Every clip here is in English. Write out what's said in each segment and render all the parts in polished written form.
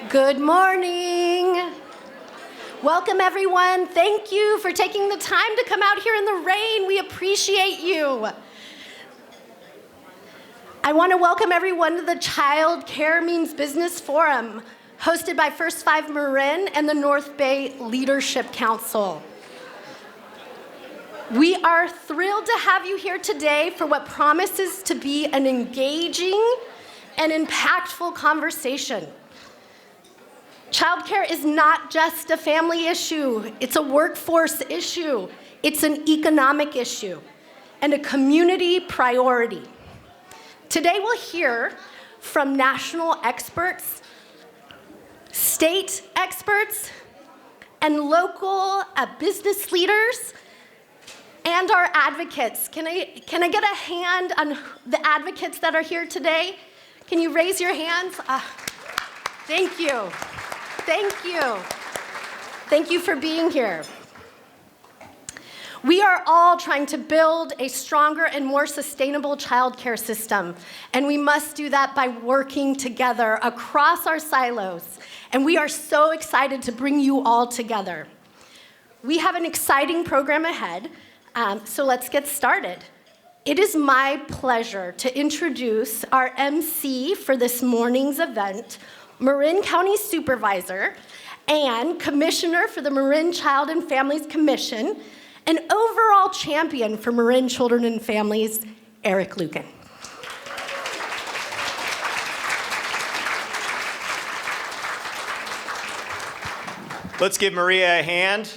Good morning. Welcome, everyone. Thank you for taking the time to come out here in the rain. We appreciate you. I want to welcome everyone to the Child Care Means Business Forum, hosted by First 5 Marin and the North Bay Leadership Council. We are thrilled to have you here today for what promises to be an engaging and impactful conversation. Childcare is not just a family issue, it's a workforce issue, it's an economic issue, and a community priority. Today we'll hear from national experts, state experts, and local business leaders, and our advocates. Can I get a hand on the advocates that are here today? Can you raise your hands? Thank you. Thank you. Thank you for being here. We are all trying to build a stronger and more sustainable childcare system, and we must do that by working together across our silos, and we are so excited to bring you all together. We have an exciting program ahead, so let's get started. It is my pleasure to introduce our MC for this morning's event, Marin County Supervisor and Commissioner for the Marin Child and Families Commission, and overall champion for Marin Children and Families, Eric Lucan. Let's give Maria a hand.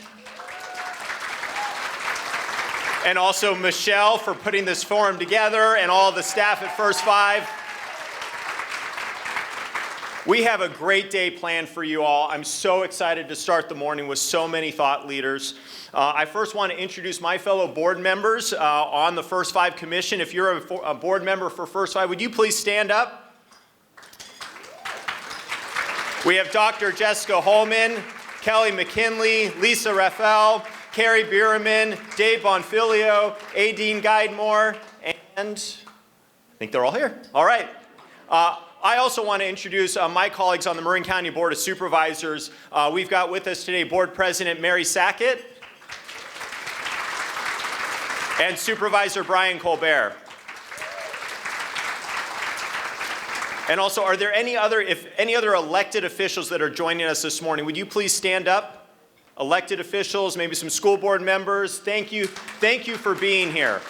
And also Michelle for putting this forum together, and all the staff at First 5. We have a great day planned for you all. I'm so excited to start the morning with so many thought leaders. I first want to introduce my fellow board members on the First 5 Commission. If you're a board member for First 5, would you please stand up? We have Dr. Jessica Holman, Kelly McKinley, Lisa Raphael, Carrie Bierman, Dave Bonfilio, Aideen Guidemore, and I think they're all here. All right. I also want to introduce my colleagues on the Marin County Board of Supervisors. We've got with us today Board President Mary Sackett and Supervisor Brian Colbert. And also, are there any other elected officials that are joining us this morning? Would you please stand up? Elected officials, maybe some school board members. Thank you for being here.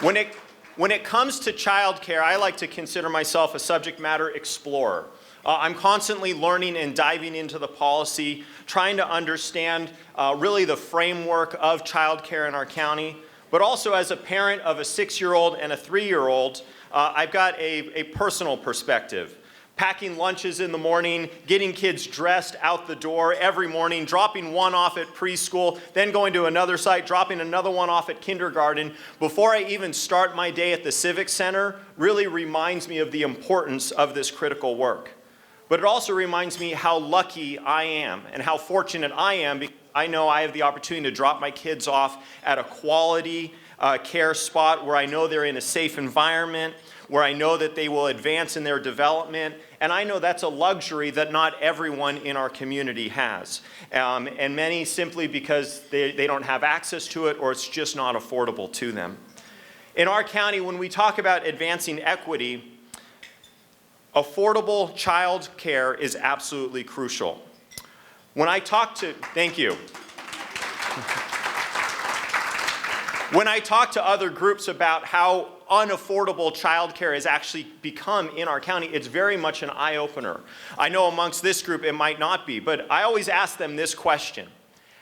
When it comes to childcare, I like to consider myself a subject matter explorer. I'm constantly learning and diving into the policy, trying to understand really the framework of childcare in our county. But also as a parent of a 6-year-old and a 3-year-old, I've got a personal perspective. Packing lunches in the morning, getting kids dressed out the door every morning, dropping one off at preschool, then going to another site, dropping another one off at kindergarten, before I even start my day at the Civic Center, really reminds me of the importance of this critical work. But it also reminds me how lucky I am and how fortunate I am, because I know I have the opportunity to drop my kids off at a quality care spot where I know they're in a safe environment, where I know that they will advance in their development, and I know that's a luxury that not everyone in our community has. And many simply because they don't have access to it, or it's just not affordable to them. In our county, when we talk about advancing equity, affordable child care is absolutely crucial. Thank you. When I talk to other groups about how unaffordable childcare has actually become in our county, it's very much an eye-opener. I know amongst this group it might not be, but I always ask them this question: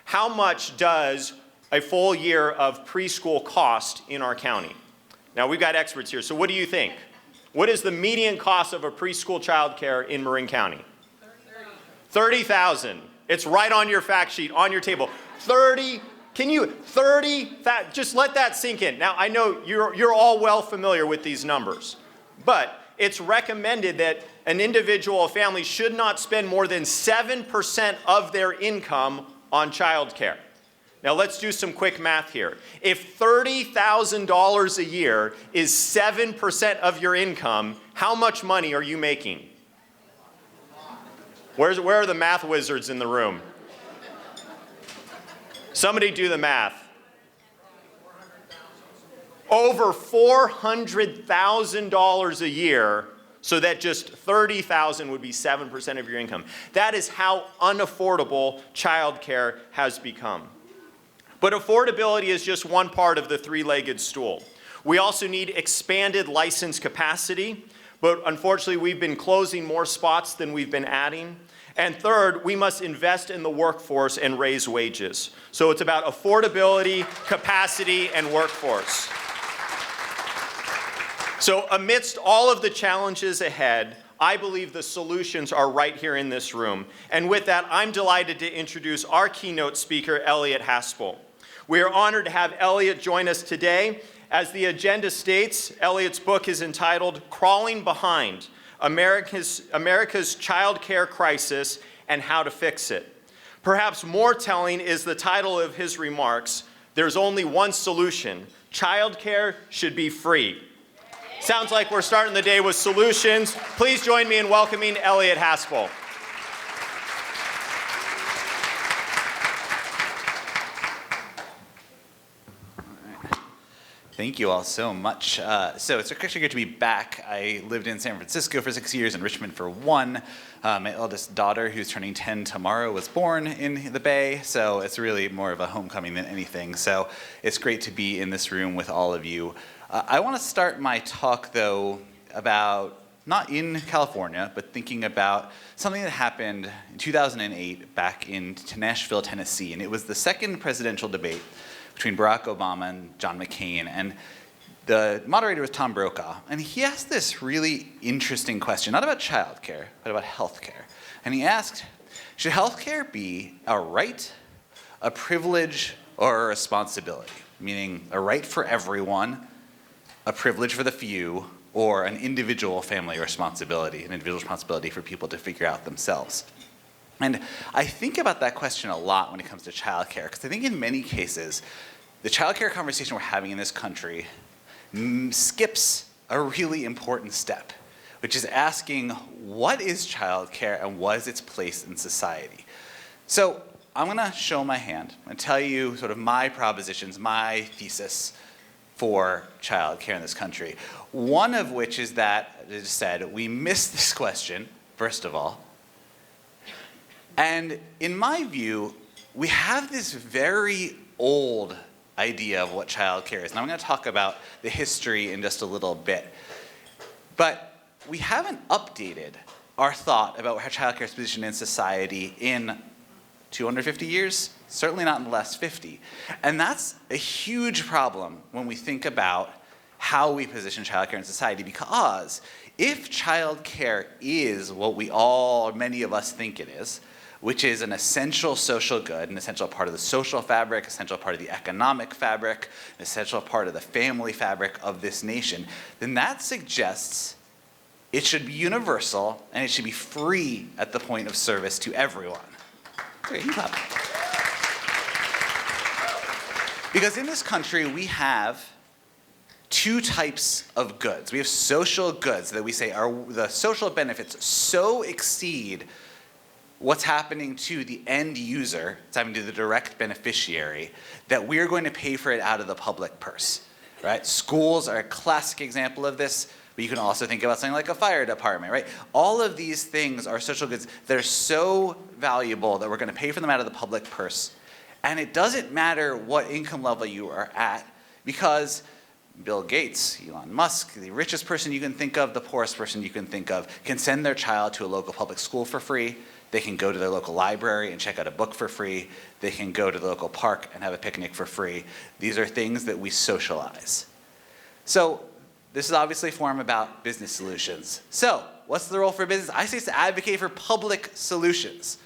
how much does a full year of preschool cost in our county? Now, we've got experts here, so what do you think? What is the median cost of a preschool childcare in Marin County? $30,000. It's right on your fact sheet, on your table. Just let that sink in. Now, I know you're all well familiar with these numbers, but it's recommended that an individual or family should not spend more than 7% of their income on childcare. Now, let's do some quick math here. If $30,000 a year is 7% of your income, how much money are you making? Where are the math wizards in the room? Somebody do the math. Over $400,000 a year, so that just $30,000 would be 7% of your income. That is how unaffordable childcare has become. But affordability is just one part of the three-legged stool. We also need expanded license capacity, but unfortunately we've been closing more spots than we've been adding. And third, we must invest in the workforce and raise wages. So it's about affordability, capacity, and workforce. So amidst all of the challenges ahead, I believe the solutions are right here in this room. And with that, I'm delighted to introduce our keynote speaker, Elliot Haspel. We are honored to have Elliot join us today. As the agenda states, Elliot's book is entitled Crawling Behind: America's Child Care Crisis and How to Fix It. Perhaps more telling is the title of his remarks, There's Only One Solution: Child care should be free. Sounds like we're starting the day with solutions. Please join me in welcoming Elliot Haspel. Thank you all so much. So it's actually good to be back. I lived in San Francisco for 6 years and Richmond for 1. My eldest daughter, who's turning 10 tomorrow, was born in the Bay, so it's really more of a homecoming than anything. So it's great to be in this room with all of you. I want to start my talk, though, about not in California, but thinking about something that happened in 2008 back in Nashville, Tennessee. And it was the second presidential debate between Barack Obama and John McCain. And the moderator was Tom Brokaw. And he asked this really interesting question, not about childcare, but about healthcare. And he asked, should healthcare be a right, a privilege, or a responsibility? Meaning a right for everyone, a privilege for the few, or an individual family responsibility, an individual responsibility for people to figure out themselves. And I think about that question a lot when it comes to childcare, because I think in many cases, the childcare conversation we're having in this country skips a really important step, which is asking, what is childcare and what is its place in society? So I'm going to show my hand and tell you sort of my propositions, my thesis for childcare in this country. One of which is that, as I said, we miss this question, first of all. And in my view, we have this very old idea of what childcare is. And I'm going to talk about the history in just a little bit. But we haven't updated our thought about how childcare is positioned in society in 250 years, certainly not in the last 50. And that's a huge problem when we think about how we position childcare in society, because if childcare is what we all, or many of us think it is, which is an essential social good, an essential part of the social fabric, essential part of the economic fabric, an essential part of the family fabric of this nation, then that suggests it should be universal and it should be free at the point of service to everyone. Okay, you clap. Because in this country, we have two types of goods. We have social goods that we say are the social benefits so exceed what's happening to the end user, it's happening to the direct beneficiary, that we're going to pay for it out of the public purse, right? Schools are a classic example of this, but you can also think about something like a fire department, right? All of these things are social goods that are so valuable that we're going to pay for them out of the public purse. And it doesn't matter what income level you are at, because Bill Gates, Elon Musk, the richest person you can think of, the poorest person you can think of, can send their child to a local public school for free. They can go to their local library and check out a book for free. They can go to the local park and have a picnic for free. These are things that we socialize. So this is obviously a forum about business solutions. So what's the role for business? I say it's to advocate for public solutions.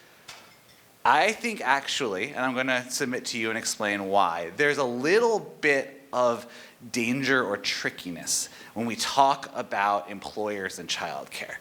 I think actually, and I'm going to submit to you and explain why, there's a little bit of danger or trickiness when we talk about employers and childcare.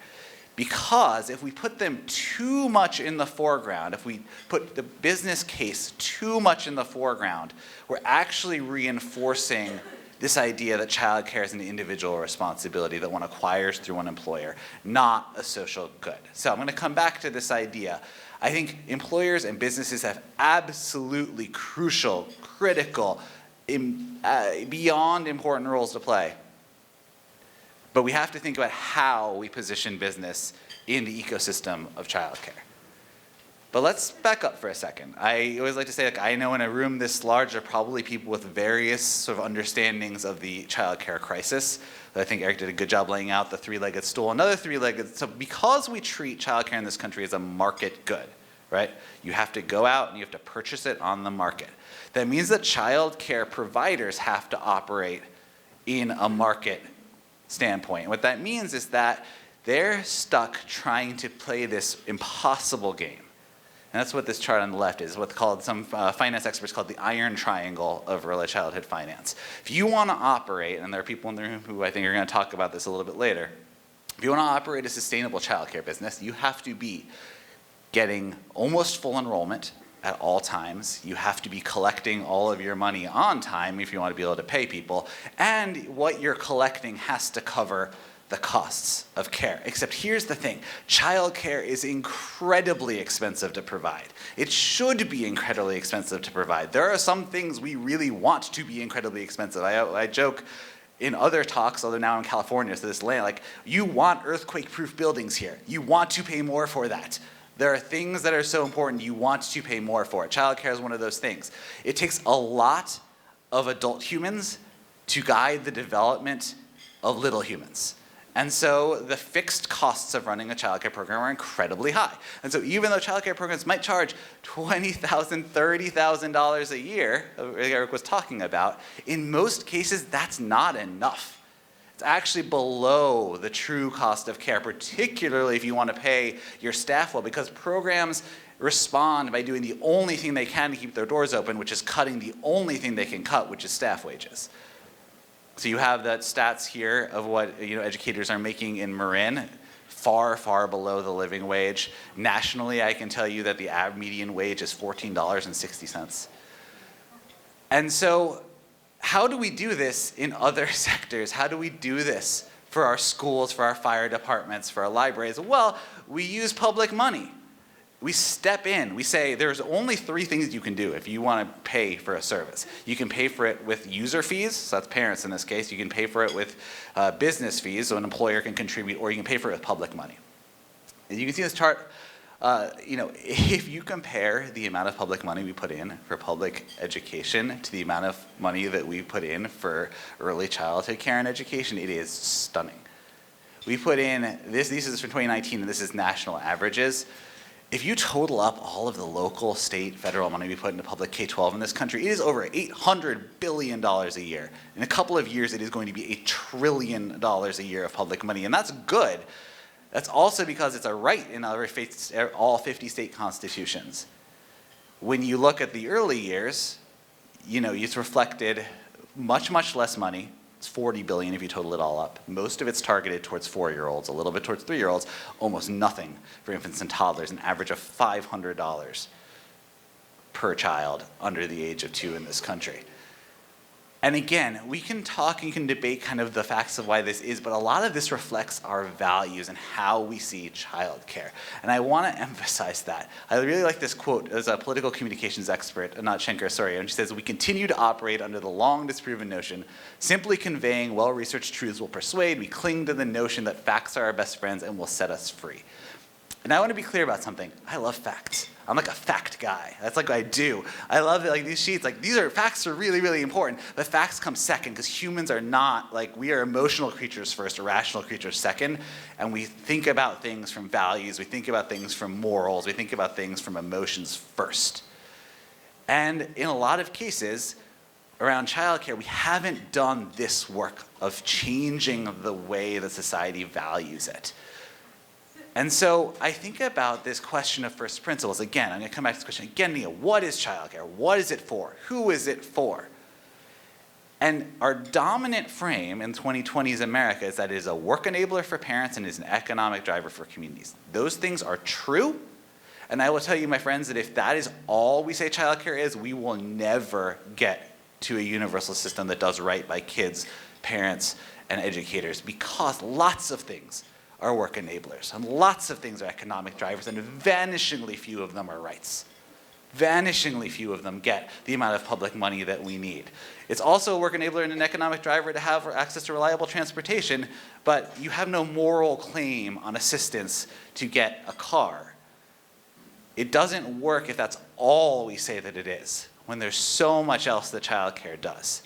Because if we put them too much in the foreground, if we put the business case too much in the foreground, we're actually reinforcing this idea that childcare is an individual responsibility that one acquires through one employer, not a social good. So I'm going to come back to this idea. I think employers and businesses have absolutely crucial, critical, beyond important roles to play. But we have to think about how we position business in the ecosystem of childcare. But let's back up for a second. I always like to say, I know in a room this large, there are probably people with various sort of understandings of the childcare crisis. I think Eric did a good job laying out the three-legged stool. Another three-legged, so because we treat childcare in this country as a market good, right? You have to go out and you have to purchase it on the market. That means that childcare providers have to operate in a market standpoint. And what that means is that they're stuck trying to play this impossible game. And that's what this chart on the left is, what's called, some finance experts call the iron triangle of early childhood finance. If you want to operate, and there are people in the room who I think are going to talk about this a little bit later, if you want to operate a sustainable childcare business, you have to be getting almost full enrollment at all times. You have to be collecting all of your money on time if you want to be able to pay people. And what you're collecting has to cover the costs of care. Except here's the thing, childcare is incredibly expensive to provide. It should be incredibly expensive to provide. There are some things we really want to be incredibly expensive. I joke in other talks, although now in California, so this land, like, you want earthquake-proof buildings here. You want to pay more for that. There are things that are so important you want to pay more for. Childcare is one of those things. It takes a lot of adult humans to guide the development of little humans. And so the fixed costs of running a childcare program are incredibly high. And so even though childcare programs might charge $20,000, $30,000 a year, Eric was talking about, in most cases that's not enough. It's actually below the true cost of care, particularly if you want to pay your staff well, because programs respond by doing the only thing they can to keep their doors open, which is cutting the only thing they can cut, which is staff wages. So you have the stats here of what educators are making in Marin, far, far below the living wage. Nationally, I can tell you that the median wage is $14.60. And so how do we do this in other sectors? How do we do this for our schools, for our fire departments, for our libraries? Well, we use public money. We step in. We say there's only three things you can do if you want to pay for a service. You can pay for it with user fees, so that's parents in this case. You can pay for it with business fees, so an employer can contribute, or you can pay for it with public money. And you can see this chart. If you compare the amount of public money we put in for public education to the amount of money that we put in for early childhood care and education, it is stunning. We put in, this is from 2019, and this is national averages. If you total up all of the local, state, federal money we put into public K-12 in this country, it is over $800 billion a year. In a couple of years, it is going to be $1 trillion a year of public money, and that's good. That's also because it's a right in all 50 state constitutions. When you look at the early years, it's reflected much, much less money. It's $40 billion if you total it all up. Most of it's targeted towards 4-year-olds, a little bit towards 3-year-olds, almost nothing for infants and toddlers, an average of $500 per child under the age of 2 in this country. And again, we can talk and you can debate kind of the facts of why this is, but a lot of this reflects our values and how we see childcare. And I want to emphasize that. I really like this quote as a political communications expert, not Schenker, sorry, and she says, "We continue to operate under the long disproven notion, simply conveying well-researched truths will persuade. We cling to the notion that facts are our best friends and will set us free." And I want to be clear about something. I love facts. I'm like a fact guy. That's like what I do. I love it, like these sheets, like facts are really, really important. But facts come second because humans are not, we are emotional creatures first, rational creatures second. And we think about things from values. We think about things from morals. We think about things from emotions first. And in a lot of cases around childcare, we haven't done this work of changing the way that society values it. And so I think about this question of first principles. Again, I'm going to come back to this question again, Nia. What is childcare? What is it for? Who is it for? And our dominant frame in 2020's America is that it is a work enabler for parents and is an economic driver for communities. Those things are true. And I will tell you, my friends, that if that is all we say childcare is, we will never get to a universal system that does right by kids, parents, and educators, because lots of things are work enablers, and lots of things are economic drivers, and vanishingly few of them are rights. Vanishingly few of them get the amount of public money that we need. It's also a work enabler and an economic driver to have access to reliable transportation, but you have no moral claim on assistance to get a car. It doesn't work if that's all we say that it is, when there's so much else that childcare does.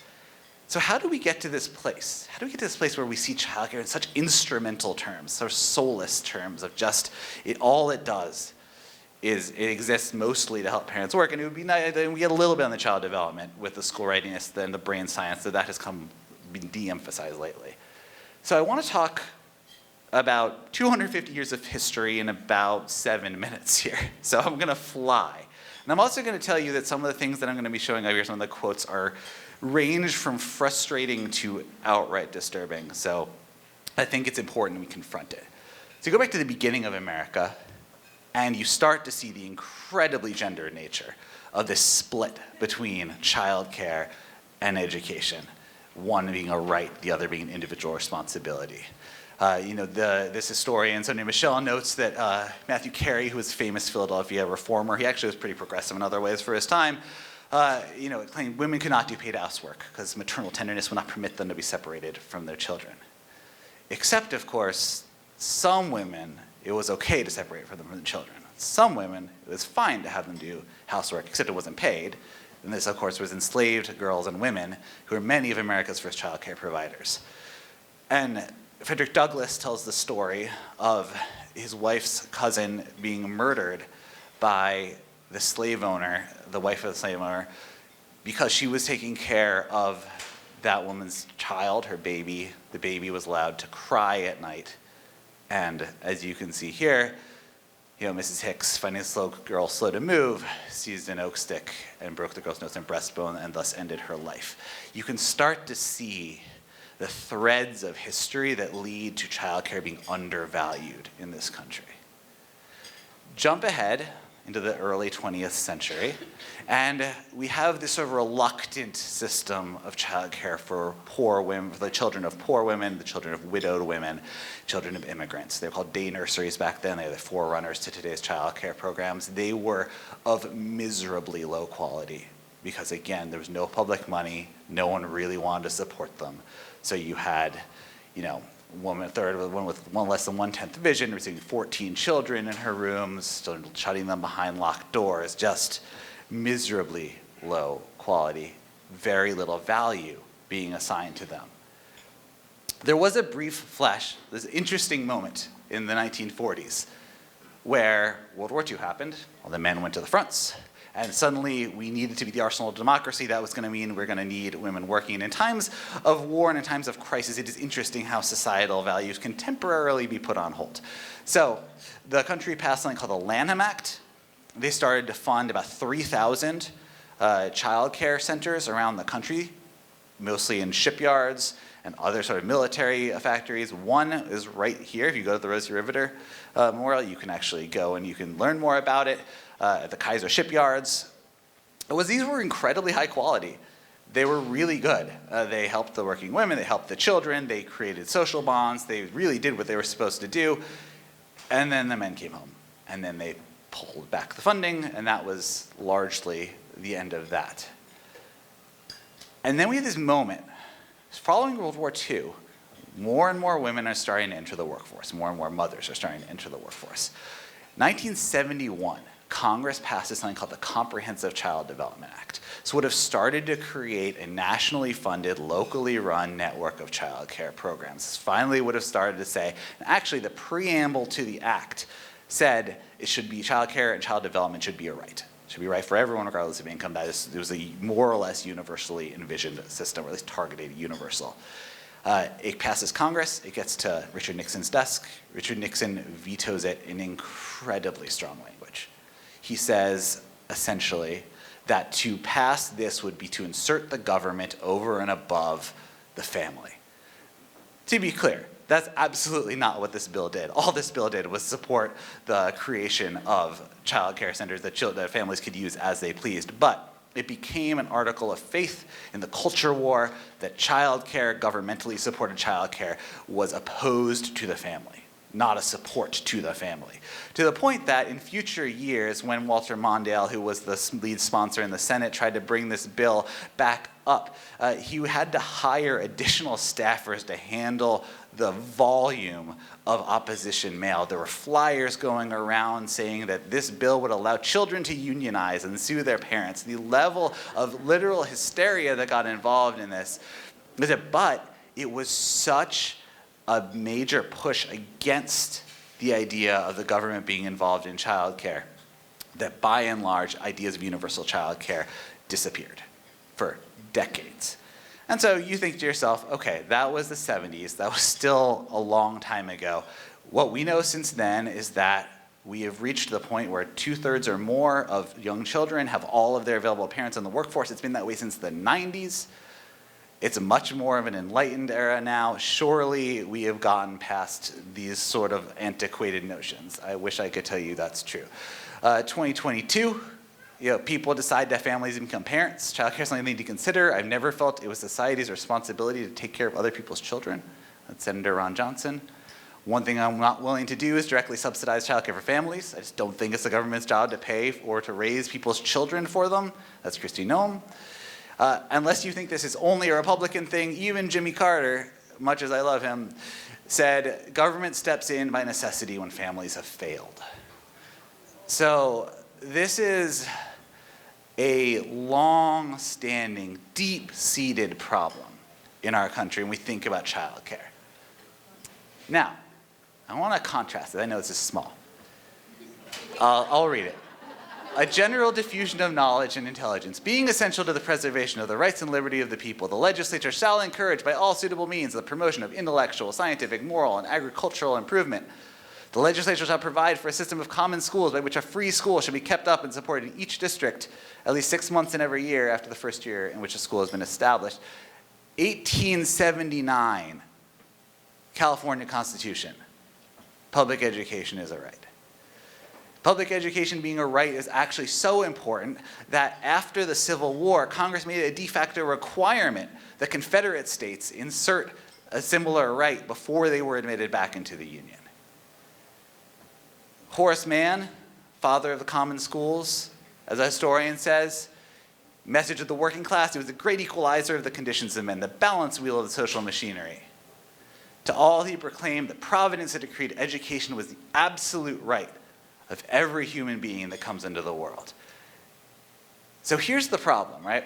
So how do we get to this place? How do we get to this place where we see childcare in such instrumental terms, such soulless terms of just all it does is it exists mostly to help parents work, and it would be nice, then we get a little bit on the child development with the school readiness, then the brain science, that has been de-emphasized lately. So I want to talk about 250 years of history in about 7 minutes here. So I'm going to fly. And I'm also going to tell you that some of the things that I'm going to be showing up here, some of the quotes range from frustrating to outright disturbing. So I think it's important we confront it. So you go back to the beginning of America, and you start to see the incredibly gendered nature of this split between childcare and education, one being a right, the other being an individual responsibility. This historian, Sonia Michelle, notes that Matthew Carey, who was a famous Philadelphia reformer, he actually was pretty progressive in other ways for his time, claimed women could not do paid housework because maternal tenderness would not permit them to be separated from their children. Except, of course, some women, it was okay to separate from the children. Some women, it was fine to have them do housework, except it wasn't paid. And this, of course, was enslaved girls and women, who are many of America's first child care providers. And Frederick Douglass tells the story of his wife's cousin being murdered by the slave owner, the wife of the slave owner, because she was taking care of that woman's child, her baby. The baby was allowed to cry at night. And as you can see here, Mrs. Hicks, finding the girl slow to move, seized an oak stick and broke the girl's nose and breastbone and thus ended her life. You can start to see the threads of history that lead to childcare being undervalued in this country. Jump ahead into the early 20th century, and we have this sort of reluctant system of childcare for poor women, for the children of poor women, the children of widowed women, children of immigrants. They were called day nurseries back then. They were the forerunners to today's childcare programs. They were of miserably low quality because, again, there was no public money. No one really wanted to support them. So you had, one with one less than 1/10 vision, receiving 14 children in her rooms, still shutting them behind locked doors, just miserably low quality, very little value being assigned to them. There was a brief flash, this interesting moment in the 1940s where World War II happened, all the men went to the fronts, and suddenly we needed to be the arsenal of democracy. That was going to mean we're going to need women working. In times of war and in times of crisis, it is interesting how societal values can temporarily be put on hold. So the country passed something called the Lanham Act. They started to fund about 3,000 child care centers around the country, mostly in shipyards and other sort of military factories. One is right here. If you go to the Rosie Riveter Memorial, you can actually go and you can learn more about it. At the Kaiser shipyards, these were incredibly high quality. They were really good. They helped the working women, they helped the children, they created social bonds, they really did what they were supposed to do. And then the men came home, and then they pulled back the funding, and that was largely the end of that. And then we had this moment. Following World War II, more and more women are starting to enter the workforce. More and more mothers are starting to enter the workforce. 1971, Congress passes something called the Comprehensive Child Development Act. So it would have started to create a nationally funded, locally run network of child care programs. This finally would have started to say, and actually the preamble to the act said it should be child care and child development should be a right. It should be a right for everyone regardless of income. It was a more or less universally envisioned system, or at least targeted universal. It passes Congress, it gets to Richard Nixon's desk. Richard Nixon vetoes it in incredibly strong language. He says, essentially, that to pass this would be to insert the government over and above the family. To be clear, that's absolutely not what this bill did. All this bill did was support the creation of child care centers that families could use as they pleased. But it became an article of faith in the culture war that childcare, governmentally supported childcare, was opposed to the family, not a support to the family. To the point that in future years, when Walter Mondale, who was the lead sponsor in the Senate, tried to bring this bill back up, he had to hire additional staffers to handle the volume of opposition mail. There were flyers going around saying that this bill would allow children to unionize and sue their parents. The level of literal hysteria that got involved in this, but it was such a major push against the idea of the government being involved in childcare that by and large ideas of universal childcare disappeared for decades. And so you think to yourself, okay, that was the 70s, that was still a long time ago. What we know since then is that we have reached the point where 2/3 or more of young children have all of their available parents in the workforce. It's been that way since the 90s. It's much more of an enlightened era now. Surely we have gotten past these sort of antiquated notions. I wish I could tell you that's true. 2022, people decide that families become parents. Childcare is something they need to consider. I've never felt it was society's responsibility to take care of other people's children. That's Senator Ron Johnson. One thing I'm not willing to do is directly subsidize childcare for families. I just don't think it's the government's job to pay or to raise people's children for them. That's Kristi Noem. Unless you think this is only a Republican thing, even Jimmy Carter, much as I love him, said government steps in by necessity when families have failed. So this is a long-standing, deep-seated problem in our country when we think about childcare. Now, I want to contrast it. I know this is small. I'll read it. A general diffusion of knowledge and intelligence, being essential to the preservation of the rights and liberty of the people, the legislature shall encourage by all suitable means the promotion of intellectual, scientific, moral, and agricultural improvement. The legislature shall provide for a system of common schools by which a free school shall be kept up and supported in each district at least 6 months in every year after the first year in which a school has been established. 1879, California Constitution. Public education is a right. Public education being a right is actually so important that after the Civil War, Congress made it a de facto requirement that Confederate states insert a similar right before they were admitted back into the Union. Horace Mann, father of the common schools, as a historian says, message of the working class, he was a great equalizer of the conditions of men, the balance wheel of the social machinery. To all he proclaimed that Providence had decreed education was the absolute right of every human being that comes into the world. So here's the problem, right?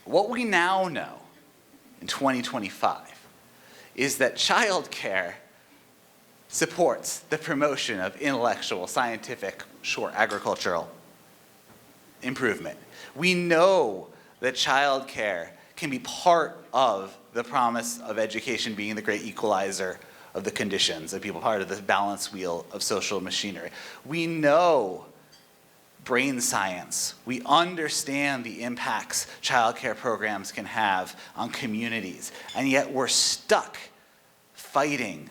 What we now know in 2025 is that childcare supports the promotion of intellectual, scientific, agricultural improvement. We know that childcare can be part of the promise of education being the great equalizer of the conditions of people, part of the balance wheel of social machinery. We know brain science. We understand the impacts childcare programs can have on communities, and yet we're stuck fighting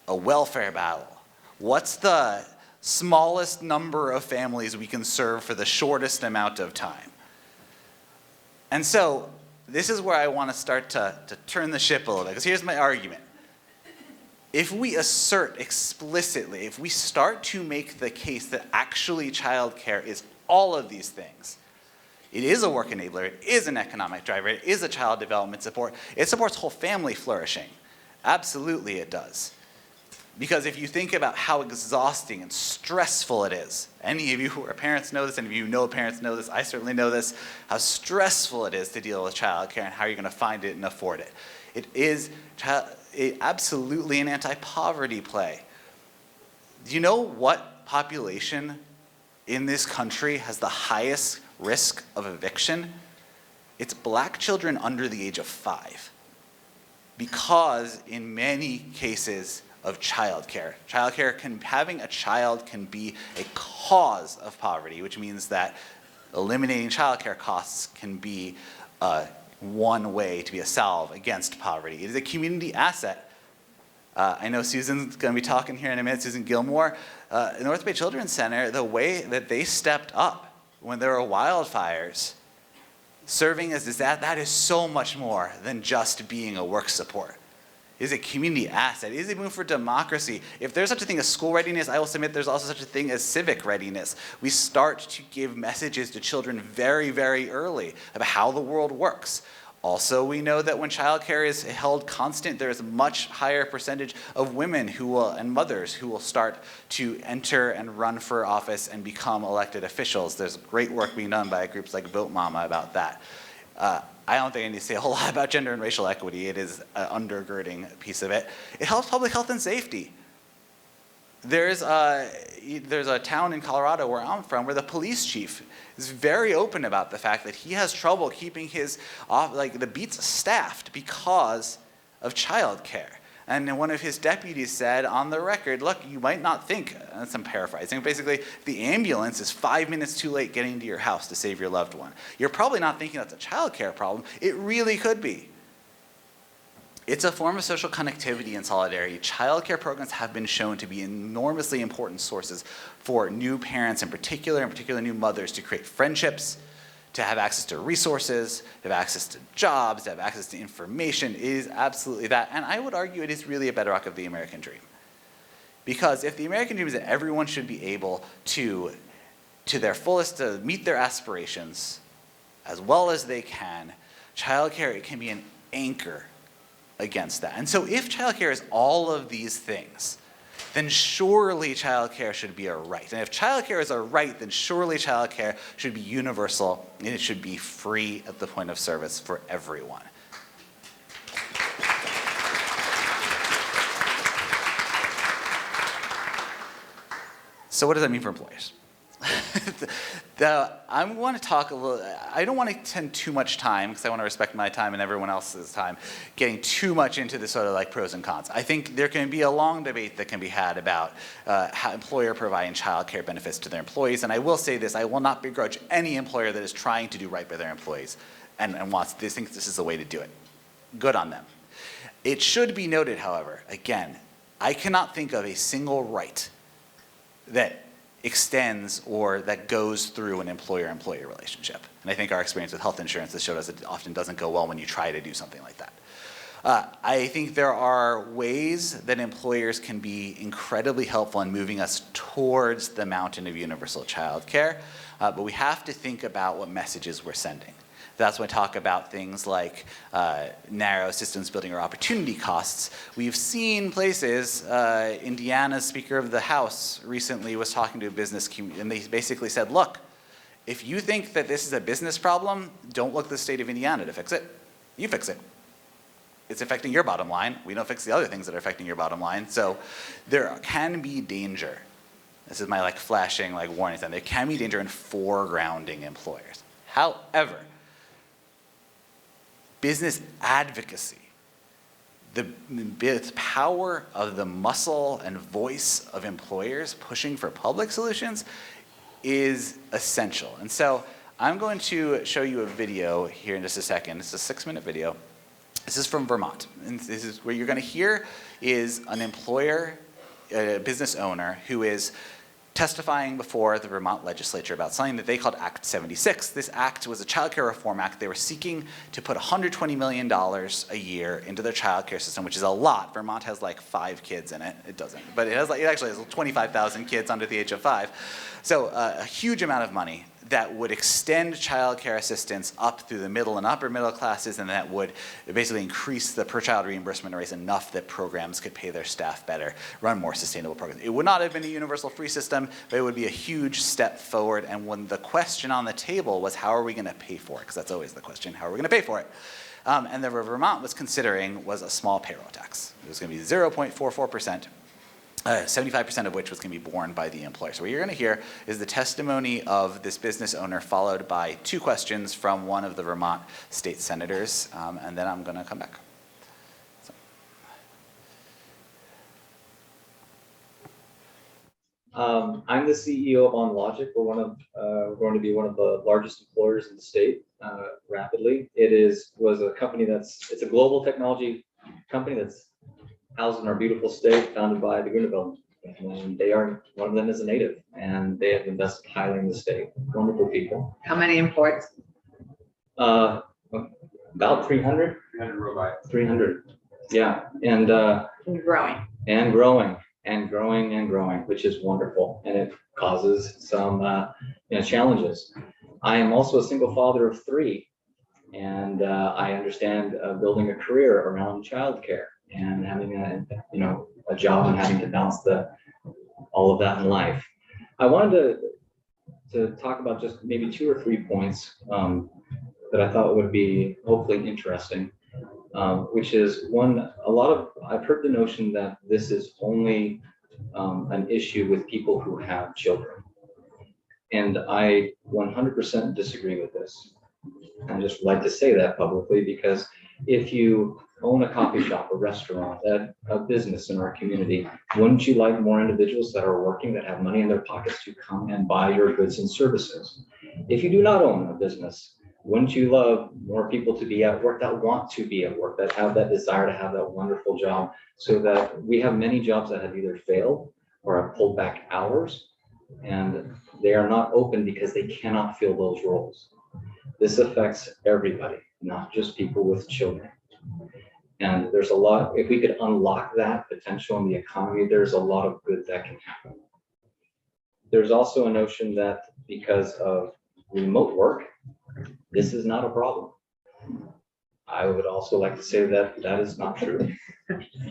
a welfare battle. What's the smallest number of families we can serve for the shortest amount of time? And so this is where I want to start to turn the ship a little bit, because here's my argument. If we assert explicitly, if we start to make the case that actually childcare is all of these things, it is a work enabler, it is an economic driver, it is a child development support, it supports whole family flourishing. Absolutely it does. Because if you think about how exhausting and stressful it is, any of you who are parents know this, any of you who know parents know this, I certainly know this, how stressful it is to deal with childcare and how you're going to find it and afford it. It is absolutely an anti-poverty play. Do you know what population in this country has the highest risk of eviction? It's black children under the age of 5. Because in many cases of childcare, having a child can be a cause of poverty, which means that eliminating childcare costs can be one way to be a salve against poverty. It is a community asset. I know Susan's going to be talking here in a minute, Susan Gilmore. The North Bay Children's Center, the way that they stepped up when there were wildfires Serving as that is so much more than just being a work support. It is a community asset. It is a move for democracy. If there's such a thing as school readiness, I will submit there's also such a thing as civic readiness. We start to give messages to children very, very early about how the world works. Also, we know that when childcare is held constant, there is a much higher percentage of women and mothers who will start to enter and run for office and become elected officials. There's great work being done by groups like Vote Mama about that. I don't think I need to say a whole lot about gender and racial equity. It is an undergirding piece of it. It helps public health and safety. There's a town in Colorado where I'm from where the police chief is very open about the fact that he has trouble keeping the beats staffed because of childcare. And one of his deputies said on the record, look, you might not think, and I'm paraphrasing, basically the ambulance is 5 minutes too late getting to your house to save your loved one. You're probably not thinking that's a childcare problem. It really could be. It's a form of social connectivity and solidarity. Childcare programs have been shown to be enormously important sources for new parents in particular new mothers to create friendships, to have access to resources, to have access to jobs, to have access to information. It is absolutely that. And I would argue it is really a bedrock of the American dream. Because if the American dream is that everyone should be able to their fullest, to meet their aspirations as well as they can, childcare, it can be an anchor against that. And so if childcare is all of these things, then surely childcare should be a right. And if childcare is a right, then surely childcare should be universal and it should be free at the point of service for everyone. So what does that mean for employers? I want to talk a little, I don't want to spend too much time, because I want to respect my time and everyone else's time, getting too much into the sort of like pros and cons. I think there can be a long debate that can be had about how employer providing child care benefits to their employees. And I will say this, I will not begrudge any employer that is trying to do right by their employees and thinks this is the way to do it. Good on them. It should be noted, however, again, I cannot think of a single right that extends or that goes through an employer-employee relationship. And I think our experience with health insurance has showed us it often doesn't go well when you try to do something like that. I think there are ways that employers can be incredibly helpful in moving us towards the mountain of universal child care, but we have to think about what messages we're sending. That's when I talk about things like narrow systems building or opportunity costs. We've seen places, Indiana's Speaker of the House recently was talking to a business community, and they basically said, look, if you think that this is a business problem, don't look to the state of Indiana to fix it. You fix it. It's affecting your bottom line. We don't fix the other things that are affecting your bottom line. So there can be danger. This is my flashing warning sign. There can be danger in foregrounding employers. However, business advocacy, the power of the muscle and voice of employers pushing for public solutions is essential. And so I'm going to show you a video here in just a second. It's a 6-minute video. This is from Vermont. And this is what you're going to hear is an employer, a business owner, who is testifying before the Vermont legislature about something that they called Act 76. This act was a child care reform act. They were seeking to put $120 million a year into their child care system, which is a lot. Vermont has 5 kids in it. It doesn't, but it actually has 25,000 kids under the age of 5. So a huge amount of money that would extend child care assistance up through the middle and upper middle classes, and that would basically increase the per child reimbursement rates enough that programs could pay their staff better, run more sustainable programs. It would not have been a universal free system, but it would be a huge step forward. And when the question on the table was, how are we going to pay for it? Because that's always the question, how are we going to pay for it? And the Vermont was considering was a small payroll tax. It was going to be 0.44%. 75% of which was going to be borne by the employer. So what you're going to hear is the testimony of this business owner followed by 2 questions from one of the Vermont state senators, and then I'm going to come back. I'm the CEO of OnLogic. We're going to be one of the largest employers in the state rapidly. Was a company it's a global technology company that's housed in our beautiful state, founded by the Grunewald. And one of them is a native, and they have invested highly in the state. Wonderful people. How many employees? About 300. 300. Yeah, and Growing. and growing and growing and growing, which is wonderful, and it causes some challenges. I am also a single father of 3, and I understand building a career around childcare and having a job and having to balance all of that in life. I wanted to talk about just maybe 2 or 3 points that I thought would be hopefully interesting. Which is one, I've heard the notion that this is only an issue with people who have children. And I 100% disagree with this. I just like to say that publicly, because if you own a coffee shop, a restaurant, a business in our community, wouldn't you like more individuals that are working, that have money in their pockets to come and buy your goods and services? If you do not own a business, wouldn't you love more people to be at work, that want to be at work, that have that desire to have that wonderful job? So that we have many jobs that have either failed or have pulled back hours, and they are not open because they cannot fill those roles. This affects everybody, not just people with children. And there's a lot, if we could unlock that potential in the economy, there's a lot of good that can happen. There's also a notion that because of remote work, this is not a problem. I would also like to say that that is not true.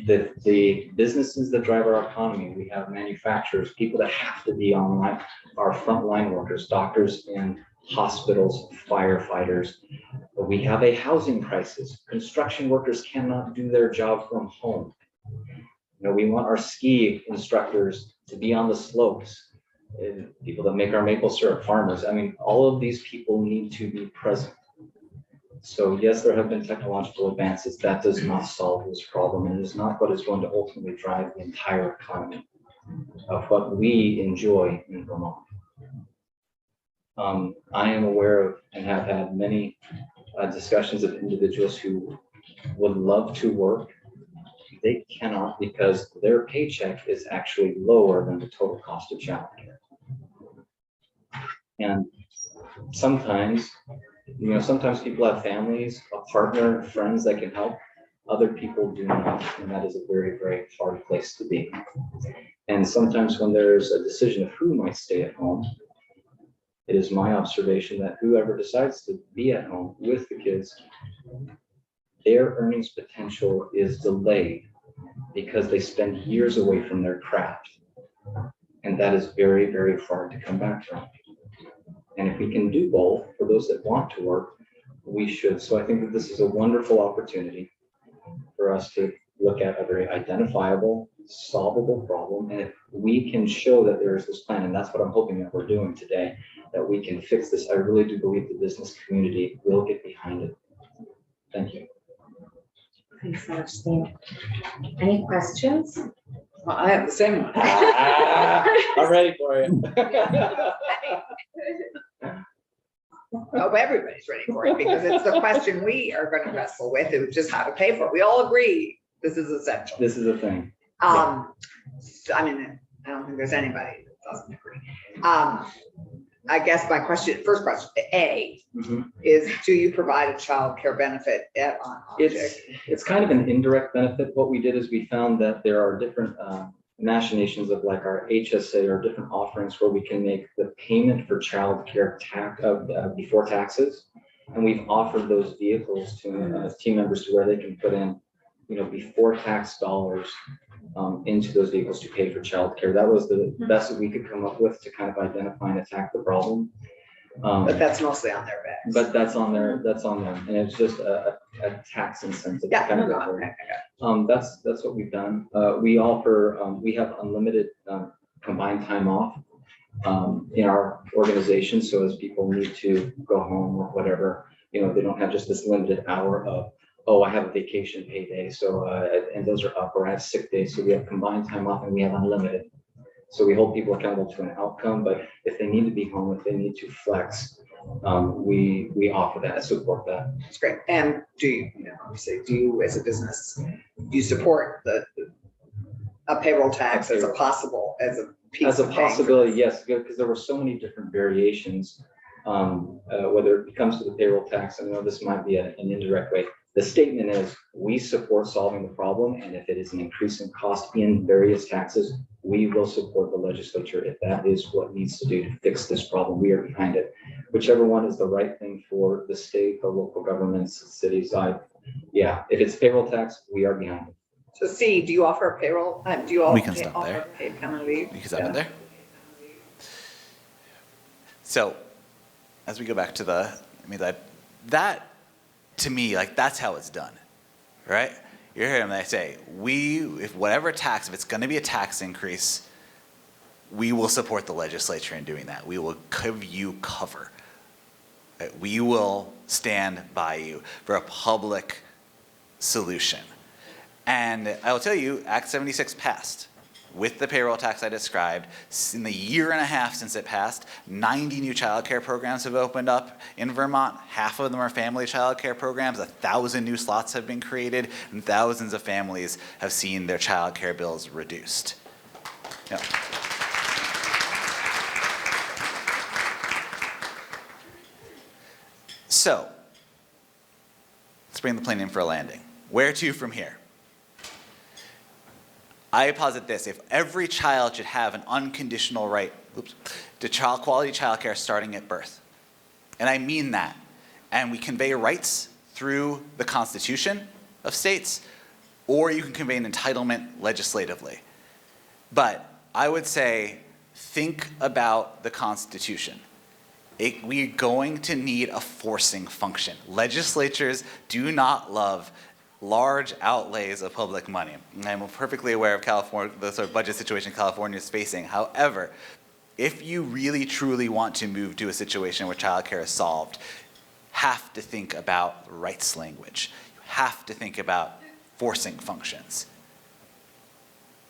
The businesses that drive our economy, we have manufacturers, people that have to be online, our frontline workers, doctors in hospitals, firefighters. We have a housing crisis. Construction workers cannot do their job from home. We want our ski instructors to be on the slopes. People that make our maple syrup, farmers. I mean, all of these people need to be present. So yes, there have been technological advances. That does not solve this problem, and it is not what is going to ultimately drive the entire economy of what we enjoy in Vermont. I am aware of and have had many discussions of individuals who would love to work. They cannot because their paycheck is actually lower than the total cost of childcare. And sometimes, sometimes people have families, a partner, friends that can help. Other people do not, and that is a very, very hard place to be. And sometimes when there's a decision of who might stay at home, it is my observation that whoever decides to be at home with the kids, their earnings potential is delayed because they spend years away from their craft. And that is very, very hard to come back from. And if we can do both, for those that want to work, we should. So I think that this is a wonderful opportunity for us to look at a very identifiable, solvable problem. And if we can show that there is this plan, and that's what I'm hoping that we're doing today, that we can fix this, I really do believe the business community will get behind it. Thank you. Thanks so much, Steve. Any questions? Well, I have the same one. I'm ready for it. Oh, everybody's ready for it because it's the question we are going to wrestle with, is just how to pay for it. We all agree this is essential. This is a thing. So, I mean, I don't think there's anybody that doesn't agree. I guess my first question, A, is do you provide a child care benefit on Object? It's kind of an indirect benefit. What we did is we found that there are different machinations of like our HSA or different offerings where we can make the payment for child care before taxes. And we've offered those vehicles to team members to where they can put in, before tax dollars into those vehicles to pay for childcare. That was the best that we could come up with to kind of identify and attack the problem. But that's mostly on their backs. But that's on them, and it's just a tax incentive. Yeah, kind of that's what we've done. We offer, we have unlimited combined time off in our organization. So as people need to go home or whatever, they don't have just this limited hour of, oh, I have a vacation pay day, so and those are up, or I have sick days. So we have combined time off and we have unlimited. So we hold people accountable to an outcome, but if they need to be home, if they need to flex, we offer that, support that. That's great. And do you as a business, do you support a payroll tax as a piece As a possibility, yes, because there were so many different variations whether it comes to the payroll tax, I know this might be an indirect way. The statement is, we support solving the problem, and if it is an increase in cost in various taxes, we will support the legislature if that is what needs to do to fix this problem. We are behind it. Whichever one is the right thing for the state, the local governments, cities, if it's payroll tax, we are behind it. So C, do you offer a payroll, do you all We can stop offer there. paid family leave? You can stop it there. So, as we go back to that to me, like, that's how it's done, right? You're hearing them, they say, if it's gonna be a tax increase, we will support the legislature in doing that. We will give you cover. Right? We will stand by you for a public solution. And I will tell you, Act 76 passed. With the payroll tax I described, in the year and a half since it passed, 90 new child care programs have opened up in Vermont. Half of them are family child care programs. 1,000 new slots have been created, and thousands of families have seen their child care bills reduced. Yeah. So, let's bring the plane in for a landing. Where to from here? I posit this: if every child should have an unconditional right to quality child care starting at birth, and I mean that, and we convey rights through the Constitution of states, or you can convey an entitlement legislatively. But I would say, think about the Constitution. We're going to need a forcing function. Legislatures do not love large outlays of public money. I'm perfectly aware of California, the sort of budget situation California is facing. However, if you really truly want to move to a situation where childcare is solved, have to think about rights language. You have to think about forcing functions.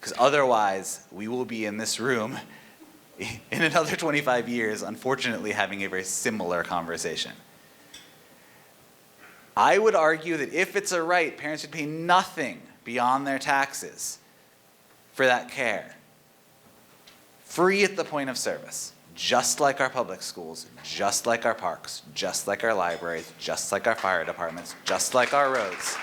Because otherwise, we will be in this room in another 25 years, unfortunately, having a very similar conversation. I would argue that if it's a right, parents should pay nothing beyond their taxes for that care. Free at the point of service, just like our public schools, just like our parks, just like our libraries, just like our fire departments, just like our roads.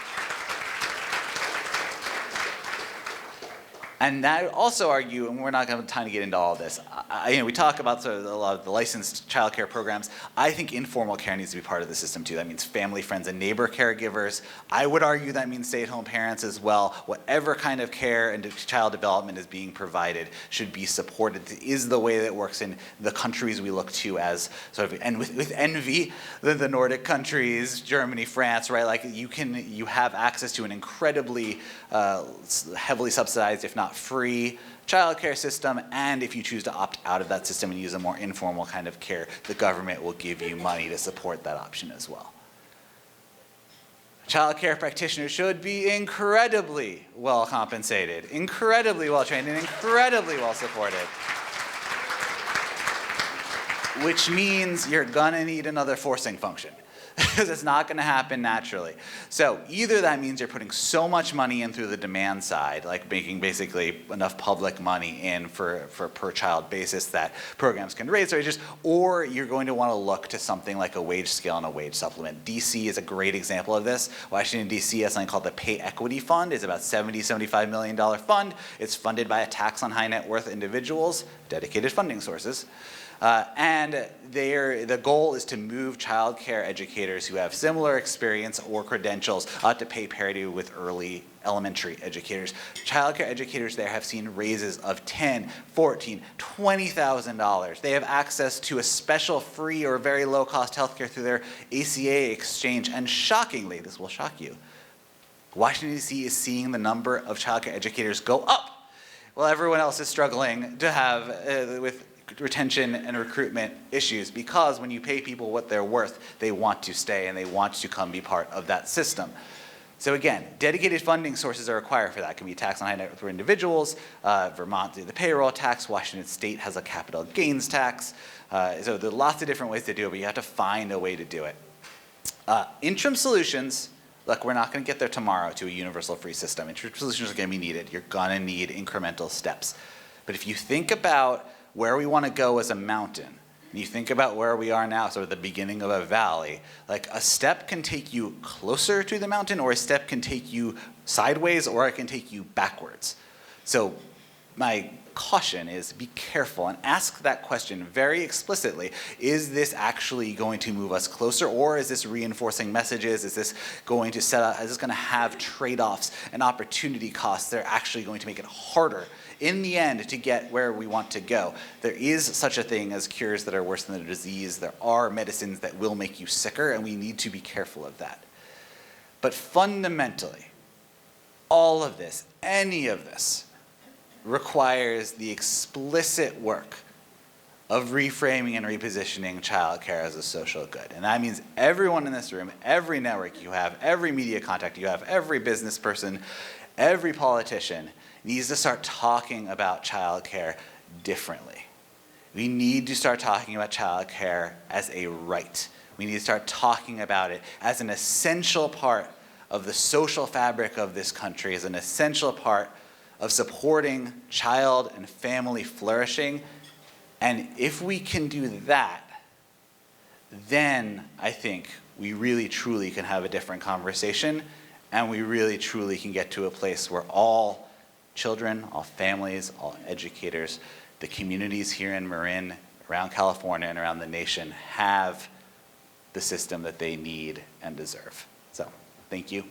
And I would also argue, and we're not going to have time to get into all this, we talk about sort of a lot of the licensed child care programs. I think informal care needs to be part of the system too. That means family, friends, and neighbor caregivers. I would argue that means stay-at-home parents as well. Whatever kind of care and child development is being provided should be supported. It is the way that it works in the countries we look to as sort of, and with envy, the Nordic countries, Germany, France, right? Like you have access to an incredibly heavily subsidized, if not free, childcare system, and if you choose to opt out of that system and use a more informal kind of care, the government will give you money to support that option as well. Child care practitioners should be incredibly well compensated, incredibly well trained, and incredibly well supported. Which means you're gonna need another forcing function. Because it's not going to happen naturally. So either that means you're putting so much money in through the demand side, like making basically enough public money in for per child basis that programs can raise wages, or you're going to want to look to something like a wage scale and a wage supplement. DC is a great example of this. Washington, DC has something called the Pay Equity Fund. It's about $75 million fund. It's funded by a tax on high net worth individuals, dedicated funding sources. And the goal is to move child care educators who have similar experience or credentials to pay parity with early elementary educators. Child care educators there have seen raises of $10,000, $14,000, $20,000. They have access to a special free or very low cost healthcare through their ACA exchange. And shockingly, this will shock you, Washington, D.C. is seeing the number of child care educators go up while everyone else is struggling to have with retention and recruitment issues, because when you pay people what they're worth, they want to stay and they want to come be part of that system. So again, dedicated funding sources are required for that. It can be tax on high net worth individuals, Vermont the payroll tax, Washington State has a capital gains tax. So there are lots of different ways to do it, but you have to find a way to do it. Interim solutions, look, we're not going to get there tomorrow to a universal free system. Interim solutions are going to be needed. You're going to need incremental steps. But if you think about where we want to go as a mountain, And you think about where we are now, sort of the beginning of a valley, like a step can take you closer to the mountain, or a step can take you sideways, or it can take you backwards. So my caution is be careful and ask that question very explicitly. Is this actually going to move us closer, or is this reinforcing messages? Is this going to is this going to have trade-offs and opportunity costs that are actually going to make it harder in the end to get where we want to go? There is such a thing as cures that are worse than the disease. There are medicines that will make you sicker, and we need to be careful of that. But fundamentally, all of this, any of this, requires the explicit work of reframing and repositioning childcare as a social good. And that means everyone in this room, every network you have, every media contact you have, every business person, every politician needs to start talking about childcare differently. We need to start talking about childcare as a right. We need to start talking about it as an essential part of the social fabric of this country, as an essential part of supporting child and family flourishing. And if we can do that, then I think we really truly can have a different conversation, and we really truly can get to a place where all children, all families, all educators, the communities here in Marin, around California, and around the nation have the system that they need and deserve. So, thank you.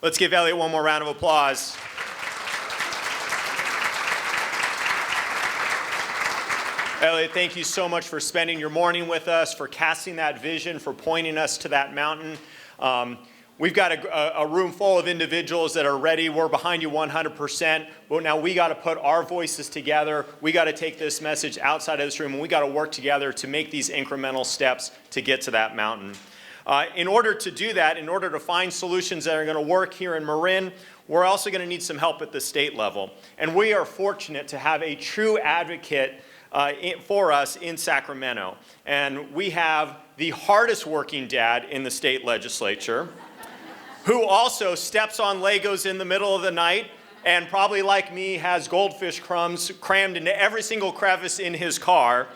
Let's give Elliot one more round of applause. Elliot, thank you so much for spending your morning with us, for casting that vision, for pointing us to that mountain. We've got a room full of individuals that are ready. We're behind you 100%. But now we got to put our voices together. We got to take this message outside of this room, and we got to work together to make these incremental steps to get to that mountain. In order to do that, in order to find solutions that are going to work here in Marin, we're also going to need some help at the state level. And we are fortunate to have a true advocate for us in Sacramento. And we have the hardest working dad in the state legislature, who also steps on Legos in the middle of the night, and probably like me has goldfish crumbs crammed into every single crevice in his car.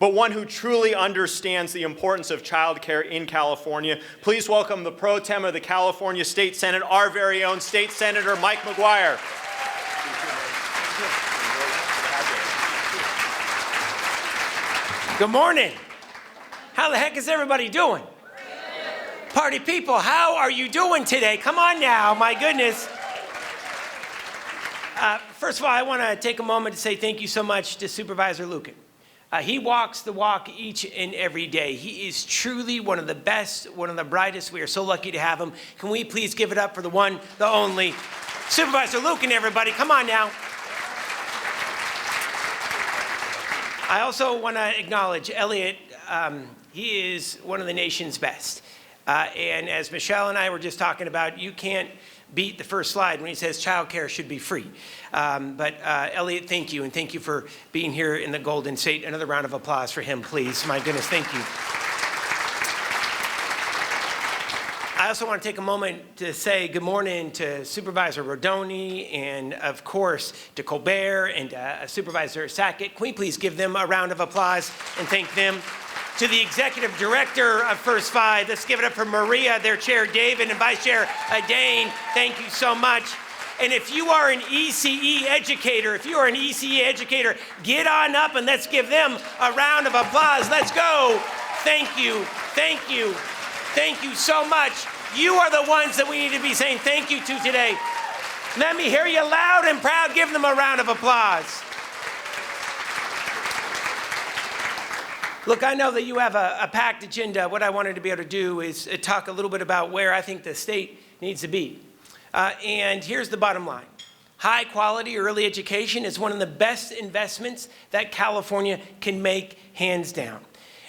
But one who truly understands the importance of childcare in California. Please welcome the pro tem of the California State Senate, our very own State Senator Mike McGuire. Good morning. How the heck is everybody doing? Party people, how are you doing today? Come on now, my goodness. First of all, I want to take a moment to say thank you so much to Supervisor Lucan. He walks the walk each and every day. He is truly one of the best, one of the brightest. We are so lucky to have him. Can we please give it up for the one, the only, Supervisor Lucan, everybody. Come on now. I also want to acknowledge Elliot. He is one of the nation's best. And as Michelle and I were just talking about, you can't beat the first slide when he says childcare should be free. But Elliot, thank you, and thank you for being here in the Golden State. Another round of applause for him, please. My goodness, thank you. I also want to take a moment to say good morning to Supervisor Rodoni and, of course, to Colbert and Supervisor Sackett. Can we please give them a round of applause and thank them? To the Executive Director of First Five, let's give it up for Maria, their Chair David, and Vice Chair Dane. Thank you so much. And if you are an ECE educator, get on up and let's give them a round of applause. Let's go. Thank you, thank you, thank you so much. You are the ones that we need to be saying thank you to today. Let me hear you loud and proud. Give them a round of applause. Look, I know that you have a packed agenda. What I wanted to be able to do is talk a little bit about where I think the state needs to be. And here's the bottom line. High quality early education is one of the best investments that California can make, hands down.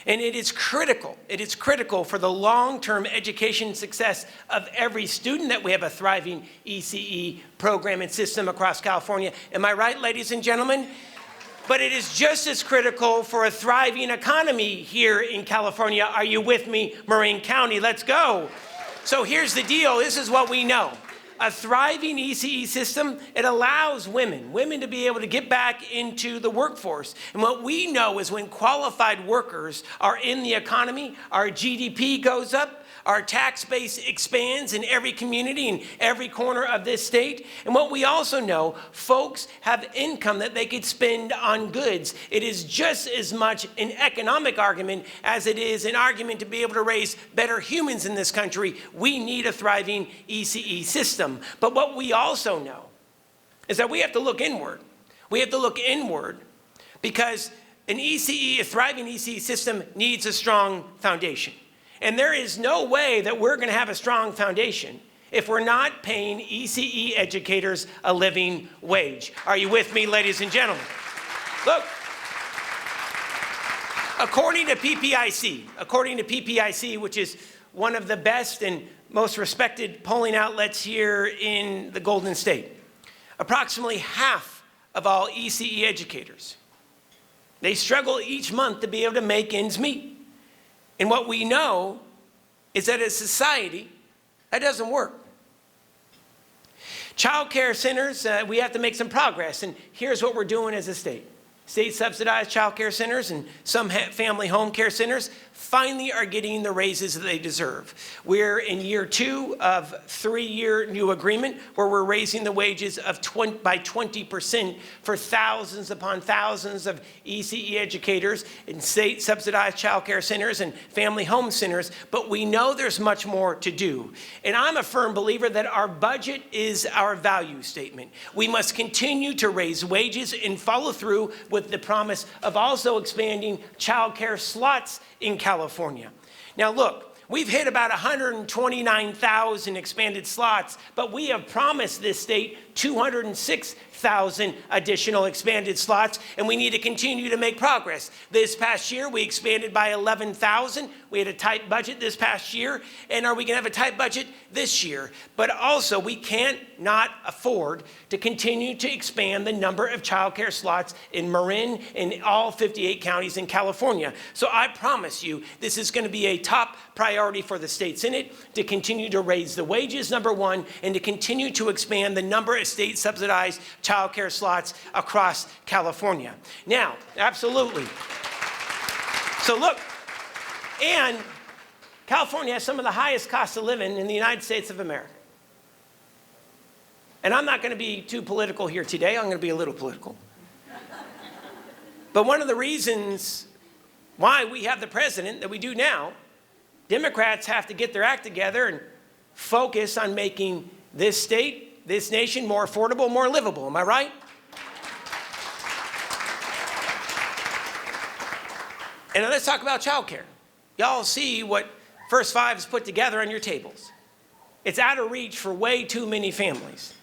And it is critical for the long-term education success of every student that we have a thriving ECE program and system across California. Am I right, ladies and gentlemen? But it is just as critical for a thriving economy here in California. Are you with me, Marin County? Let's go. So here's the deal. This is what we know. A thriving ECE system, it allows women to be able to get back into the workforce. And what we know is when qualified workers are in the economy, our GDP goes up, our tax base expands in every community, in every corner of this state. And what we also know, folks have income that they could spend on goods. It is just as much an economic argument as it is an argument to be able to raise better humans in this country. We need a thriving ECE system. But what we also know is that we have to look inward. We have to look inward because an ECE, a thriving ECE system, needs a strong foundation. And there is no way that we're going to have a strong foundation if we're not paying ECE educators a living wage. Are you with me, ladies and gentlemen? Look, according to PPIC, which is one of the best and most respected polling outlets here in the Golden State, approximately half of all ECE educators, they struggle each month to be able to make ends meet. And what we know is that as society, that doesn't work. Child care centers, we have to make some progress, and here's what we're doing as a state. State-subsidized child care centers and some family home care centers finally are getting the raises that they deserve. We're in year 2 of 3-year new agreement where we're raising the wages of by 20% for thousands upon thousands of ECE educators in state-subsidized child care centers and family home centers, but we know there's much more to do. And I'm a firm believer that our budget is our value statement. We must continue to raise wages and follow through with the promise of also expanding child care slots in California. Now look, we've hit about 129,000 expanded slots, but we have promised this state 206,000 additional expanded slots, and we need to continue to make progress. This past year, we expanded by 11,000. We had a tight budget this past year, and are we going to have a tight budget this year? But also, we can't not afford to continue to expand the number of child care slots in Marin and all 58 counties in California. So I promise you, this is going to be a top priority for the state Senate to continue to raise the wages, number one, and to continue to expand the number of state-subsidized child care slots across California. Now, absolutely. So look, and California has some of the highest costs of living in the United States of America. And I'm not going to be too political here today. I'm going to be a little political. But one of the reasons why we have the president that we do now, Democrats have to get their act together and focus on making this state, this nation more affordable, more livable. Am I right? And now let's talk about child care. Y'all see what First Five has put together on your tables. It's out of reach for way too many families.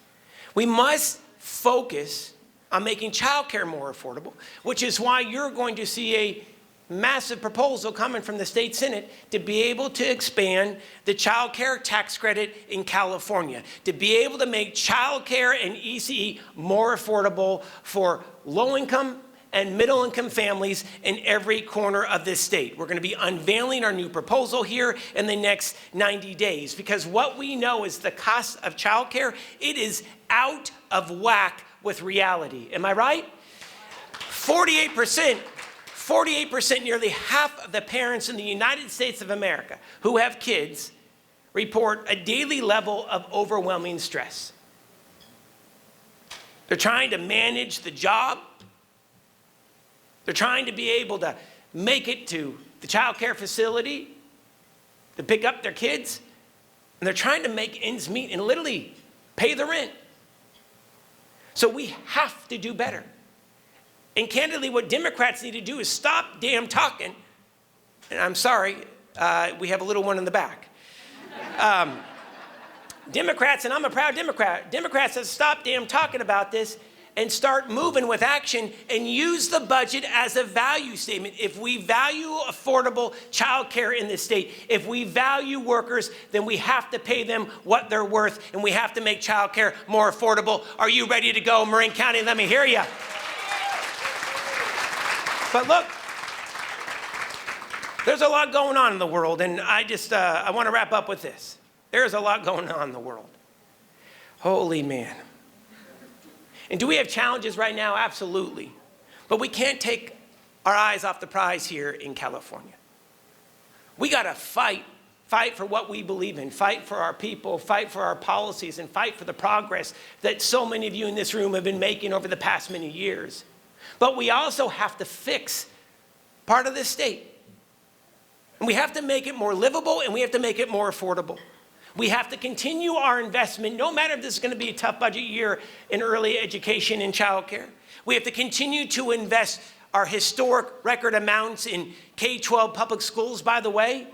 We must focus on making child care more affordable, which is why you're going to see a massive proposal coming from the state Senate to be able to expand the child care tax credit in California, to be able to make child care and ECE more affordable for low-income and middle-income families in every corner of this state. We're going to be unveiling our new proposal here in the next 90 days because what we know is the cost of child care, it is out of whack with reality. Am I right? 48%, nearly half of the parents in the United States of America who have kids report a daily level of overwhelming stress. They're trying to manage the job. They're trying to be able to make it to the child care facility to pick up their kids. And they're trying to make ends meet and literally pay the rent. So we have to do better. And candidly, what Democrats need to do is stop damn talking. And I'm sorry, we have a little one in the back. Democrats, and I'm a proud Democrat, Democrats have stopped damn talking about this and start moving with action and use the budget as a value statement. If we value affordable child care in this state, if we value workers, then we have to pay them what they're worth, and we have to make child care more affordable. Are you ready to go, Marin County? Let me hear you. But look, there's a lot going on in the world, and I want to wrap up with this. There's a lot going on in the world. Holy man. And do we have challenges right now? Absolutely. But we can't take our eyes off the prize here in California. We got to fight for what we believe in, fight for our people, fight for our policies, and fight for the progress that so many of you in this room have been making over the past many years. But we also have to fix part of this state. And we have to make it more livable, and we have to make it more affordable. We have to continue our investment, no matter if this is going to be a tough budget year in early education and childcare. We have to continue to invest our historic record amounts in K-12 public schools. By the way,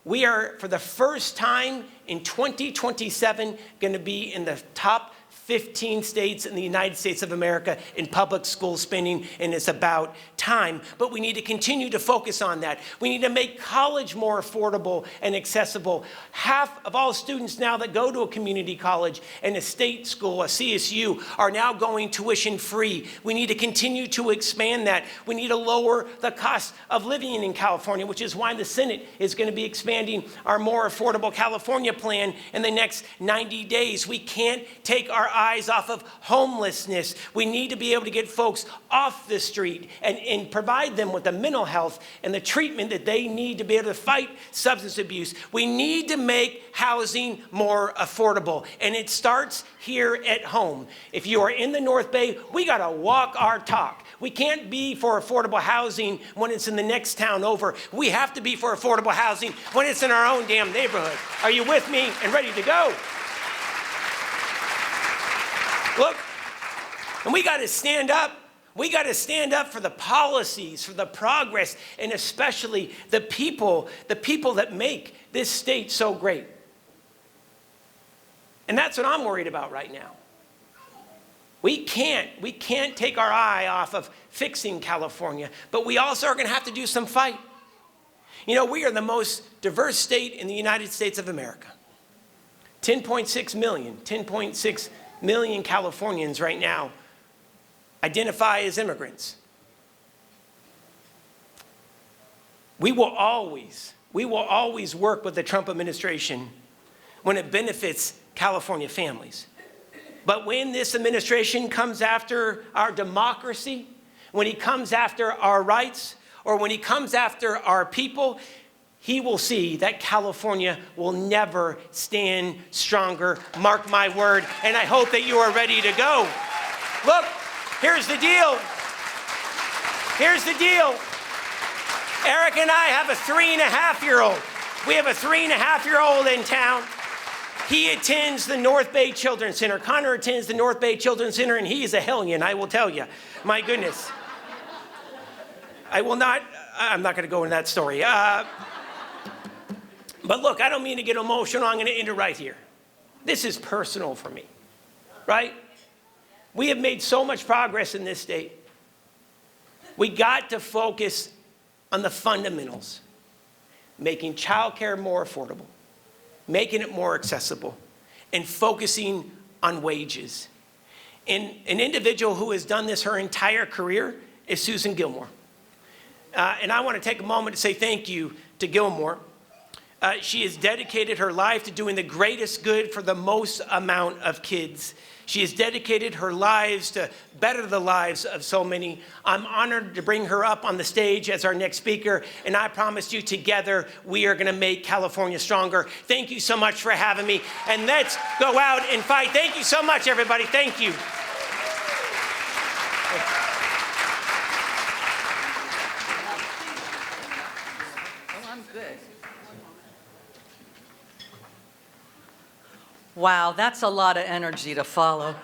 we are, for the first time in 2027, going to be in the top 15 states in the United States of America in public school spending, and it's about time. But we need to continue to focus on that. We need to make college more affordable and accessible. Half of all students now that go to a community college and a state school, a CSU, are now going tuition free. We need to continue to expand that. We need to lower the cost of living in California, which is why the Senate is going to be expanding our More Affordable California plan in the next 90 days. We can't take our eyes off of homelessness. We need to be able to get folks off the street and provide them with the mental health and the treatment that they need to be able to fight substance abuse. We need to make housing more affordable, and it starts here at home. If you are in the North Bay, we got to walk our talk. We can't be for affordable housing when it's in the next town over. We have to be for affordable housing when it's in our own damn neighborhood. Are you with me and ready to go? Look, and we got to stand up. We got to stand up for the policies, for the progress, and especially the people that make this state so great. And that's what I'm worried about right now. We can't take our eye off of fixing California, but we also are going to have to do some fight. You know, we are the most diverse state in the United States of America. 10.6 million Californians right now identify as immigrants. We will always work with the Trump administration when it benefits California families. But when this administration comes after our democracy, when he comes after our rights, or when he comes after our people, he will see that California will never stand stronger. Mark my word, and I hope that you are ready to go. Look, here's the deal. Here's the deal. Eric and I have a 3.5-year-old. We have a 3.5-year-old in town. He attends the North Bay Children's Center. Connor attends the North Bay Children's Center, and he is a hellion, I will tell you. My goodness. I'm not going to go into that story. But look, I don't mean to get emotional. I'm going to end it right here. This is personal for me, right? We have made so much progress in this state. We got to focus on the fundamentals, making childcare more affordable, making it more accessible, and focusing on wages. And an individual who has done this her entire career is Susan Gilmore. And I want to take a moment to say thank you to Gilmore. She has dedicated her life to doing the greatest good for the most amount of kids. She has dedicated her lives to better the lives of so many. I'm honored to bring her up on the stage as our next speaker, and I promise you together we are going to make California stronger. Thank you so much for having me, and let's go out and fight. Thank you so much, everybody. Thank you. Wow, that's a lot of energy to follow.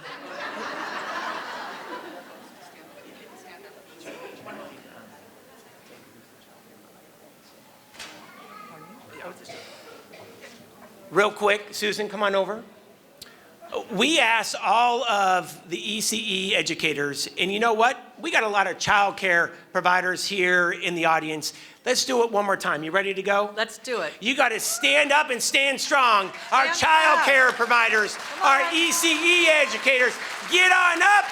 Real quick, Susan, come on over. We asked all of the ECE educators, and you know what? We got a lot of childcare providers here in the audience. Let's do it one more time. You ready to go? Let's do it. You got to stand up and stand strong. Our childcare providers, our ECE educators, get on up,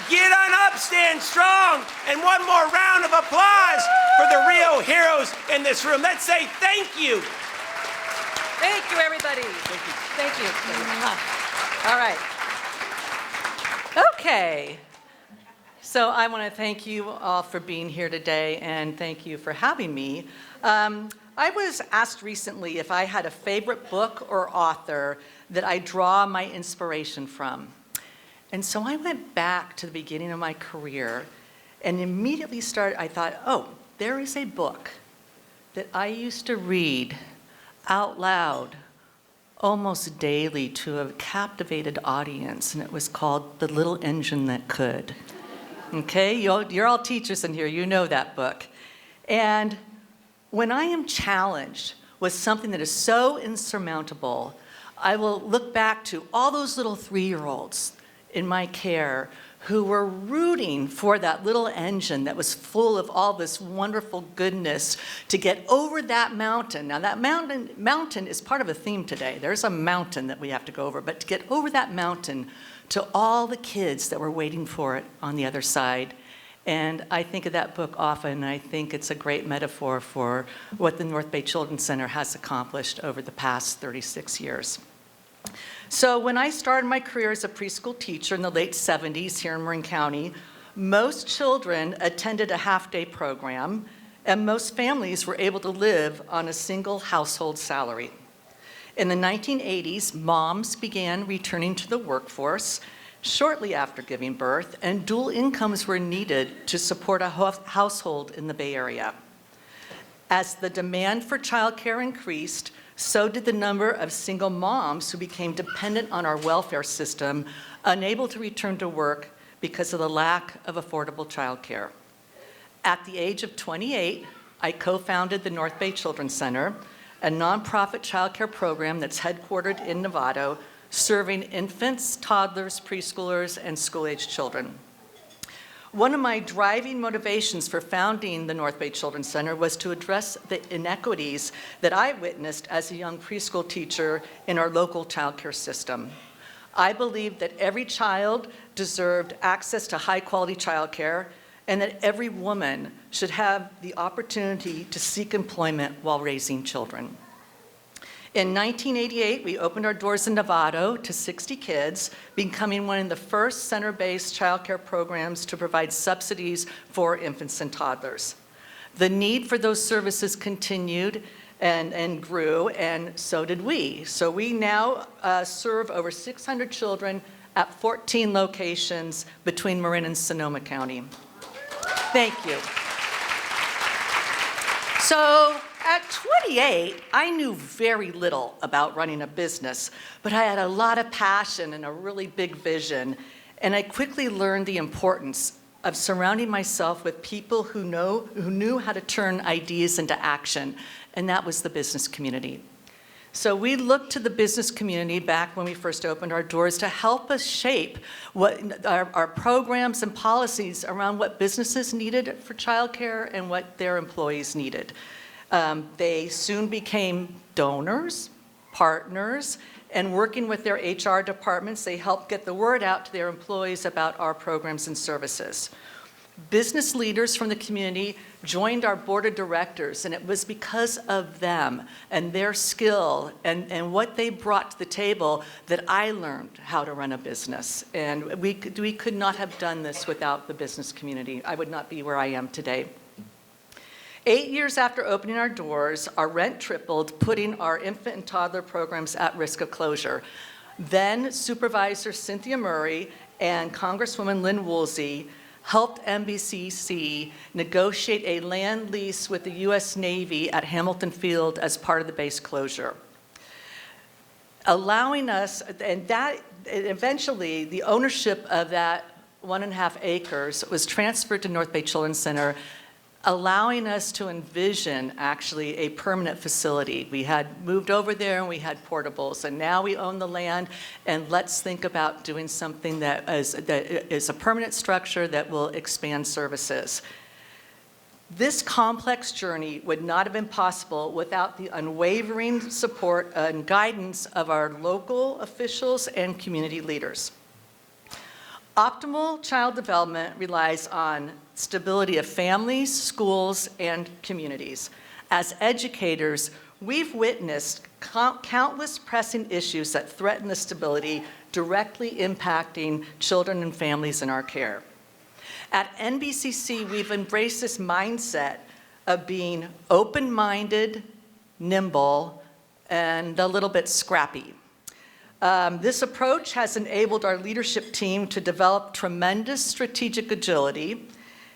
Get on up, stand strong. And one more round of applause for the real heroes in this room. Let's say thank you. Thank you, everybody. Thank you. Thank you. All right. Okay. So I want to thank you all for being here today, and thank you for having me. I was asked recently if I had a favorite book or author that I draw my inspiration from. And so I went back to the beginning of my career and immediately I thought, oh, there is a book that I used to read out loud almost daily to a captivated audience, and it was called The Little Engine That Could. Okay, you're all teachers in here, you know that book. And when I am challenged with something that is so insurmountable, I will look back to all those little 3-year-olds in my care who were rooting for that little engine that was full of all this wonderful goodness to get over that mountain. Now that mountain is part of a theme today. There's a mountain that we have to go over, but to get over that mountain to all the kids that were waiting for it on the other side. And I think of that book often. I think it's a great metaphor for what the North Bay Children's Center has accomplished over the past 36 years. So when I started my career as a preschool teacher in the late 70s here in Marin County, most children attended a half-day program, and most families were able to live on a single household salary. In the 1980s, moms began returning to the workforce shortly after giving birth, and dual incomes were needed to support a household in the Bay Area. As the demand for childcare increased, so did the number of single moms who became dependent on our welfare system, unable to return to work because of the lack of affordable childcare. At the age of 28, I co-founded the North Bay Children's Center, a nonprofit childcare program that's headquartered in Novato, serving infants, toddlers, preschoolers, and school-aged children. One of my driving motivations for founding the North Bay Children's Center was to address the inequities that I witnessed as a young preschool teacher in our local childcare system. I believed that every child deserved access to high-quality childcare and that every woman should have the opportunity to seek employment while raising children. In 1988, we opened our doors in Novato to 60 kids, becoming one of the first center-based childcare programs to provide subsidies for infants and toddlers. The need for those services continued and grew, and so did we. So we now serve over 600 children at 14 locations between Marin and Sonoma County. Thank you. So at 28, I knew very little about running a business, but I had a lot of passion and a really big vision, and I quickly learned the importance of surrounding myself with people who knew how to turn ideas into action, and that was the business community. So we looked to the business community back when we first opened our doors to help us shape what our programs and policies around what businesses needed for childcare and what their employees needed. They soon became donors, partners, and working with their HR departments, they helped get the word out to their employees about our programs and services. Business leaders from the community joined our board of directors, and it was because of them and their skill and what they brought to the table that I learned how to run a business. And we could not have done this without the business community. I would not be where I am today. 8 years after opening our doors, our rent tripled, putting our infant and toddler programs at risk of closure. Then Supervisor Cynthia Murray and Congresswoman Lynn Woolsey helped NBCC negotiate a land lease with the U.S. Navy at Hamilton Field as part of the base closure. Allowing us, and that eventually the ownership of that 1.5 acres was transferred to North Bay Children's Center, allowing us to envision actually a permanent facility. We had moved over there and we had portables, and now we own the land, and let's think about doing something that is a permanent structure that will expand services. This complex journey would not have been possible without the unwavering support and guidance of our local officials and community leaders. Optimal child development relies on stability of families, schools, and communities. As educators, we've witnessed countless pressing issues that threaten the stability, directly impacting children and families in our care. At NBCC, we've embraced this mindset of being open-minded, nimble, and a little bit scrappy. This approach has enabled our leadership team to develop tremendous strategic agility,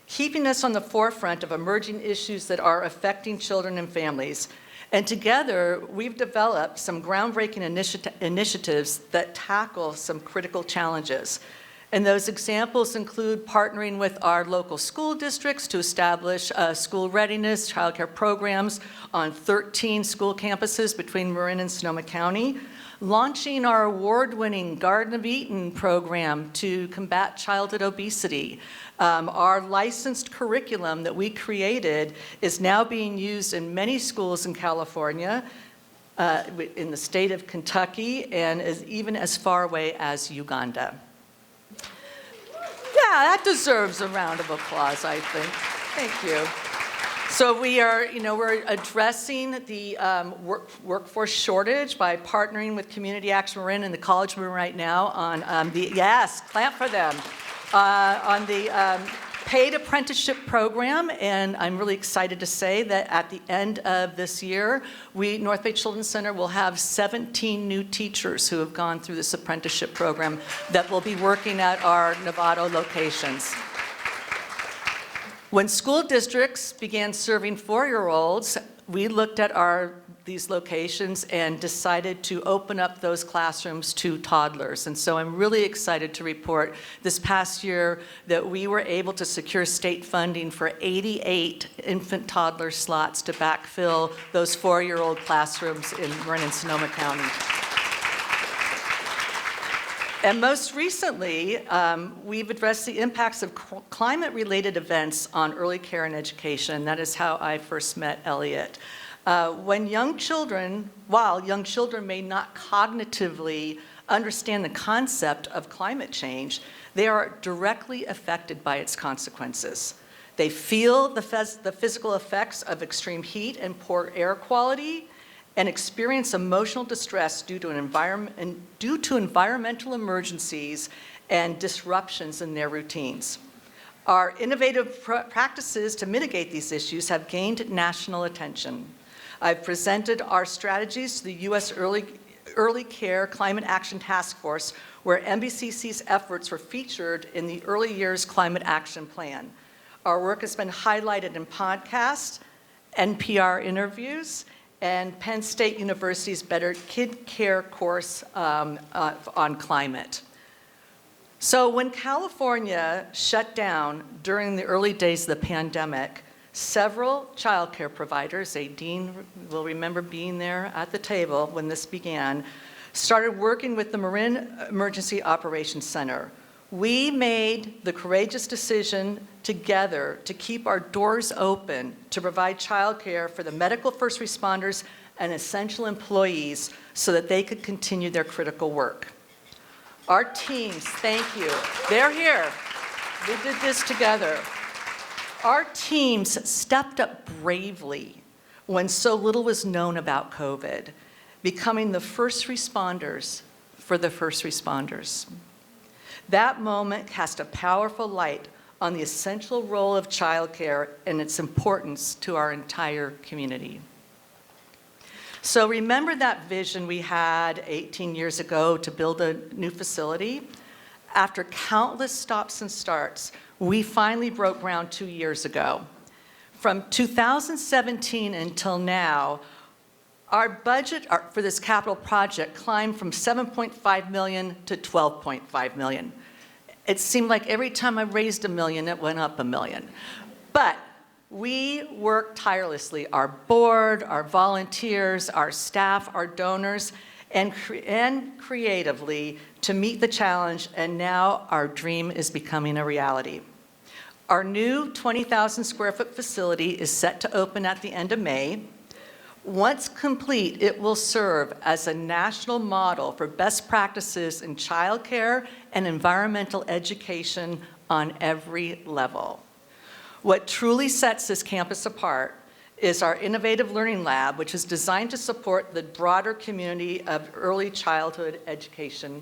keeping us on the forefront of emerging issues that are affecting children and families. And together, we've developed some groundbreaking initiatives that tackle some critical challenges. And those examples include partnering with our local school districts to establish school readiness childcare programs on 13 school campuses between Marin and Sonoma County, launching our award-winning Garden of Eden program to combat childhood obesity. Our licensed curriculum that we created is now being used in many schools in California, in the state of Kentucky, and even as far away as Uganda. Yeah, that deserves a round of applause, I think. Thank you. So we're addressing the workforce shortage by partnering with Community Action Marin and the College Marin right now on yes, clap for them, on the paid apprenticeship program. And I'm really excited to say that at the end of this year, North Bay Children's Center will have 17 new teachers who have gone through this apprenticeship program that will be working at our Novato locations. When school districts began serving 4-year-olds, we looked at these locations and decided to open up those classrooms to toddlers. And so I'm really excited to report this past year that we were able to secure state funding for 88 infant toddler slots to backfill those 4-year-old classrooms in Marin and Sonoma County. And most recently, we've addressed the impacts of climate-related events on early care and education. That is how I first met Elliot. While young children may not cognitively understand the concept of climate change, they are directly affected by its consequences. They feel the physical effects of extreme heat and poor air quality, and experience emotional distress due to environmental emergencies and disruptions in their routines. Our innovative practices to mitigate these issues have gained national attention. I've presented our strategies to the U.S. Early Care Climate Action Task Force, where NBCC's efforts were featured in the Early Years Climate Action Plan. Our work has been highlighted in podcasts, NPR interviews, and Penn State University's Better Kid Care course on climate. So when California shut down during the early days of the pandemic, several childcare providers, Dean will remember being there at the table when this began, started working with the Marin Emergency Operations Center. We made the courageous decision together to keep our doors open to provide childcare for the medical first responders and essential employees so that they could continue their critical work. Our teams, thank you, they're here. We did this together. Our teams stepped up bravely when so little was known about COVID, becoming the first responders for the first responders. That moment cast a powerful light on the essential role of childcare and its importance to our entire community. So remember that vision we had 18 years ago to build a new facility? After countless stops and starts, we finally broke ground 2 years ago. From 2017 until now, our budget for this capital project climbed from $7.5 million to $12.5 million. It seemed like every time I raised $1 million, it went up $1 million. But we worked tirelessly, our board, our volunteers, our staff, our donors, and creatively to meet the challenge, and now our dream is becoming a reality. Our new 20,000 square foot facility is set to open at the end of May. Once complete, it will serve as a national model for best practices in childcare and environmental education on every level. What truly sets this campus apart is our innovative learning lab, which is designed to support the broader community of early childhood education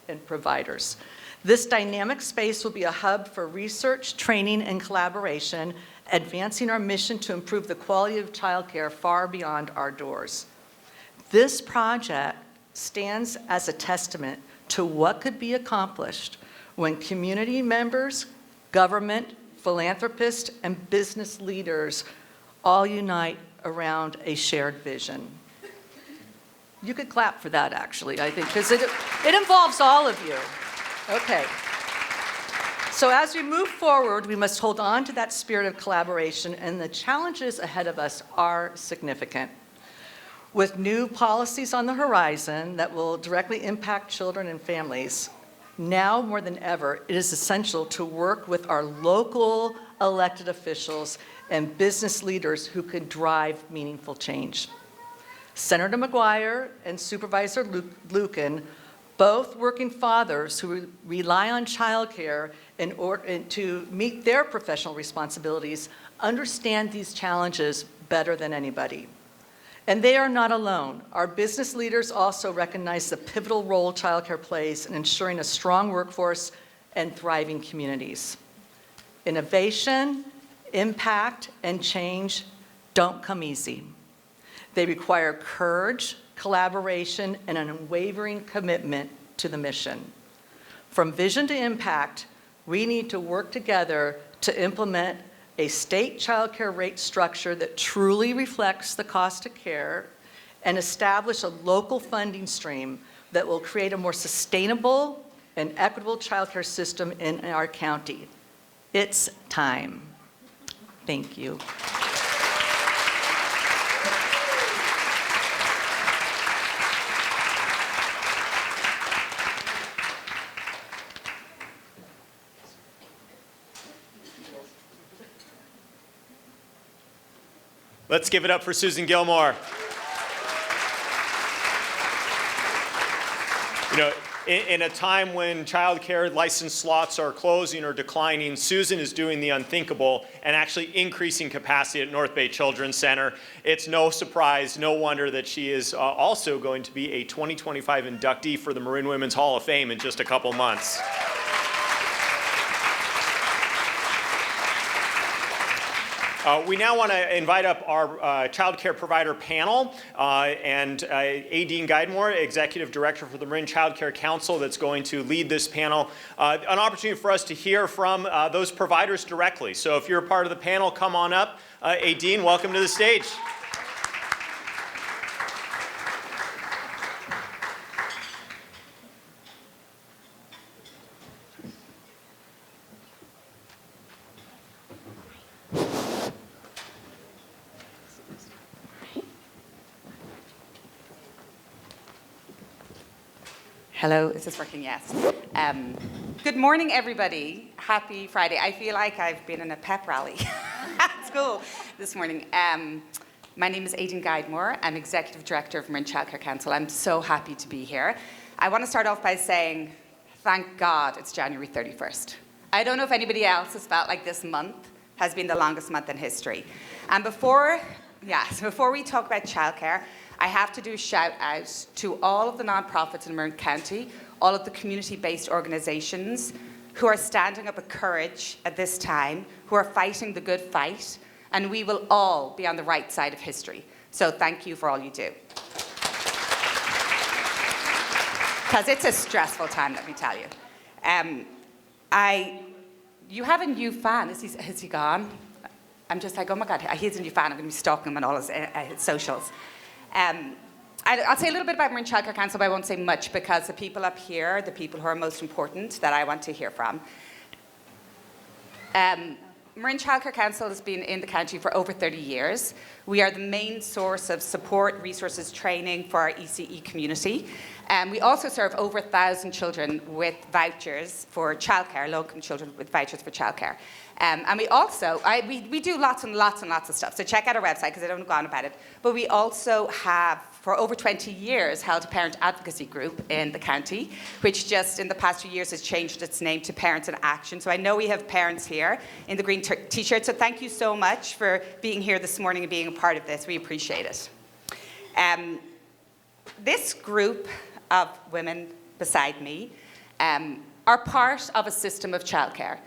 and providers. This dynamic space will be a hub for research, training, and collaboration, advancing our mission to improve the quality of childcare far beyond our doors. This project stands as a testament to what could be accomplished when community members, government, philanthropists, and business leaders all unite around a shared vision. You could clap for that, actually, I think, because it involves all of you. Okay. So as we move forward, we must hold on to that spirit of collaboration, and the challenges ahead of us are significant. With new policies on the horizon that will directly impact children and families, now more than ever, it is essential to work with our local elected officials and business leaders who can drive meaningful change. Senator McGuire and Supervisor Lucan, both working fathers who rely on childcare in order to meet their professional responsibilities, understand these challenges better than anybody. And they are not alone. Our business leaders also recognize the pivotal role childcare plays in ensuring a strong workforce and thriving communities. Innovation, impact, and change don't come easy. They require courage, collaboration, and an unwavering commitment to the mission. From vision to impact, we need to work together to implement a state child care rate structure that truly reflects the cost of care and establish a local funding stream that will create a more sustainable and equitable child care system in our county. It's time. Thank you. Let's give it up for Susan Gilmore. You know, in a time when childcare license slots are closing or declining, Susan is doing the unthinkable and actually increasing capacity at North Bay Children's Center. It's no surprise, no wonder that she is also going to be a 2025 inductee for the Marin Women's Hall of Fame in just a couple months. We now want to invite up our child care provider panel and Aideen Guidemore, Executive Director for the Marin Child Care Council, that's going to lead this panel. An opportunity for us to hear from those providers directly. So if you're a part of the panel, come on up. Aideen, welcome to the stage. Hello, is this working? Yes. Good morning, everybody. Happy Friday. I feel like I've been in a pep rally at school this morning. My name is Aideen Guidemore. I'm Executive Director of Marin Child Care Council. I'm so happy to be here. I want to start off by saying, thank God it's January 31st. I don't know if anybody else has felt like this month has been the longest month in history. And before we talk about childcare, I have to do a shout out to all of the nonprofits in Marin County, all of the community-based organizations who are standing up with courage at this time, who are fighting the good fight, and we will all be on the right side of history. So thank you for all you do. Because it's a stressful time, let me tell you. You have a new fan, has he gone? I'm just like, oh my God, he's a new fan, I'm gonna be stalking him on all his socials. I'll say a little bit about Marin Child Care Council, but I won't say much because the people up here are the people who are most important that I want to hear from. Marin Childcare Council has been in the county for over 30 years. We are the main source of support, resources, training for our ECE community. We also serve over 1,000 children with vouchers for childcare, low-income children with vouchers for childcare. And we also, we do lots and lots and lots of stuff. So check out our website because I don't go on about it. But we also have, for over 20 years, held a parent advocacy group in the county, which just in the past few years has changed its name to Parents in Action. So I know we have parents here in the green t-shirt. So thank you so much for being here this morning and being a part of this. We appreciate it. This group of women beside me are part of a system of childcare.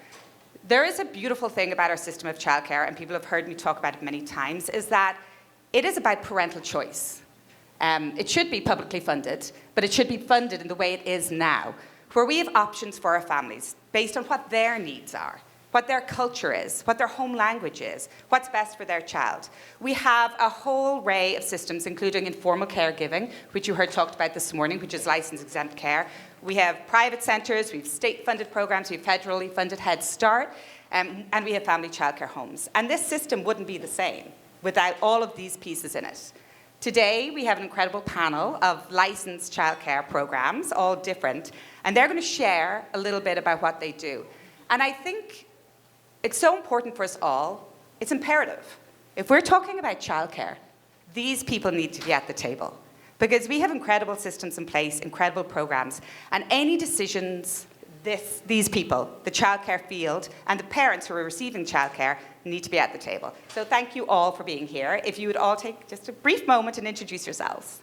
There is a beautiful thing about our system of childcare, and people have heard me talk about it many times, is that it is about parental choice. It should be publicly funded, but it should be funded in the way it is now, where we have options for our families based on what their needs are, what their culture is, what their home language is, what's best for their child. We have a whole array of systems, including informal caregiving, which you heard talked about this morning, which is licensed exempt care. We have private centres, we have state-funded programs, we have federally funded Head Start, and we have family childcare homes. And this system wouldn't be the same without all of these pieces in it. Today, we have an incredible panel of licensed childcare programs, all different, and they're going to share a little bit about what they do. And I think it's so important for us all, it's imperative. If we're talking about childcare, these people need to be at the table. Because we have incredible systems in place, incredible programs, and any decisions these people, the childcare field, and the parents who are receiving childcare need to be at the table. So thank you all for being here. If you would all take just a brief moment and introduce yourselves.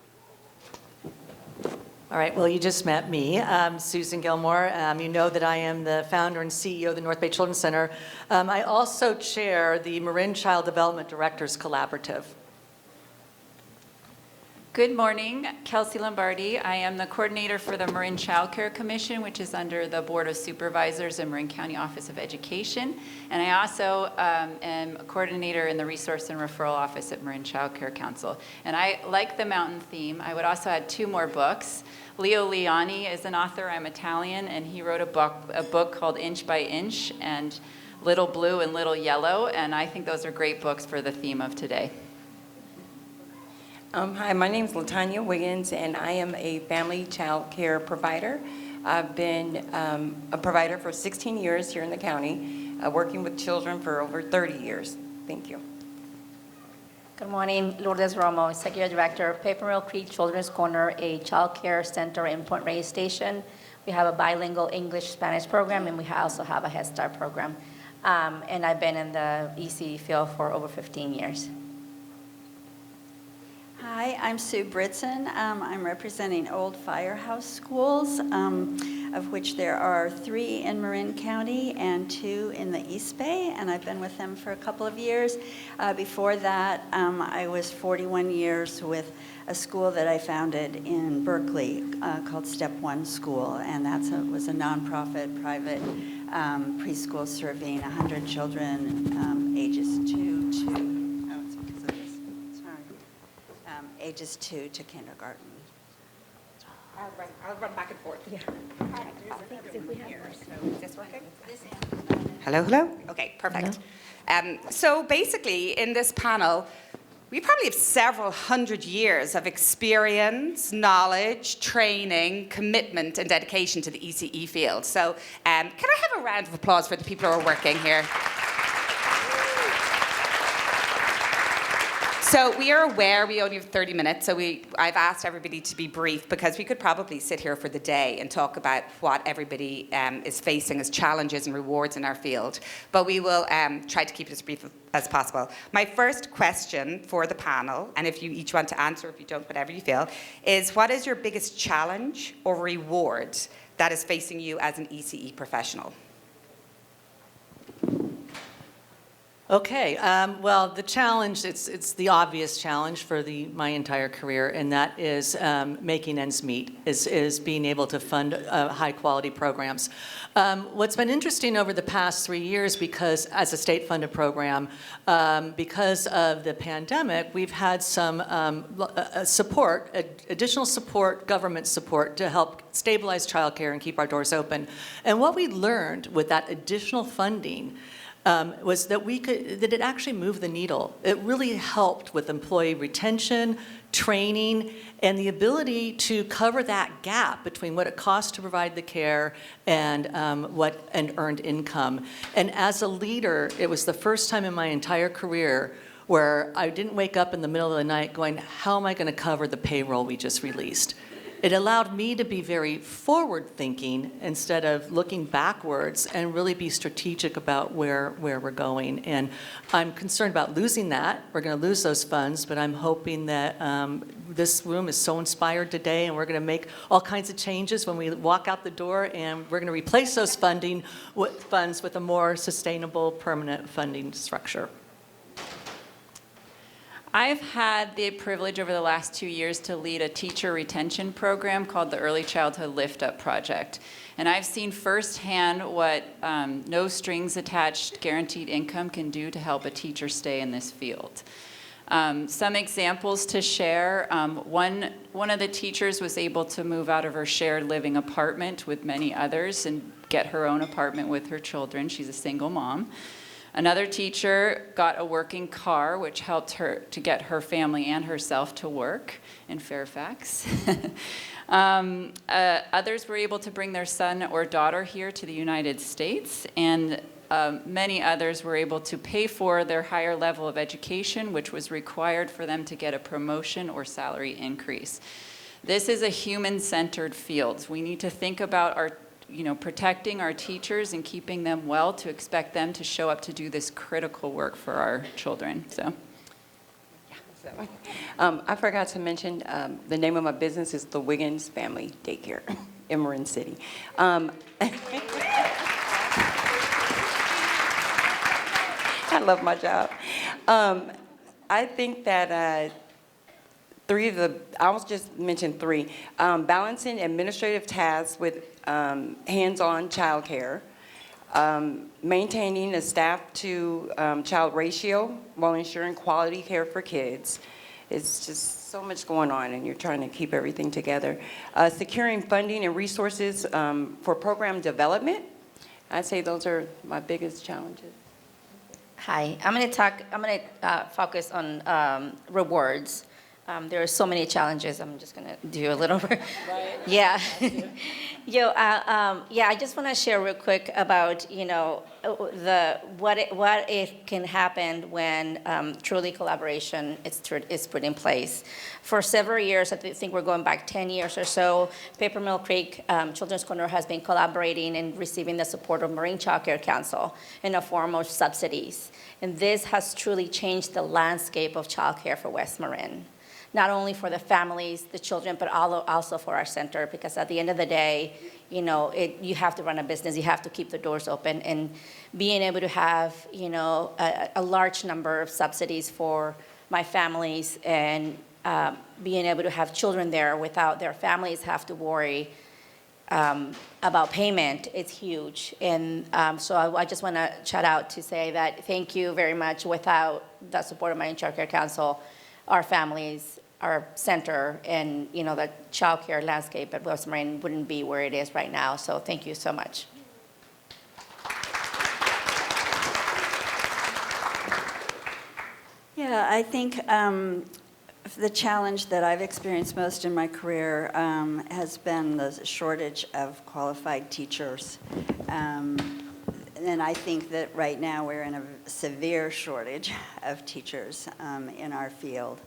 All right, well, you just met me. I'm Susan Gilmore. You know that I am the founder and CEO of the North Bay Children's Center. I also chair the Marin Child Development Directors Collaborative. Good morning, Kelsey Lombardi. I am the coordinator for the Marin Child Care Commission, which is under the Board of Supervisors in Marin County Office of Education. And I also am a coordinator in the Resource and Referral Office at Marin Child Care Council. And I like the mountain theme. I would also add 2 more books. Leo Liani is an author. I'm Italian, and he wrote a book called Inch by Inch and Little Blue and Little Yellow. And I think those are great books for the theme of today. Hi, my name is LaTanya Wiggins, and I am a family child care provider. I've been a provider for 16 years here in the county, working with children for over 30 years. Thank you. Good morning, Lourdes Romo, Executive Director of Paper Mill Creek Children's Corner, a child care center in Point Reyes Station. We have a bilingual English-Spanish program, and we also have a Head Start program. And I've been in the ECE field for over 15 years. Hi, I'm Sue Britson. I'm representing Old Firehouse Schools, of which there are 3 in Marin County and 2 in the East Bay, and I've been with them for a couple of years. Before that, I was 41 years with a school that I founded in Berkeley called Step One School, and that was a nonprofit private preschool serving 100 children ages 2 to kindergarten. I'll run back and forth. Yeah. Is this working? Hello, hello? Okay, perfect. So basically, in this panel, we probably have several hundred years of experience, knowledge, training, commitment, and dedication to the ECE field. So can I have a round of applause for the people who are working here? So we are aware we only have 30 minutes, so I've asked everybody to be brief because we could probably sit here for the day and talk about what everybody is facing as challenges and rewards in our field. But we will try to keep it as brief as possible. My first question for the panel, and if you each want to answer, if you don't, whatever you feel, is what is your biggest challenge or reward that is facing you as an ECE professional? Okay, well, the challenge, it's the obvious challenge for my entire career, and that is making ends meet, is being able to fund high-quality programs. What's been interesting over the past 3 years, because as a state-funded program, because of the pandemic, we've had some support, additional support, government support, to help stabilize childcare and keep our doors open. And what we learned with that additional funding was that that it actually moved the needle. It really helped with employee retention, training, and the ability to cover that gap between what it costs to provide the care and and earned income. And as a leader, it was the first time in my entire career where I didn't wake up in the middle of the night going, how am I going to cover the payroll we just released? It allowed me to be very forward-thinking instead of looking backwards and really be strategic about where we're going. And I'm concerned about losing that. We're going to lose those funds, but I'm hoping that this room is so inspired today, and we're going to make all kinds of changes when we walk out the door, and we're going to replace those funds with a more sustainable, permanent funding structure. I've had the privilege over the last 2 years to lead a teacher retention program called the Early Childhood Lift Up Project. And I've seen firsthand what no strings attached guaranteed income can do to help a teacher stay in this field. Some examples to share. One of the teachers was able to move out of her shared living apartment with many others and get her own apartment with her children. She's a single mom. Another teacher got a working car, which helped her to get her family and herself to work in Fairfax. Others were able to bring their son or daughter here to the United States, and many others were able to pay for their higher level of education, which was required for them to get a promotion or salary increase. This is a human-centered field. We need to think about protecting our teachers and keeping them well to expect them to show up to do this critical work for our children. So, I forgot to mention the name of my business is the Wiggins Family Daycare in Marin City. I love my job. I think that I'll just mention three. Balancing administrative tasks with hands-on childcare, maintaining a staff to child ratio while ensuring quality care for kids. It's just so much going on, and you're trying to keep everything together. Securing funding and resources for program development. I'd say those are my biggest challenges. Hi, I'm going to focus on rewards. There are so many challenges. I'm just going to do a little bit. Right. Yeah. I just want to share real quick about, what it can happen when truly collaboration is put in place. For several years, I think we're going back 10 years or so, Paper Mill Creek Children's Corner has been collaborating and receiving the support of Marin Child Care Council in the form of subsidies. And this has truly changed the landscape of childcare for West Marin. Not only for the families, the children, but also for our center, because at the end of the day, you have to run a business, you have to keep the doors open, and being able to have, a large number of subsidies for my families and being able to have children there without their families have to worry about payment, it's huge. And so I just want to shout out to say that thank you very much. Without the support of my Child Care Council, our families, our center, and the child care landscape at West Marin wouldn't be where it is right now. So thank you so much. Yeah, I think the challenge that I've experienced most in my career has been the shortage of qualified teachers. And I think that right now we're in a severe shortage of teachers in our field.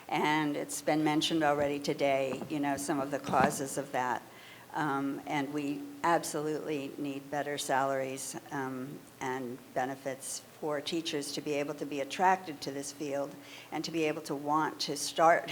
And it's been mentioned already today, some of the causes of that. And we absolutely need better salaries and benefits for teachers to be able to be attracted to this field and to be able to want to start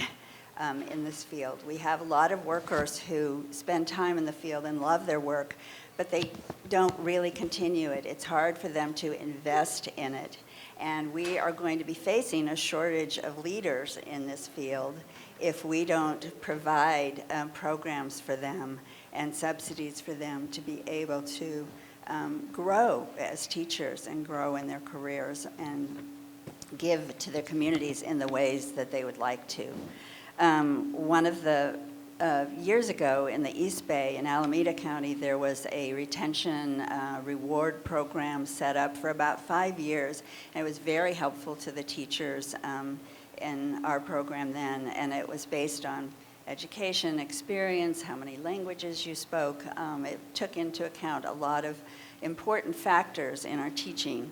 in this field. We have a lot of workers who spend time in the field and love their work, but they don't really continue it. It's hard for them to invest in it. And we are going to be facing a shortage of leaders in this field if we don't provide programs for them and subsidies for them to be able to grow as teachers and grow in their careers and give to their communities in the ways that they would like to. One of the years ago in the East Bay in Alameda County, there was a retention reward program set up for about 5 years. And it was very helpful to the teachers in our program then. And it was based on education, experience, how many languages you spoke. It took into account a lot of important factors in our teaching.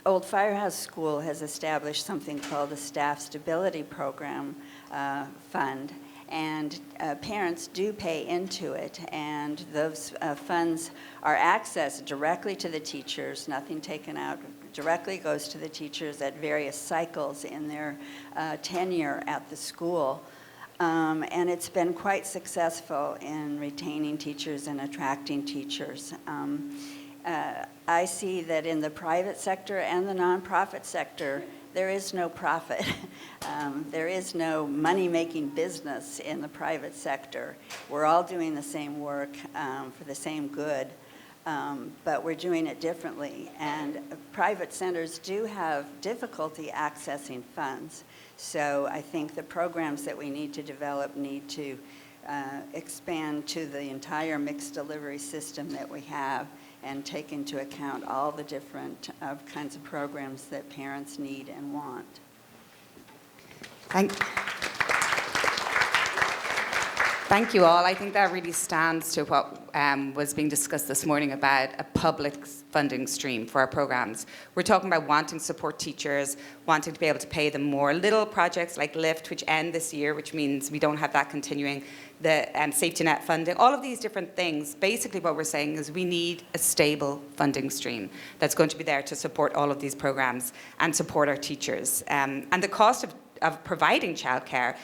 Old Firehouse School has established something called the Staff Stability Program Fund, and parents do pay into it, and those funds are accessed directly to the teachers, nothing taken out, directly goes to the teachers at various cycles in their tenure at the school. And it's been quite successful in retaining teachers and attracting teachers. I see that in the private sector and the nonprofit sector, there is no profit. There is no money-making business in the private sector. We're all doing the same work for the same good, but we're doing it differently. And private centers do have difficulty accessing funds. So I think the programs that we need to develop need to expand to the entire mixed delivery system that we have and take into account all the different kinds of programs that parents need and want. Thank you all. I think that really stands to what was being discussed this morning about a public funding stream for our programs. We're talking about wanting to support teachers, wanting to be able to pay them more. Little projects like LIFT, which end this year, which means we don't have that continuing, the safety net funding, all of these different things. Basically what we're saying is we need a stable funding stream that's going to be there to support all of these programs and support our teachers. And the cost of providing childcare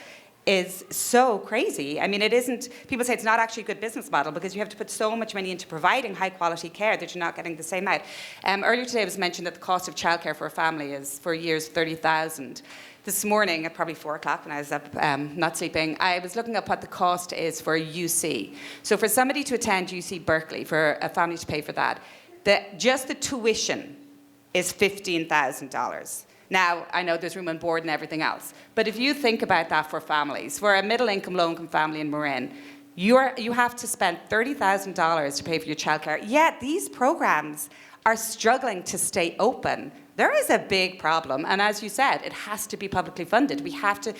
is so crazy. I mean, it isn't, people say it's not actually a good business model because you have to put so much money into providing high quality care that you're not getting the same out. Earlier today it was mentioned that the cost of childcare for a family is, for a year, is $30,000. This morning at probably 4 o'clock when I was up not sleeping, I was looking up what the cost is for a UC. So for somebody to attend UC Berkeley, for a family to pay for that, just the tuition is $15,000. Now, I know there's room and board and everything else, but if you think about that for families, for a middle-income, low-income family in Marin, you have to spend $30,000 to pay for your childcare. Yet these programs are struggling to stay open. There is a big problem, and as you said, it has to be publicly funded. We have to,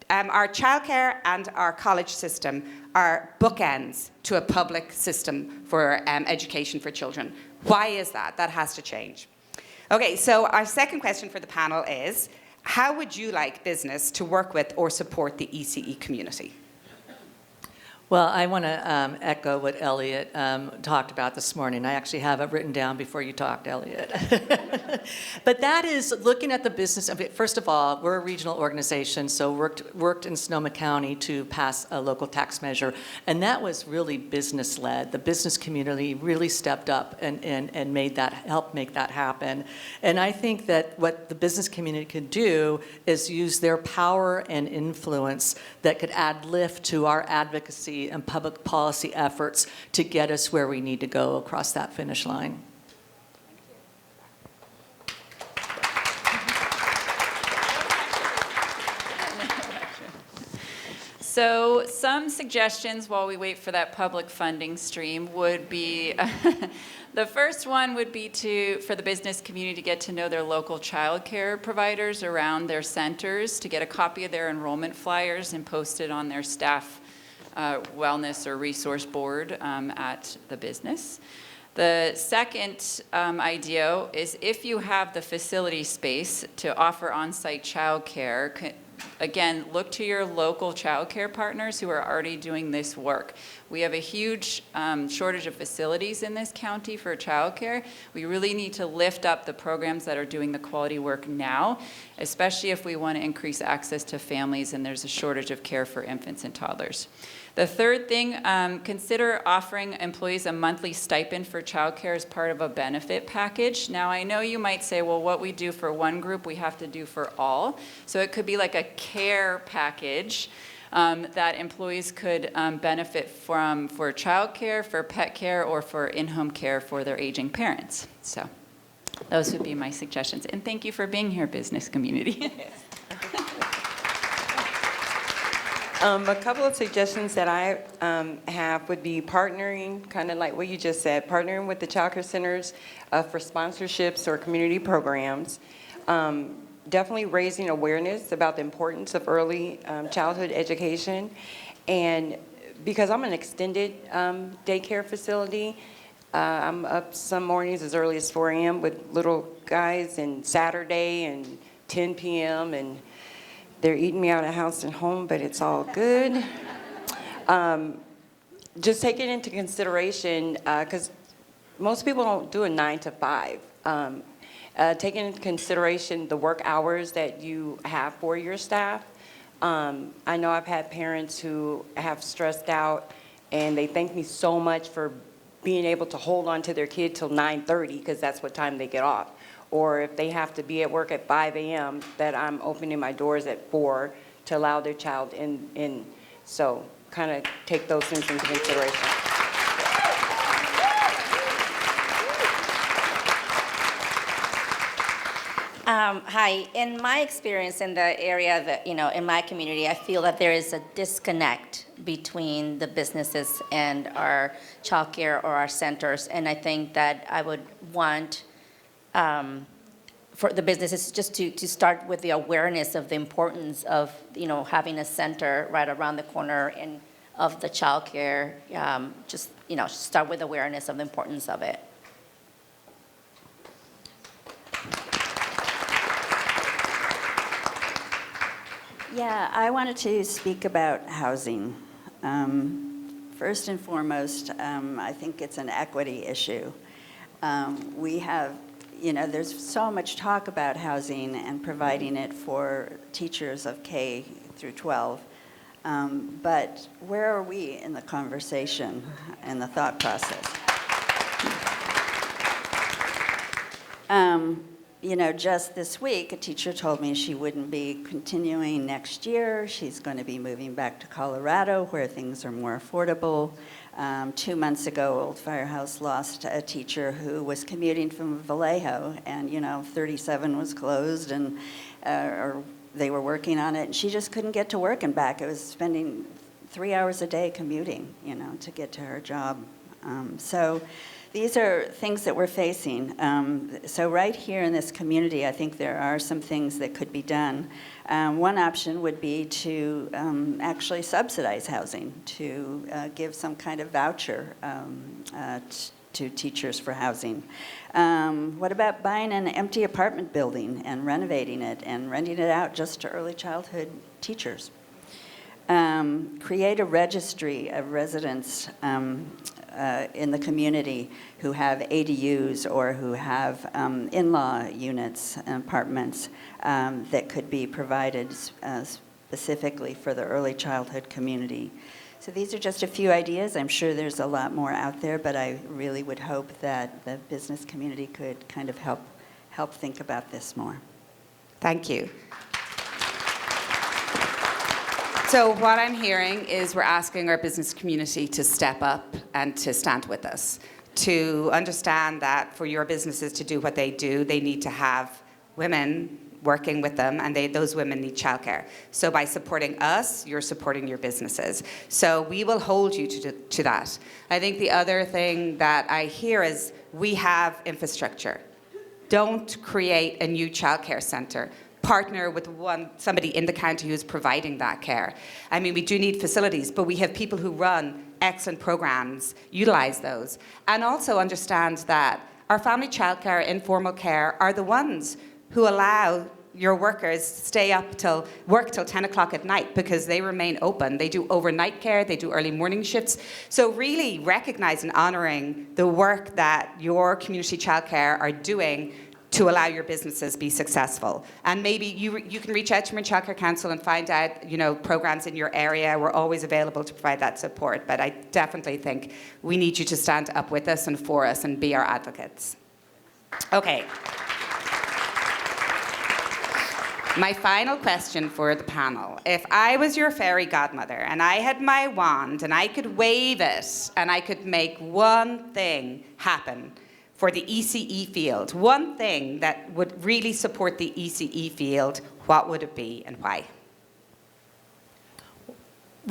our childcare and our college system are bookends to a public system for education for children. Why is that? That has to change. Okay, so our second question for the panel is, how would you like business to work with or support the ECE community? Well, I want to echo what Elliot talked about this morning. I actually have it written down before you talked, Elliot. But that is looking at the business. First of all, we're a regional organization, so worked in Sonoma County to pass a local tax measure, and that was really business-led. The business community really stepped up and helped make that happen. And I think that what the business community could do is use their power and influence that could add lift to our advocacy and public policy efforts to get us where we need to go across that finish line. So some suggestions while we wait for that public funding stream would be, the first one would be for the business community to get to know their local child care providers around their centers, to get a copy of their enrollment flyers and post it on their staff wellness or resource board at the business. The second idea is if you have the facility space to offer on-site childcare, again, look to your local childcare partners who are already doing this work. We have a huge shortage of facilities in this county for childcare. We really need to lift up the programs that are doing the quality work now, especially if we want to increase access to families and there's a shortage of care for infants and toddlers. The third thing, consider offering employees a monthly stipend for childcare as part of a benefit package. Now, I know you might say, well, what we do for one group, we have to do for all. So it could be like a care package that employees could benefit from for childcare, for pet care, or for in-home care for their aging parents. So those would be my suggestions. And thank you for being here, business community. A couple of suggestions that I have would be partnering, kind of like what you just said, partnering with the child care centers for sponsorships or community programs. Definitely raising awareness about the importance of early childhood education. And because I'm an extended daycare facility, I'm up some mornings as early as 4 a.m. with little guys, and Saturday and 10 p.m. and they're eating me out of house and home, but it's all good. Just take it into consideration, because most people don't do a 9 to 5. Taking into consideration the work hours that you have for your staff. I know I've had parents who have stressed out, and they thank me so much for being able to hold on to their kid till 9:30, because that's what time they get off. Or if they have to be at work at 5 a.m., that I'm opening my doors at 4 to allow their child in. So kind of take those things into consideration. Hi, in my experience in the area that, in my community, I feel that there is a disconnect between the businesses and our childcare or our centers. And I think that I would want for the businesses just to start with the awareness of the importance of, having a center right around the corner and of the childcare. Start with awareness of the importance of it. Yeah, I wanted to speak about housing. First and foremost, I think it's an equity issue. We have, there's so much talk about housing and providing it for teachers of K through 12. But where are we in the conversation and the thought process? Just this week, a teacher told me she wouldn't be continuing next year. She's going to be moving back to Colorado, where things are more affordable. 2 months ago, Old Firehouse lost a teacher who was commuting from Vallejo, and 37 was closed, and or they were working on it, and she just couldn't get to work and back. It was spending 3 hours a day commuting, to get to her job. So these are things that we're facing. So right here in this community, I think there are some things that could be done. One option would be to actually subsidize housing, to give some kind of voucher to teachers for housing. What about buying an empty apartment building and renovating it and renting it out just to early childhood teachers? Create a registry of residents in the community who have ADUs or who have in-law units and apartments that could be provided specifically for the early childhood community. So these are just a few ideas. I'm sure there's a lot more out there, but I really would hope that the business community could kind of help think about this more. Thank you. So what I'm hearing is we're asking our business community to step up and to stand with us, to understand that for your businesses to do what they do, they need to have women working with them, and those women need childcare. So by supporting us, you're supporting your businesses. So we will hold you to that. I think the other thing that I hear is we have infrastructure. Don't create a new childcare center. Partner with somebody in the county who's providing that care. I mean, we do need facilities, but we have people who run excellent programs, utilize those. And also understand that our family childcare, informal care are the ones who allow your workers stay up work till 10 o'clock at night because they remain open. They do overnight care, they do early morning shifts. So really recognize and honoring the work that your community childcare are doing to allow your businesses be successful. And maybe you can reach out to Marin Childcare Council and find out, programs in your area. We're always available to provide that support. But I definitely think we need you to stand up with us and for us and be our advocates. Okay. My final question for the panel. If I was your fairy godmother and I had my wand and I could wave it and I could make one thing happen for the ECE field, one thing that would really support the ECE field, what would it be and why?